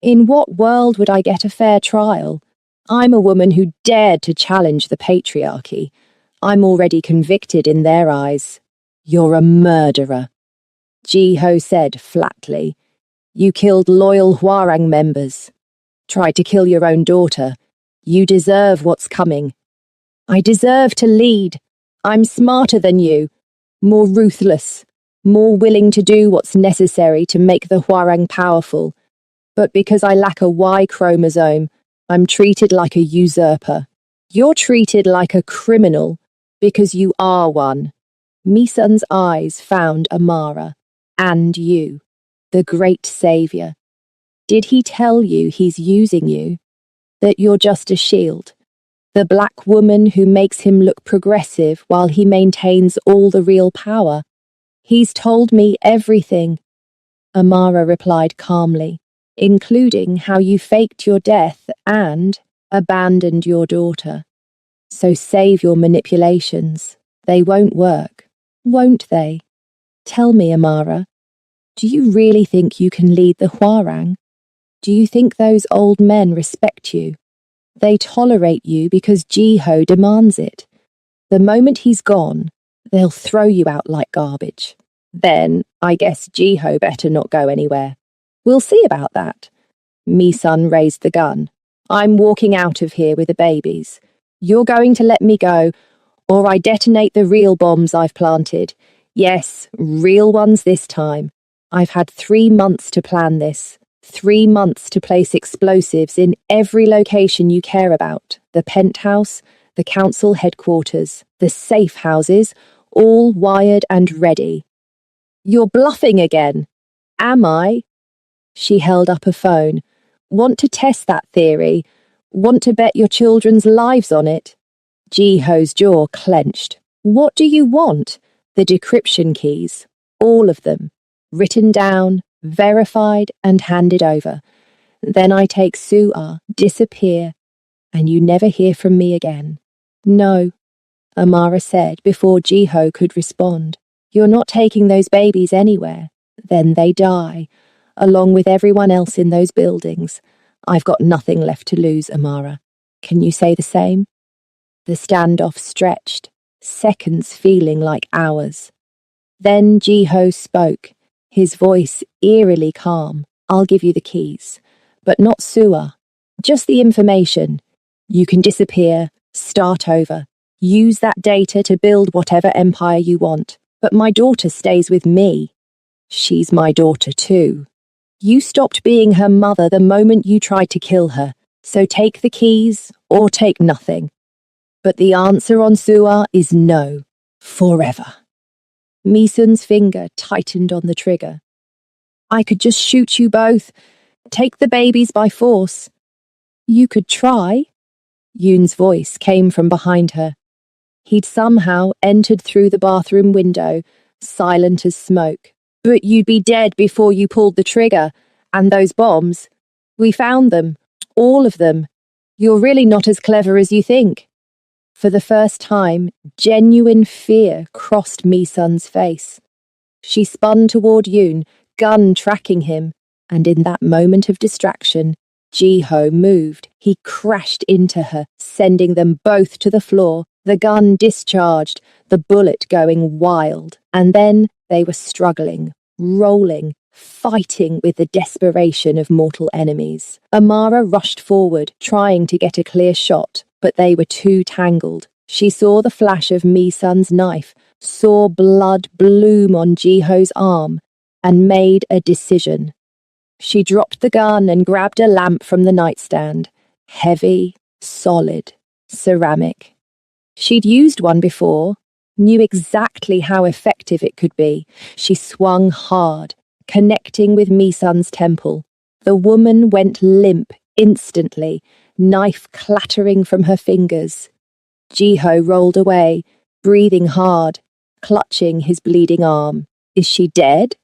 Speaker 1: In what world would I get a fair trial? I'm a woman who dared to challenge the patriarchy. I'm already convicted in their eyes. You're a murderer, Jiho said flatly. You killed loyal Hwarang members. Tried to kill your own daughter. You deserve what's coming. I deserve to lead. I'm smarter than you, more ruthless, more willing to do what's necessary to make the Hwarang powerful. But because I lack a Y chromosome, I'm treated like a usurper. You're treated like a criminal because you are one. Misun's eyes found Amara and you, the great savior. Did he tell you he's using you? That you're just a shield? The black woman who makes him look progressive while he maintains all the real power? He's told me everything, Amara replied calmly. including how you faked your death and abandoned your daughter. So save your manipulations. They won't work, won't they? Tell me, Amara, do you really think you can lead the Hwarang? Do you think those old men respect you? They tolerate you because Jiho demands it. The moment he's gone, they'll throw you out like garbage. Then I guess Jiho better not go anywhere. We'll see about that. Mi-sun raised the gun. I'm walking out of here with the babies. You're going to let me go, or I detonate the real bombs I've planted. Yes, real ones this time. I've had 3 months to plan this. 3 months to place explosives in every location you care about. The penthouse, the council headquarters, the safe houses, all wired and ready. You're bluffing again. Am I? She held up a phone. Want to test that theory? Want to bet your children's lives on it? Jiho's jaw clenched. What do you want? The decryption keys. All of them. Written down, verified, and handed over. Then I take Su'a, disappear, and you never hear from me again. No, Amara said before Jiho could respond. You're not taking those babies anywhere. Then they die, along with everyone else in those buildings. I've got nothing left to lose, Amara. Can you say the same? The standoff stretched, seconds feeling like hours. Then Jiho spoke, his voice eerily calm. I'll give you the keys, but not Su'a. Just the information. You can disappear, start over, use that data to build whatever empire you want. But my daughter stays with me. She's my daughter too. You stopped being her mother the moment you tried to kill her, so take the keys or take nothing. But the answer on Su'a is no, forever. Mi-sun's finger tightened on the trigger. I could just shoot you both, take the babies by force. You could try. Yoon's voice came from behind her. He'd somehow entered through the bathroom window, silent as smoke. But you'd be dead before you pulled the trigger. And those bombs, we found them. All of them. You're really not as clever as you think. For the first time, genuine fear crossed Mi-sun's face. She spun toward Yoon, gun tracking him, and in that moment of distraction, Jiho moved. He crashed into her, sending them both to the floor. The gun discharged, the bullet going wild, and then they were struggling, rolling, fighting with the desperation of mortal enemies. Amara rushed forward, trying to get a clear shot, but they were too tangled. She saw the flash of Mi-sun's knife, saw blood bloom on Jiho's arm, and made a decision. She dropped the gun and grabbed a lamp from the nightstand. Heavy, solid, ceramic. She'd used one before, knew exactly how effective it could be. She swung hard, connecting with Mi-sun's temple. The woman went limp instantly, knife clattering from her fingers. Jiho rolled away, breathing hard, clutching his bleeding arm. Is she dead?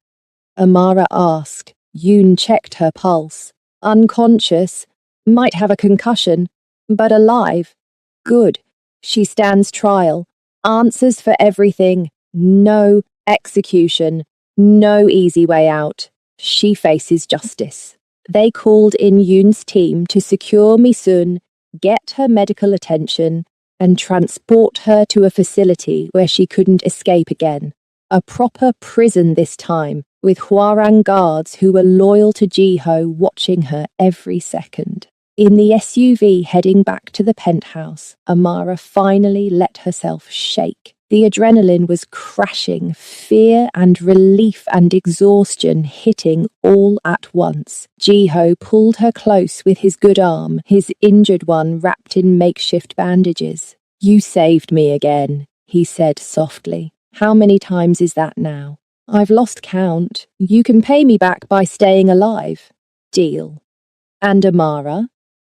Speaker 1: Amara asked. Yoon checked her pulse. Unconscious, might have a concussion, but alive. Good. She stands trial, answers for everything, no execution, no easy way out. She faces justice. They called in Yoon's team to secure Mi-sun, get her medical attention, and transport her to a facility where she couldn't escape again. A proper prison this time, with Hwarang guards who were loyal to Jiho watching her every second. In the SUV heading back to the penthouse, Amara finally let herself shake. The adrenaline was crashing, fear and relief and exhaustion hitting all at once. Jiho pulled her close with his good arm, his injured one wrapped in makeshift bandages. You saved me again, he said softly. How many times is that now? I've lost count. You can pay me back by staying alive. Deal. And Amara?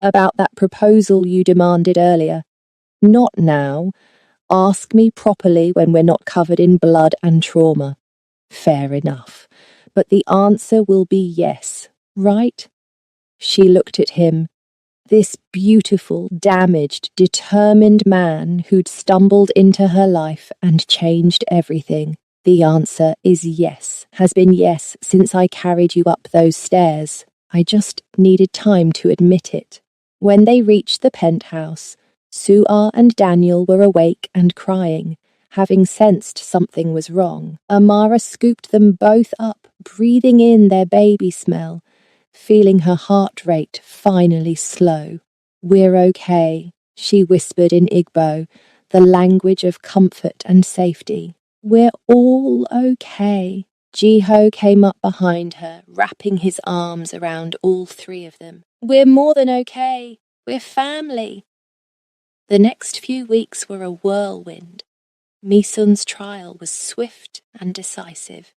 Speaker 1: About that proposal you demanded earlier. Not now. Ask me properly when we're not covered in blood and trauma. Fair enough. But the answer will be yes, right? She looked at him. This beautiful, damaged, determined man who'd stumbled into her life and changed everything. The answer is yes, has been yes since I carried you up those stairs. I just needed time to admit it. When they reached the penthouse, Su'ar and Daniel were awake and crying. Having sensed something was wrong, Amara scooped them both up, breathing in their baby smell, feeling her heart rate finally slow. "We're okay," she whispered in Igbo, the language of comfort and safety. "We're all okay." Jiho came up behind her, wrapping his arms around all three of them. "We're more than okay. We're family." The next few weeks were a whirlwind. Misun's trial was swift and decisive.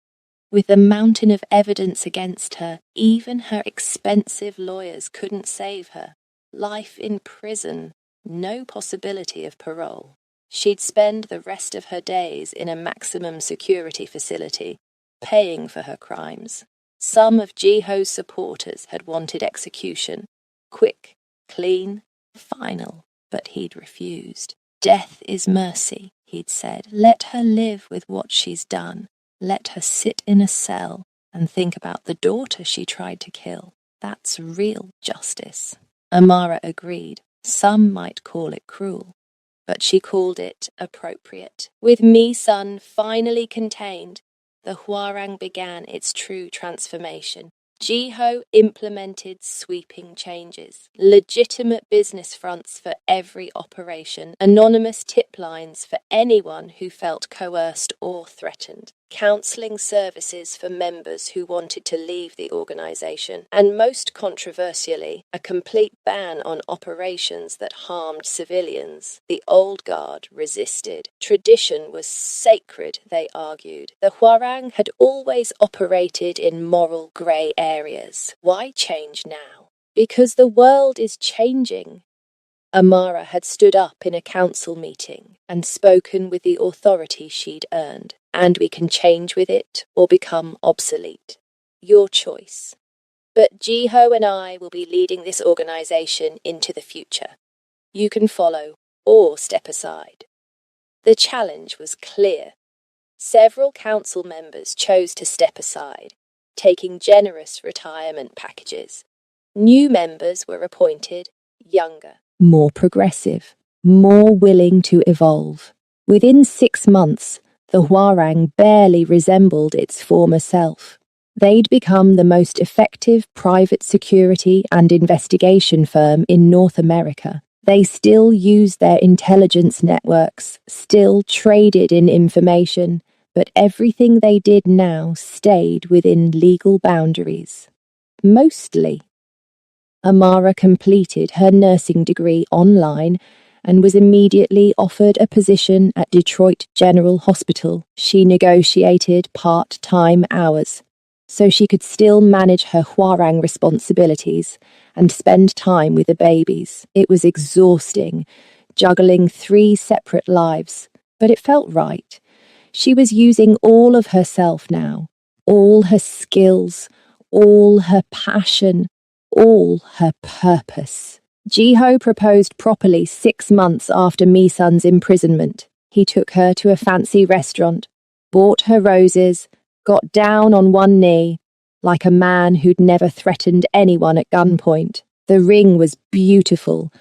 Speaker 1: With the mountain of evidence against her, even her expensive lawyers couldn't save her. Life in prison, no possibility of parole. She'd spend the rest of her days in a maximum security facility, paying for her crimes. Some of Jiho's supporters had wanted execution, quick, clean, final, but he'd refused. "Death is mercy," he'd said. "Let her live with what she's done. Let her sit in a cell and think about the daughter she tried to kill. That's real justice." Amara agreed. Some might call it cruel, but she called it appropriate. With Mi-sun finally contained, the Hwarang began its true transformation. Jiho implemented sweeping changes, legitimate business fronts for every operation, anonymous tip lines for anyone who felt coerced or threatened, counselling services for members who wanted to leave the organisation, and most controversially, a complete ban on operations that harmed civilians. The old guard resisted. Tradition was sacred, they argued. The Hwarang had always operated in moral grey areas. Why change now? Because the world is changing. Amara had stood up in a council meeting and spoken with the authority she'd earned. "And we can change with it or become obsolete. Your choice. But Jiho and I will be leading this organisation into the future. You can follow or step aside." The challenge was clear. Several council members chose to step aside, taking generous retirement packages. New members were appointed, younger, more progressive, more willing to evolve. Within 6 months, the Hwarang barely resembled its former self. They'd become the most effective private security and investigation firm in North America. They still used their intelligence networks, still traded in information, but everything they did now stayed within legal boundaries. Mostly. Amara completed her nursing degree online and was immediately offered a position at Detroit General Hospital. She negotiated part-time hours, so she could still manage her Hwarang responsibilities and spend time with the babies. It was exhausting, juggling 3 separate lives, but it felt right. She was using all of herself now, all her skills, all her passion, all her purpose. Jiho proposed properly 6 months after Mi-sun's imprisonment. He took her to a fancy restaurant, bought her roses, got down on one knee, like a man who'd never threatened anyone at gunpoint. The ring was beautiful,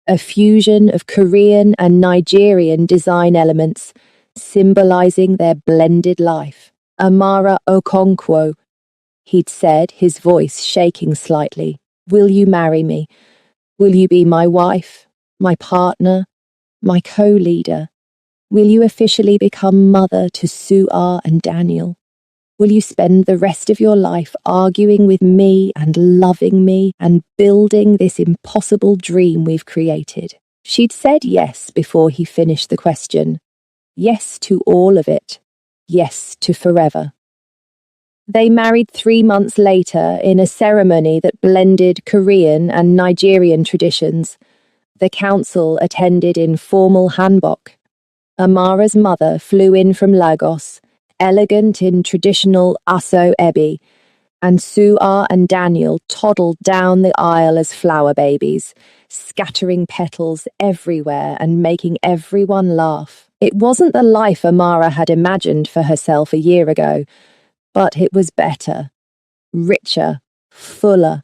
Speaker 1: a fusion of Korean and Nigerian design elements, symbolizing their blended life. "Amara Okonkwo," he'd said, his voice shaking slightly. "Will you marry me? Will you be my wife, my partner, my co-leader? Will you officially become mother to Su'ar and Daniel? Will you spend the rest of your life arguing with me and loving me and building this impossible dream we've created?" She'd said yes before he finished the question. Yes to all of it. Yes to forever. They married 3 months later in a ceremony that blended Korean and Nigerian traditions. The council attended in formal hanbok. Amara's mother flew in from Lagos, elegant in traditional aso ebi, and Su'ar and Daniel toddled down the aisle as flower babies, scattering petals everywhere and making everyone laugh. It wasn't the life Amara had imagined for herself a year ago, but it was better, richer, fuller,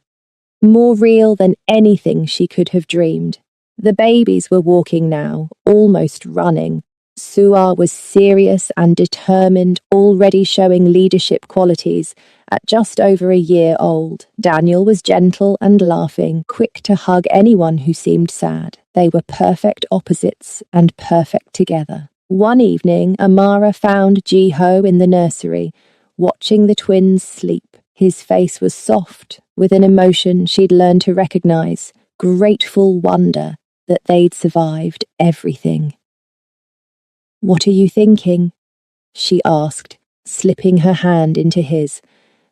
Speaker 1: more real than anything she could have dreamed. The babies were walking now, almost running. Su'ar was serious and determined, already showing leadership qualities. At just over a year old, Daniel was gentle and laughing, quick to hug anyone who seemed sad. They were perfect opposites and perfect together. One evening, Amara found Jiho in the nursery, watching the twins sleep. His face was soft, with an emotion she'd learned to recognize, grateful wonder that they'd survived everything. "What are you thinking?" she asked, slipping her hand into his.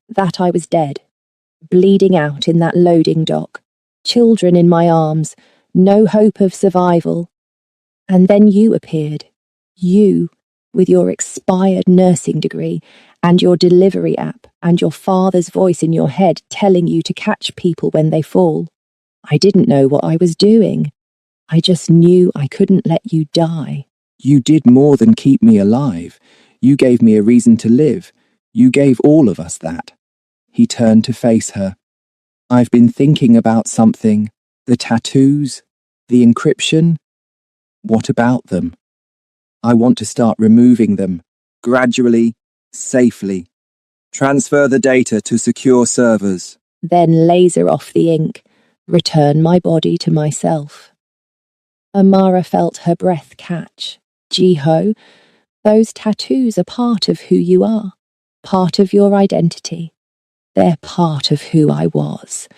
Speaker 1: "That I was dead, bleeding out in that loading dock, children in my arms, no hope of survival. And then you appeared. You, with your expired nursing degree, and your delivery app, and your father's voice in your head telling you to catch people when they fall. I didn't know what I was doing. I just knew I couldn't let you die."
Speaker 2: "You did more than keep me alive. You gave me a reason to live. You gave all of us that." He turned to face her. "I've been thinking about something. The tattoos, the encryption. What about them? I want to start removing them, gradually, safely. Transfer the data to secure servers.
Speaker 1: Then laser off the ink, return my body to myself." Amara felt her breath catch. "Jiho, those tattoos are part of who you are, part of your identity. They're part of who I was,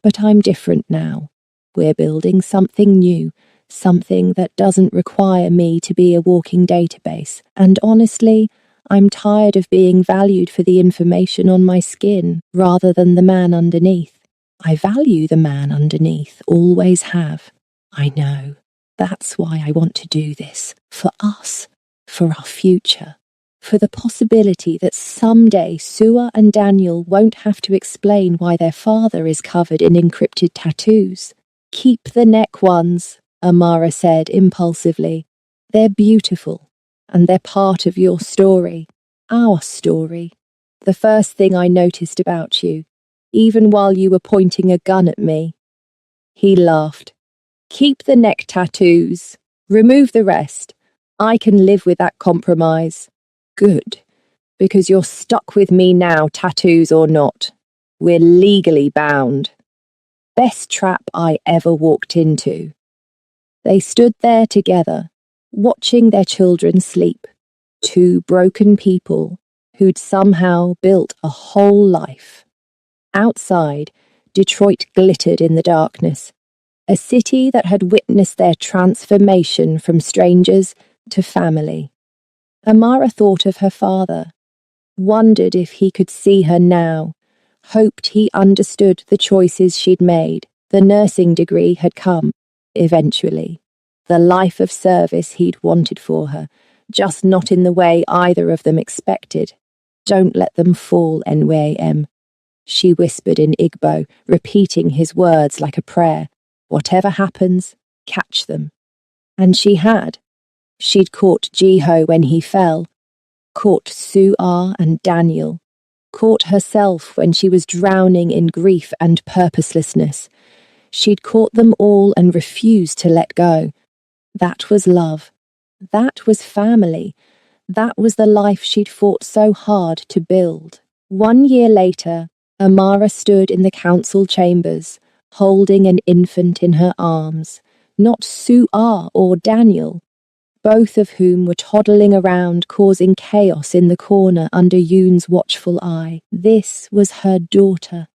Speaker 1: but I'm different now. We're building something new, something that doesn't require me to be a walking database. And honestly, I'm tired of being valued for the information on my skin rather than the man underneath. I value the man underneath, always have. I know. That's why I want to do this. For us. For our future. For the possibility that someday Su'ar and Daniel won't have to explain why their father is covered in encrypted tattoos. Keep the neck ones, Amara said impulsively. They're beautiful, and they're part of your story. Our story. The first thing I noticed about you, even while you were pointing a gun at me." He laughed. "Keep the neck tattoos. Remove the rest. I can live with that compromise." "Good, because you're stuck with me now, tattoos or not. We're legally bound." Best trap I ever walked into. They stood there together, watching their children sleep. Two broken people who'd somehow built a whole life. Outside, Detroit glittered in the darkness. A city that had witnessed their transformation from strangers to family. Amara thought of her father, wondered if he could see her now, hoped he understood the choices she'd made. The nursing degree had come, eventually. The life of service he'd wanted for her, just not in the way either of them expected. "Don't let them fall, NYM," she whispered in Igbo, repeating his words like a prayer. "Whatever happens, catch them." And she had. She'd caught Jiho when he fell, caught Su'ar and Daniel, caught herself when she was drowning in grief and purposelessness. She'd caught them all and refused to let go. That was love. That was family. That was the life she'd fought so hard to build. 1 year later, Amara stood in the council chambers, holding an infant in her arms. Not Su'ar or Daniel, both of whom were toddling around, causing chaos in the corner under Yoon's watchful eye. This was her daughter.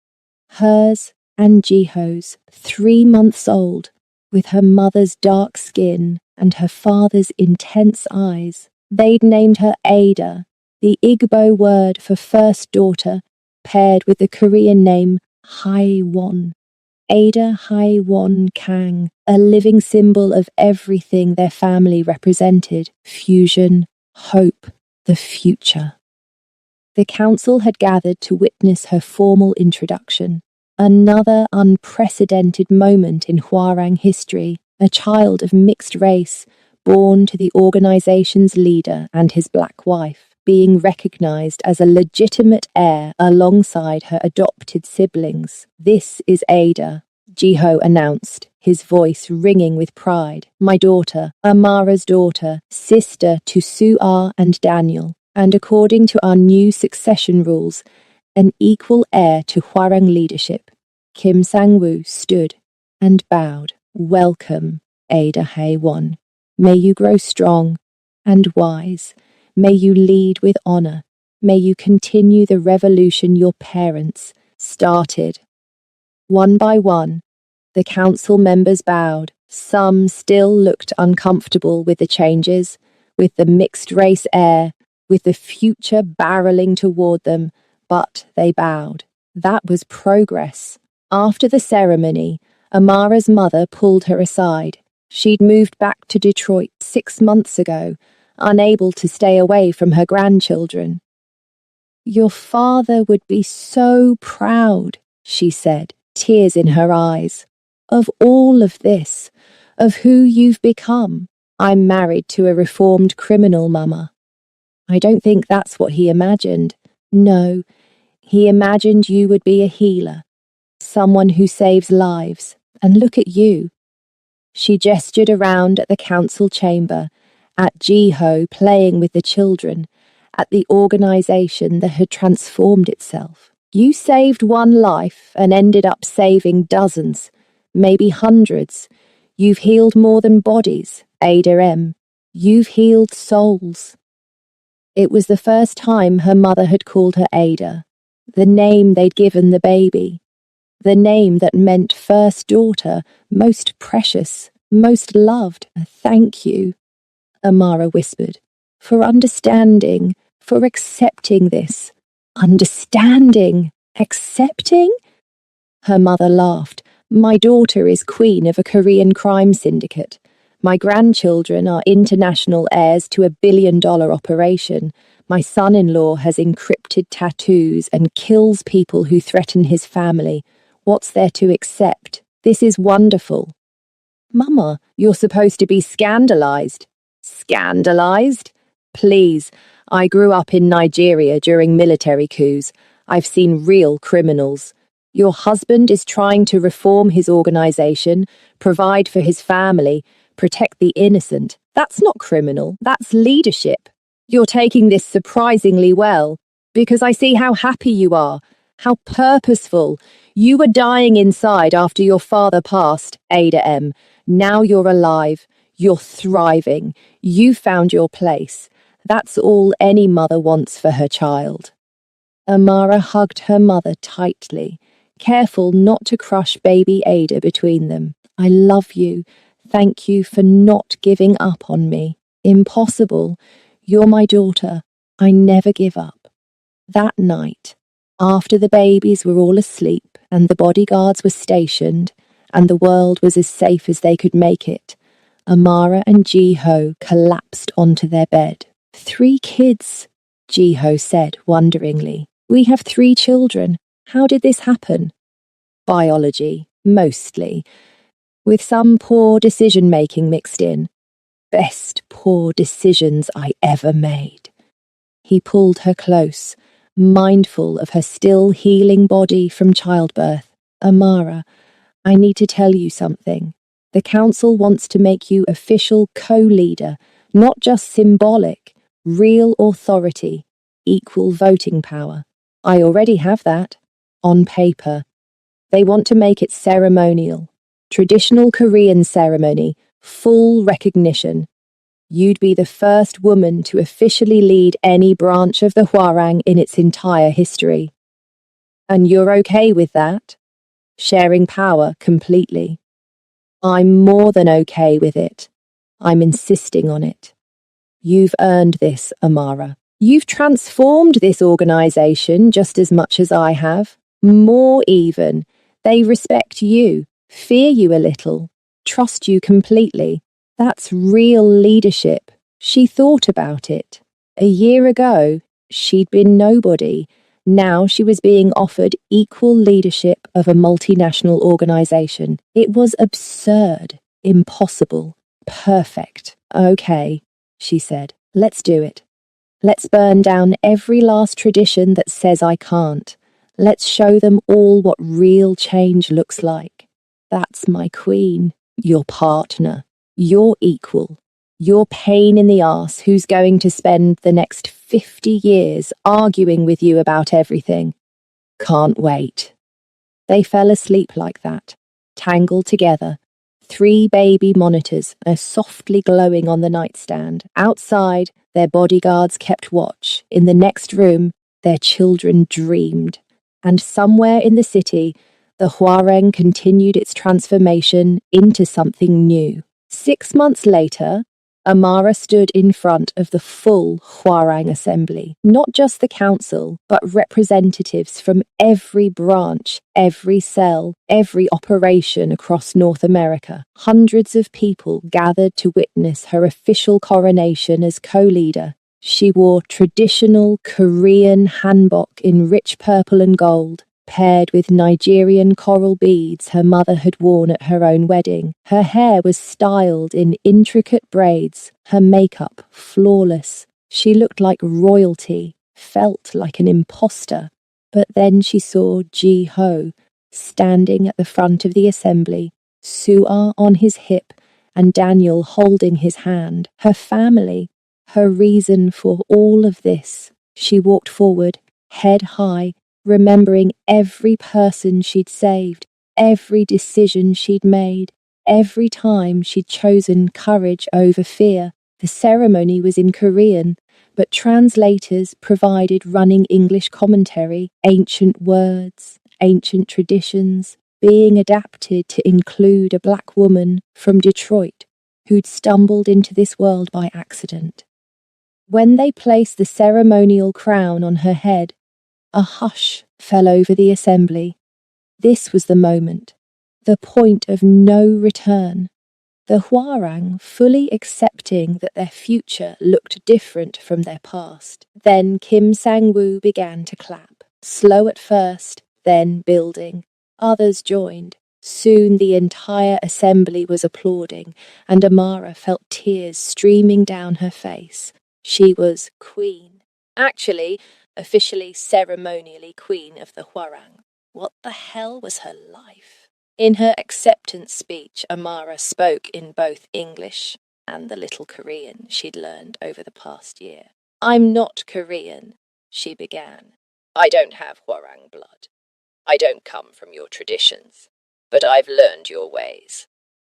Speaker 1: Hers and Jiho's, 3 months old, with her mother's dark skin and her father's intense eyes. They'd named her Ada, the Igbo word for first daughter, paired with the Korean name Haiwon. Ada Haiwon Kang, a living symbol of everything their family represented: fusion, hope, the future. The council had gathered to witness her formal introduction. Another unprecedented moment in Hwarang history, a child of mixed race, born to the organization's leader and his black wife, being recognized as a legitimate heir alongside her adopted siblings. "This is Ada," Jiho announced, his voice ringing with pride. "My daughter, Amara's daughter, sister to Su'ar and Daniel, and according to our new succession rules, an equal heir to Hwarang leadership." Kim Sang-woo stood and bowed. "Welcome, Ada Hae-won. May you grow strong and wise. May you lead with honor. May you continue the revolution your parents started." One by one, the council members bowed. Some still looked uncomfortable with the changes, with the mixed-race heir, with the future barreling toward them, but they bowed. That was progress. After the ceremony, Amara's mother pulled her aside. She'd moved back to Detroit 6 months ago, unable to stay away from her grandchildren. "Your father would be so proud," she said, tears in her eyes, "of all of this, of who you've become. I'm married to a reformed criminal, Mama." "I don't think that's what he imagined. No, he imagined you would be a healer, someone who saves lives. And look at you." She gestured around at the council chamber, at Jiho playing with the children, at the organization that had transformed itself. "You saved one life and ended up saving dozens, maybe hundreds. You've healed more than bodies, Ada M. You've healed souls." It was the first time her mother had called her Ada, the name they'd given the baby, the name that meant first daughter, most precious, most loved. "Thank you," Amara whispered, "for understanding, for accepting this." "Understanding? Accepting?" Her mother laughed. "My daughter is queen of a Korean crime syndicate. My grandchildren are international heirs to a billion-dollar operation. My son-in-law has encrypted tattoos and kills people who threaten his family. What's there to accept? This is wonderful." "Mama, you're supposed to be scandalized." "Scandalized? Please, I grew up in Nigeria during military coups. I've seen real criminals. Your husband is trying to reform his organization, provide for his family, protect the innocent. That's not criminal, that's leadership. You're taking this surprisingly well, because I see how happy you are, how purposeful. You were dying inside after your father passed, Ada M. Now you're alive, you're thriving, you found your place. That's all any mother wants for her child." Amara hugged her mother tightly, careful not to crush baby Ada between them. "I love you. Thank you for not giving up on me. Impossible. You're my daughter. I never give up." That night, after the babies were all asleep and the bodyguards were stationed and the world was as safe as they could make it, Amara and Jiho collapsed onto their bed. "3 kids," Jiho said wonderingly. "We have 3 children. How did this happen?" "Biology, mostly, with some poor decision-making mixed in. Best poor decisions I ever made." He pulled her close, mindful of her still healing body from childbirth. "Amara, I need to tell you something. The council wants to make you official co-leader, not just symbolic, real authority, equal voting power. I already have that, on paper. They want to make it ceremonial, traditional Korean ceremony, full recognition. You'd be the first woman to officially lead any branch of the Hwarang in its entire history. And you're okay with that? Sharing power completely. I'm more than okay with it. I'm insisting on it. You've earned this, Amara. You've transformed this organization just as much as I have. More even. They respect you, fear you a little, trust you completely. That's real leadership. She thought about it. A year ago, She'd been nobody. Now she was being offered equal leadership of a multinational organization. It was absurd, impossible, perfect. Okay, she said, let's do it. Let's burn down every last tradition that says I can't. Let's show them all what real change looks like. That's my queen, your partner, your equal, your pain in the arse who's going to spend the next 50 years arguing with you about everything. Can't wait. They fell asleep like that, tangled together. 3 baby monitors are softly glowing on the nightstand. Outside, their bodyguards kept watch. In the next room, their children dreamed. And somewhere in the city, the Huareng continued its transformation into something new. 6 months later, Amara stood in front of the full Huareng assembly, not just the council, but representatives from every branch, every cell, every operation across North America. Hundreds of people gathered to witness her official coronation as co-leader. She wore traditional Korean hanbok in rich purple and gold, paired with Nigerian coral beads her mother had worn at her own wedding. Her hair was styled in intricate braids, her makeup flawless. She looked like royalty, felt like an imposter. But then she saw Ji-ho standing at the front of the assembly, Sua on his hip and Daniel holding his hand. Her family, her reason for all of this. She walked forward, head high, remembering every person she'd saved, every decision she'd made, every time she'd chosen courage over fear. The ceremony was in Korean, but translators provided running English commentary, ancient words, ancient traditions, being adapted to include a black woman from Detroit who'd stumbled into this world by accident. When they placed the ceremonial crown on her head, a hush fell over the assembly. This was the moment, the point of no return. The Huarang fully accepting that their future looked different from their past. Then Kim Sang-woo began to clap, slow at first, then building. Others joined. Soon the entire assembly was applauding, and Amara felt tears streaming down her face. She was queen. Actually, officially ceremonially queen of the Huarang. What the hell was her life? In her acceptance speech, Amara spoke in both English and the little Korean she'd learned over the past year. I'm not Korean, she began. I don't have Huarang blood. I don't come from your traditions. But I've learned your ways.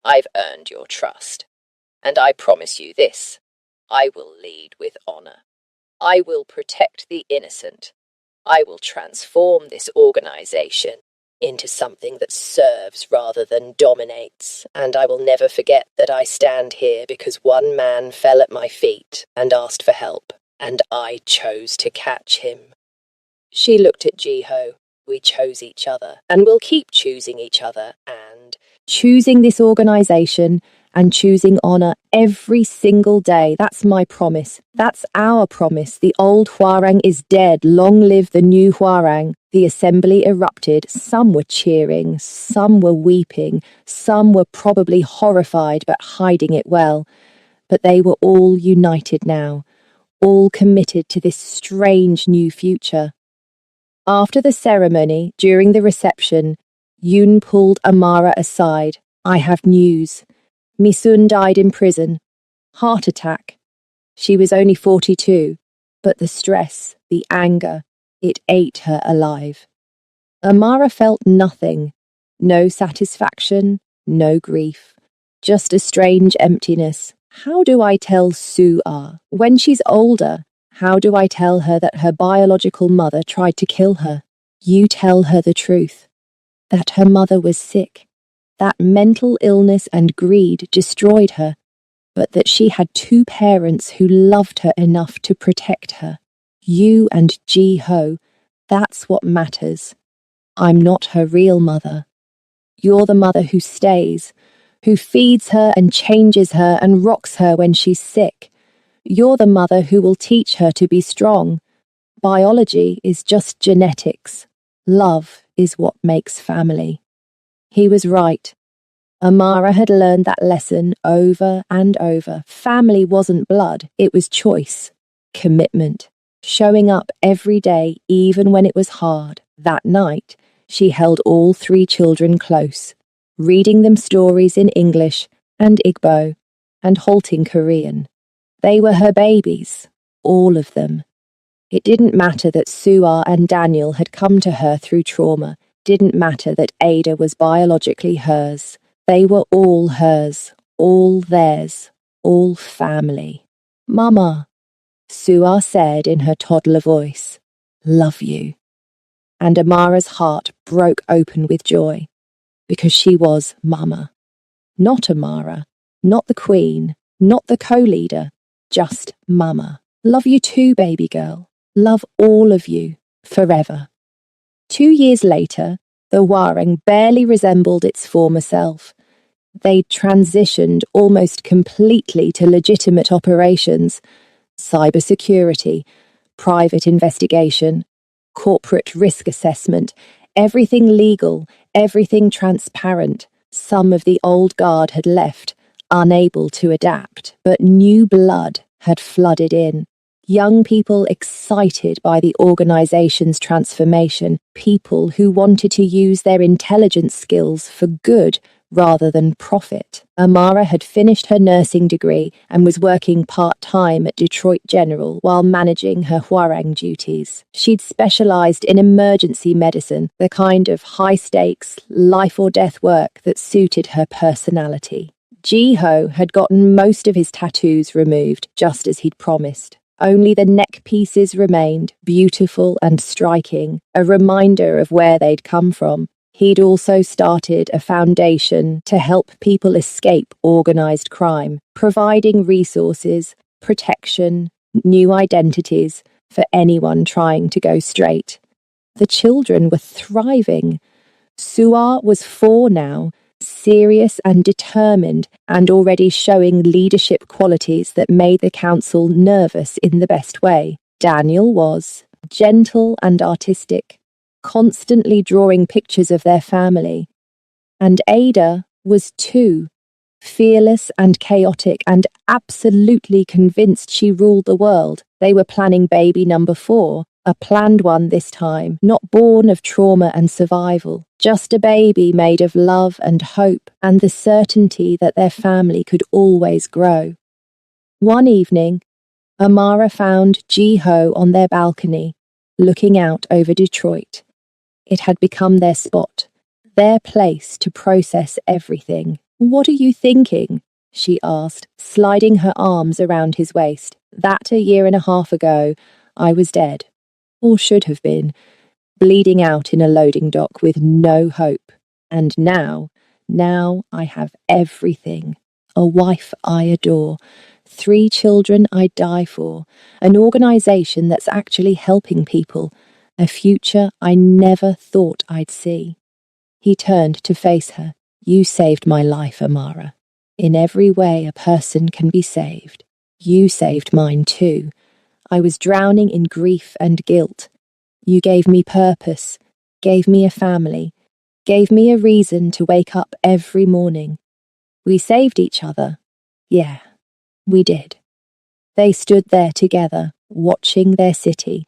Speaker 1: I've earned your trust. And I promise you this, I will lead with honor. I will protect the innocent. I will transform this organization into something that serves rather than dominates, and I will never forget that I stand here because one man fell at my feet and asked for help, and I chose to catch him. She looked at Ji-ho. We chose each other, and we'll keep choosing each other, and choosing this organization and choosing honor every single day. That's my promise. That's our promise. The old Huarang is dead. Long live the new Huarang. The assembly erupted. Some were cheering, some were weeping, some were probably horrified but hiding it well. But they were all united now, all committed to this strange new future. After the ceremony, during the reception, Yoon pulled Amara aside. I have news. Mi-sun died in prison. Heart attack. She was only 42, but the stress, the anger, it ate her alive. Amara felt nothing. No satisfaction, no grief. Just a strange emptiness. How do I tell Sue-ah? When she's older, how do I tell her that her biological mother tried to kill her? You tell her the truth. That her mother was sick. That mental illness and greed destroyed her, but that she had 2 parents who loved her enough to protect her. You and Ji-ho, that's what matters. I'm not her real mother. You're the mother who stays, who feeds her and changes her and rocks her when she's sick. You're the mother who will teach her to be strong, Biology is just genetics. Love is what makes family. He was right. Amara had learned that lesson over and over. Family wasn't blood, it was choice, commitment, showing up every day even when it was hard. That night, she held all 3 children close, reading them stories in English and Igbo and halting Korean. They were her babies, all of them. It didn't matter that Suar and Daniel had come to her through trauma, didn't matter that Ada was biologically hers. They were all hers, all theirs, all family. Mama, Suar said in her toddler voice, love you. And Amara's heart broke open with joy, because she was Mama. Not Amara, not the Queen, not the co-leader, just Mama. Love you too, baby girl. Love all of you, forever. 2 years later, the Warang barely resembled its former self. They'd transitioned almost completely to legitimate operations, cybersecurity, private investigation, corporate risk assessment, everything legal, everything transparent. Some of the old guard had left, unable to adapt, but new blood had flooded in. Young people excited by the organization's transformation, people who wanted to use their intelligence skills for good rather than profit. Amara had finished her nursing degree and was working part-time at Detroit General while managing her Hwarang duties. She'd specialized in emergency medicine, the kind of high-stakes, life-or-death work that suited her personality. Jiho had gotten most of his tattoos removed, just as he'd promised. Only the neck pieces remained, beautiful and striking, a reminder of where they'd come from. He'd also started a foundation to help people escape organized crime, providing resources, protection, new identities for anyone trying to go straight. The children were thriving. Suar was 4 now, serious and determined, and already showing leadership qualities that made the council nervous in the best way. Daniel was gentle and artistic, constantly drawing pictures of their family. And Ada was 2, fearless and chaotic and absolutely convinced she ruled the world. They were planning baby number 4, a planned one this time, not born of trauma and survival, just a baby made of love and hope and the certainty that their family could always grow. One evening, Amara found Jiho on their balcony, looking out over Detroit. It had become their spot, their place to process everything. "What are you thinking?" she asked, sliding her arms around his waist. "That 1.5 years ago, I was dead. Or should have been, bleeding out in a loading dock with no hope. And now I have everything. A wife I adore, 3 children I'd die for, an organization that's actually helping people, a future I never thought I'd see." He turned to face her. "You saved my life, Amara. In every way a person can be saved. You saved mine too. I was drowning in grief and guilt. You gave me purpose, gave me a family, gave me a reason to wake up every morning. We saved each other. Yeah, we did." They stood there together, watching their city,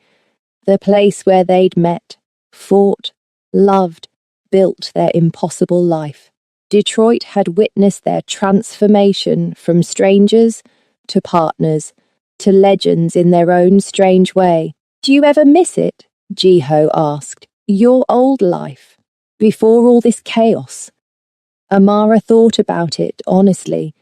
Speaker 1: the place where they'd met, fought, loved, built their impossible life. Detroit had witnessed their transformation from strangers to partners, to legends in their own strange way. "Do you ever miss it?" Jiho asked. "Your old life, before all this chaos?" Amara thought about it honestly.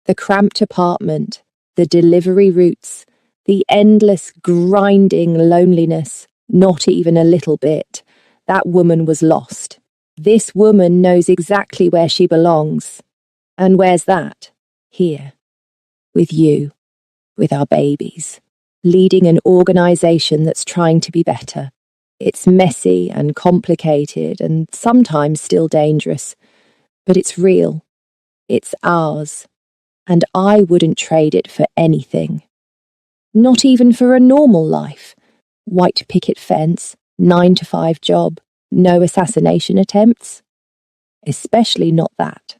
Speaker 1: The cramped apartment, the delivery routes, the endless grinding loneliness. Not even a little bit. That woman was lost. This woman knows exactly where she belongs. And where's that? Here. With you. With our babies. Leading an organization that's trying to be better. It's messy and complicated and sometimes still dangerous. But it's real. It's ours. And I wouldn't trade it for anything. Not even for a normal life. white picket fence, 9 to 5 job, no assassination attempts? Especially not that.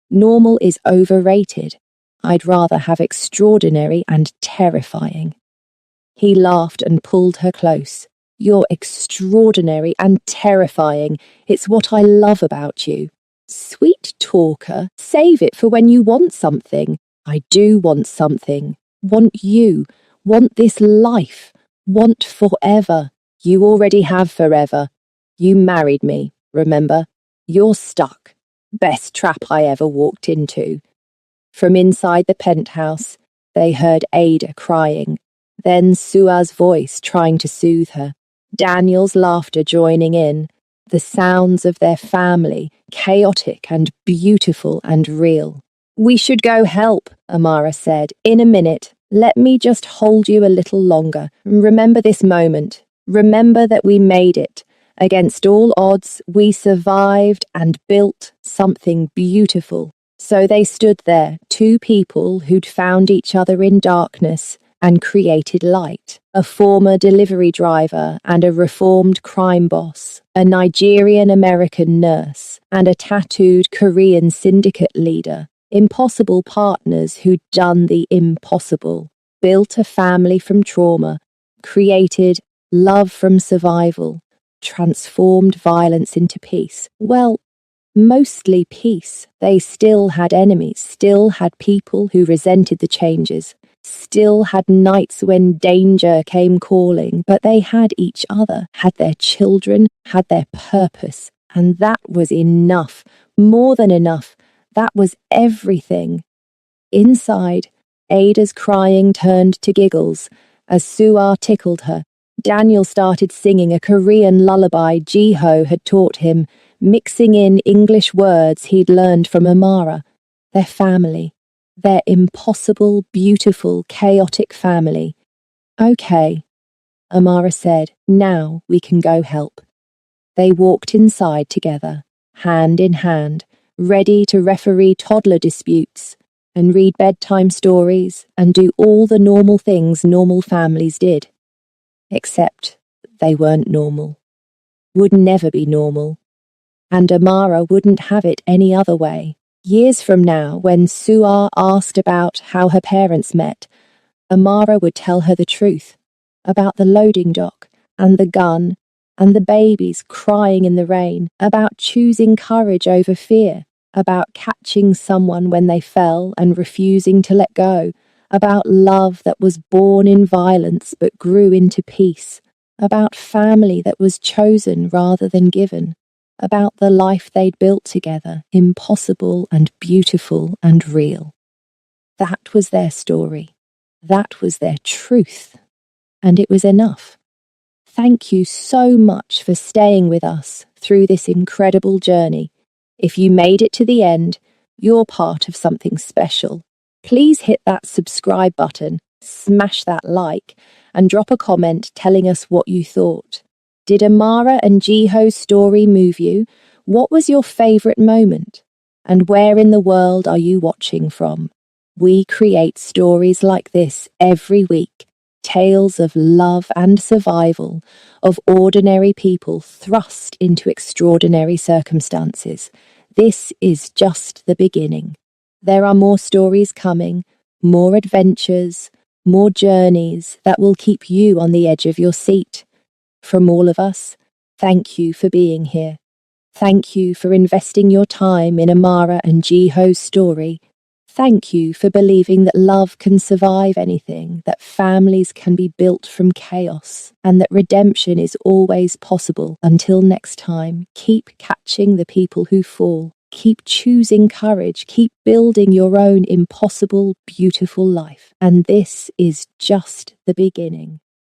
Speaker 1: Normal is overrated. I'd rather have extraordinary and terrifying. He laughed and pulled her close. You're extraordinary and terrifying. It's what I love about you. Sweet talker, save it for when you want something. I do want something. Want you. Want this life. Want forever. You already have forever. You married me, remember? You're stuck. Best trap I ever walked into. From inside the penthouse, they heard Ada crying, then Sua's voice trying to soothe her, Daniel's laughter joining in, the sounds of their family, chaotic and beautiful and real. We should go help, Amara said. In a minute. Let me just hold you a little longer. Remember this moment. Remember that we made it. Against all odds, we survived and built something beautiful. So they stood there, two people who'd found each other in darkness and created light. A former delivery driver and a reformed crime boss, a Nigerian-American nurse, and a tattooed Korean syndicate leader. Impossible partners who'd done the impossible, built a family from trauma, created love from survival, transformed violence into peace. Well, mostly peace. They still had enemies, still had people who resented the changes, still had nights when danger came calling, but they had each other, had their children, had their purpose, and that was enough, more than enough. That was everything. Inside, Ada's crying turned to giggles as Sua tickled her. Daniel started singing a Korean lullaby Jiho had taught him, mixing in English words he'd learned from Amara. Their family. Their impossible, beautiful, chaotic family. Okay, Amara said. Now we can go help. They walked inside together, hand in hand, ready to referee toddler disputes and read bedtime stories and do all the normal things normal families did. Except they weren't normal. Would never be normal. And Amara wouldn't have it any other way. Years from now, when Sua asked about how her parents met, Amara would tell her the truth about the loading dock and the gun and the babies crying in the rain, about choosing courage over fear, about catching someone when they fell and refusing to let go, about love that was born in violence but grew into peace, about family that was chosen rather than given, about the life they'd built together, impossible and beautiful and real. That was their story. That was their truth. And it was enough. Thank you so much for staying with us through this incredible journey. If you made it to the end, you're part of something special. Please hit that subscribe button, smash that like, and drop a comment telling us what you thought. Did Amara and Jiho's story move you? What was your favourite moment? And where in the world are you watching from? We create stories like this every week. Tales of love and survival, of ordinary people thrust into extraordinary circumstances. This is just the beginning. There are more stories coming, more adventures, more journeys that will keep you on the edge of your seat. From all of us, thank you for being here. Thank you for investing your time in Amara and Jiho's story. Thank you for believing that love can survive anything, that families can be built from chaos, and that redemption is always possible. Until next time, keep catching the people who fall. Keep choosing courage. Keep building your own impossible, beautiful life. And this is just the beginning.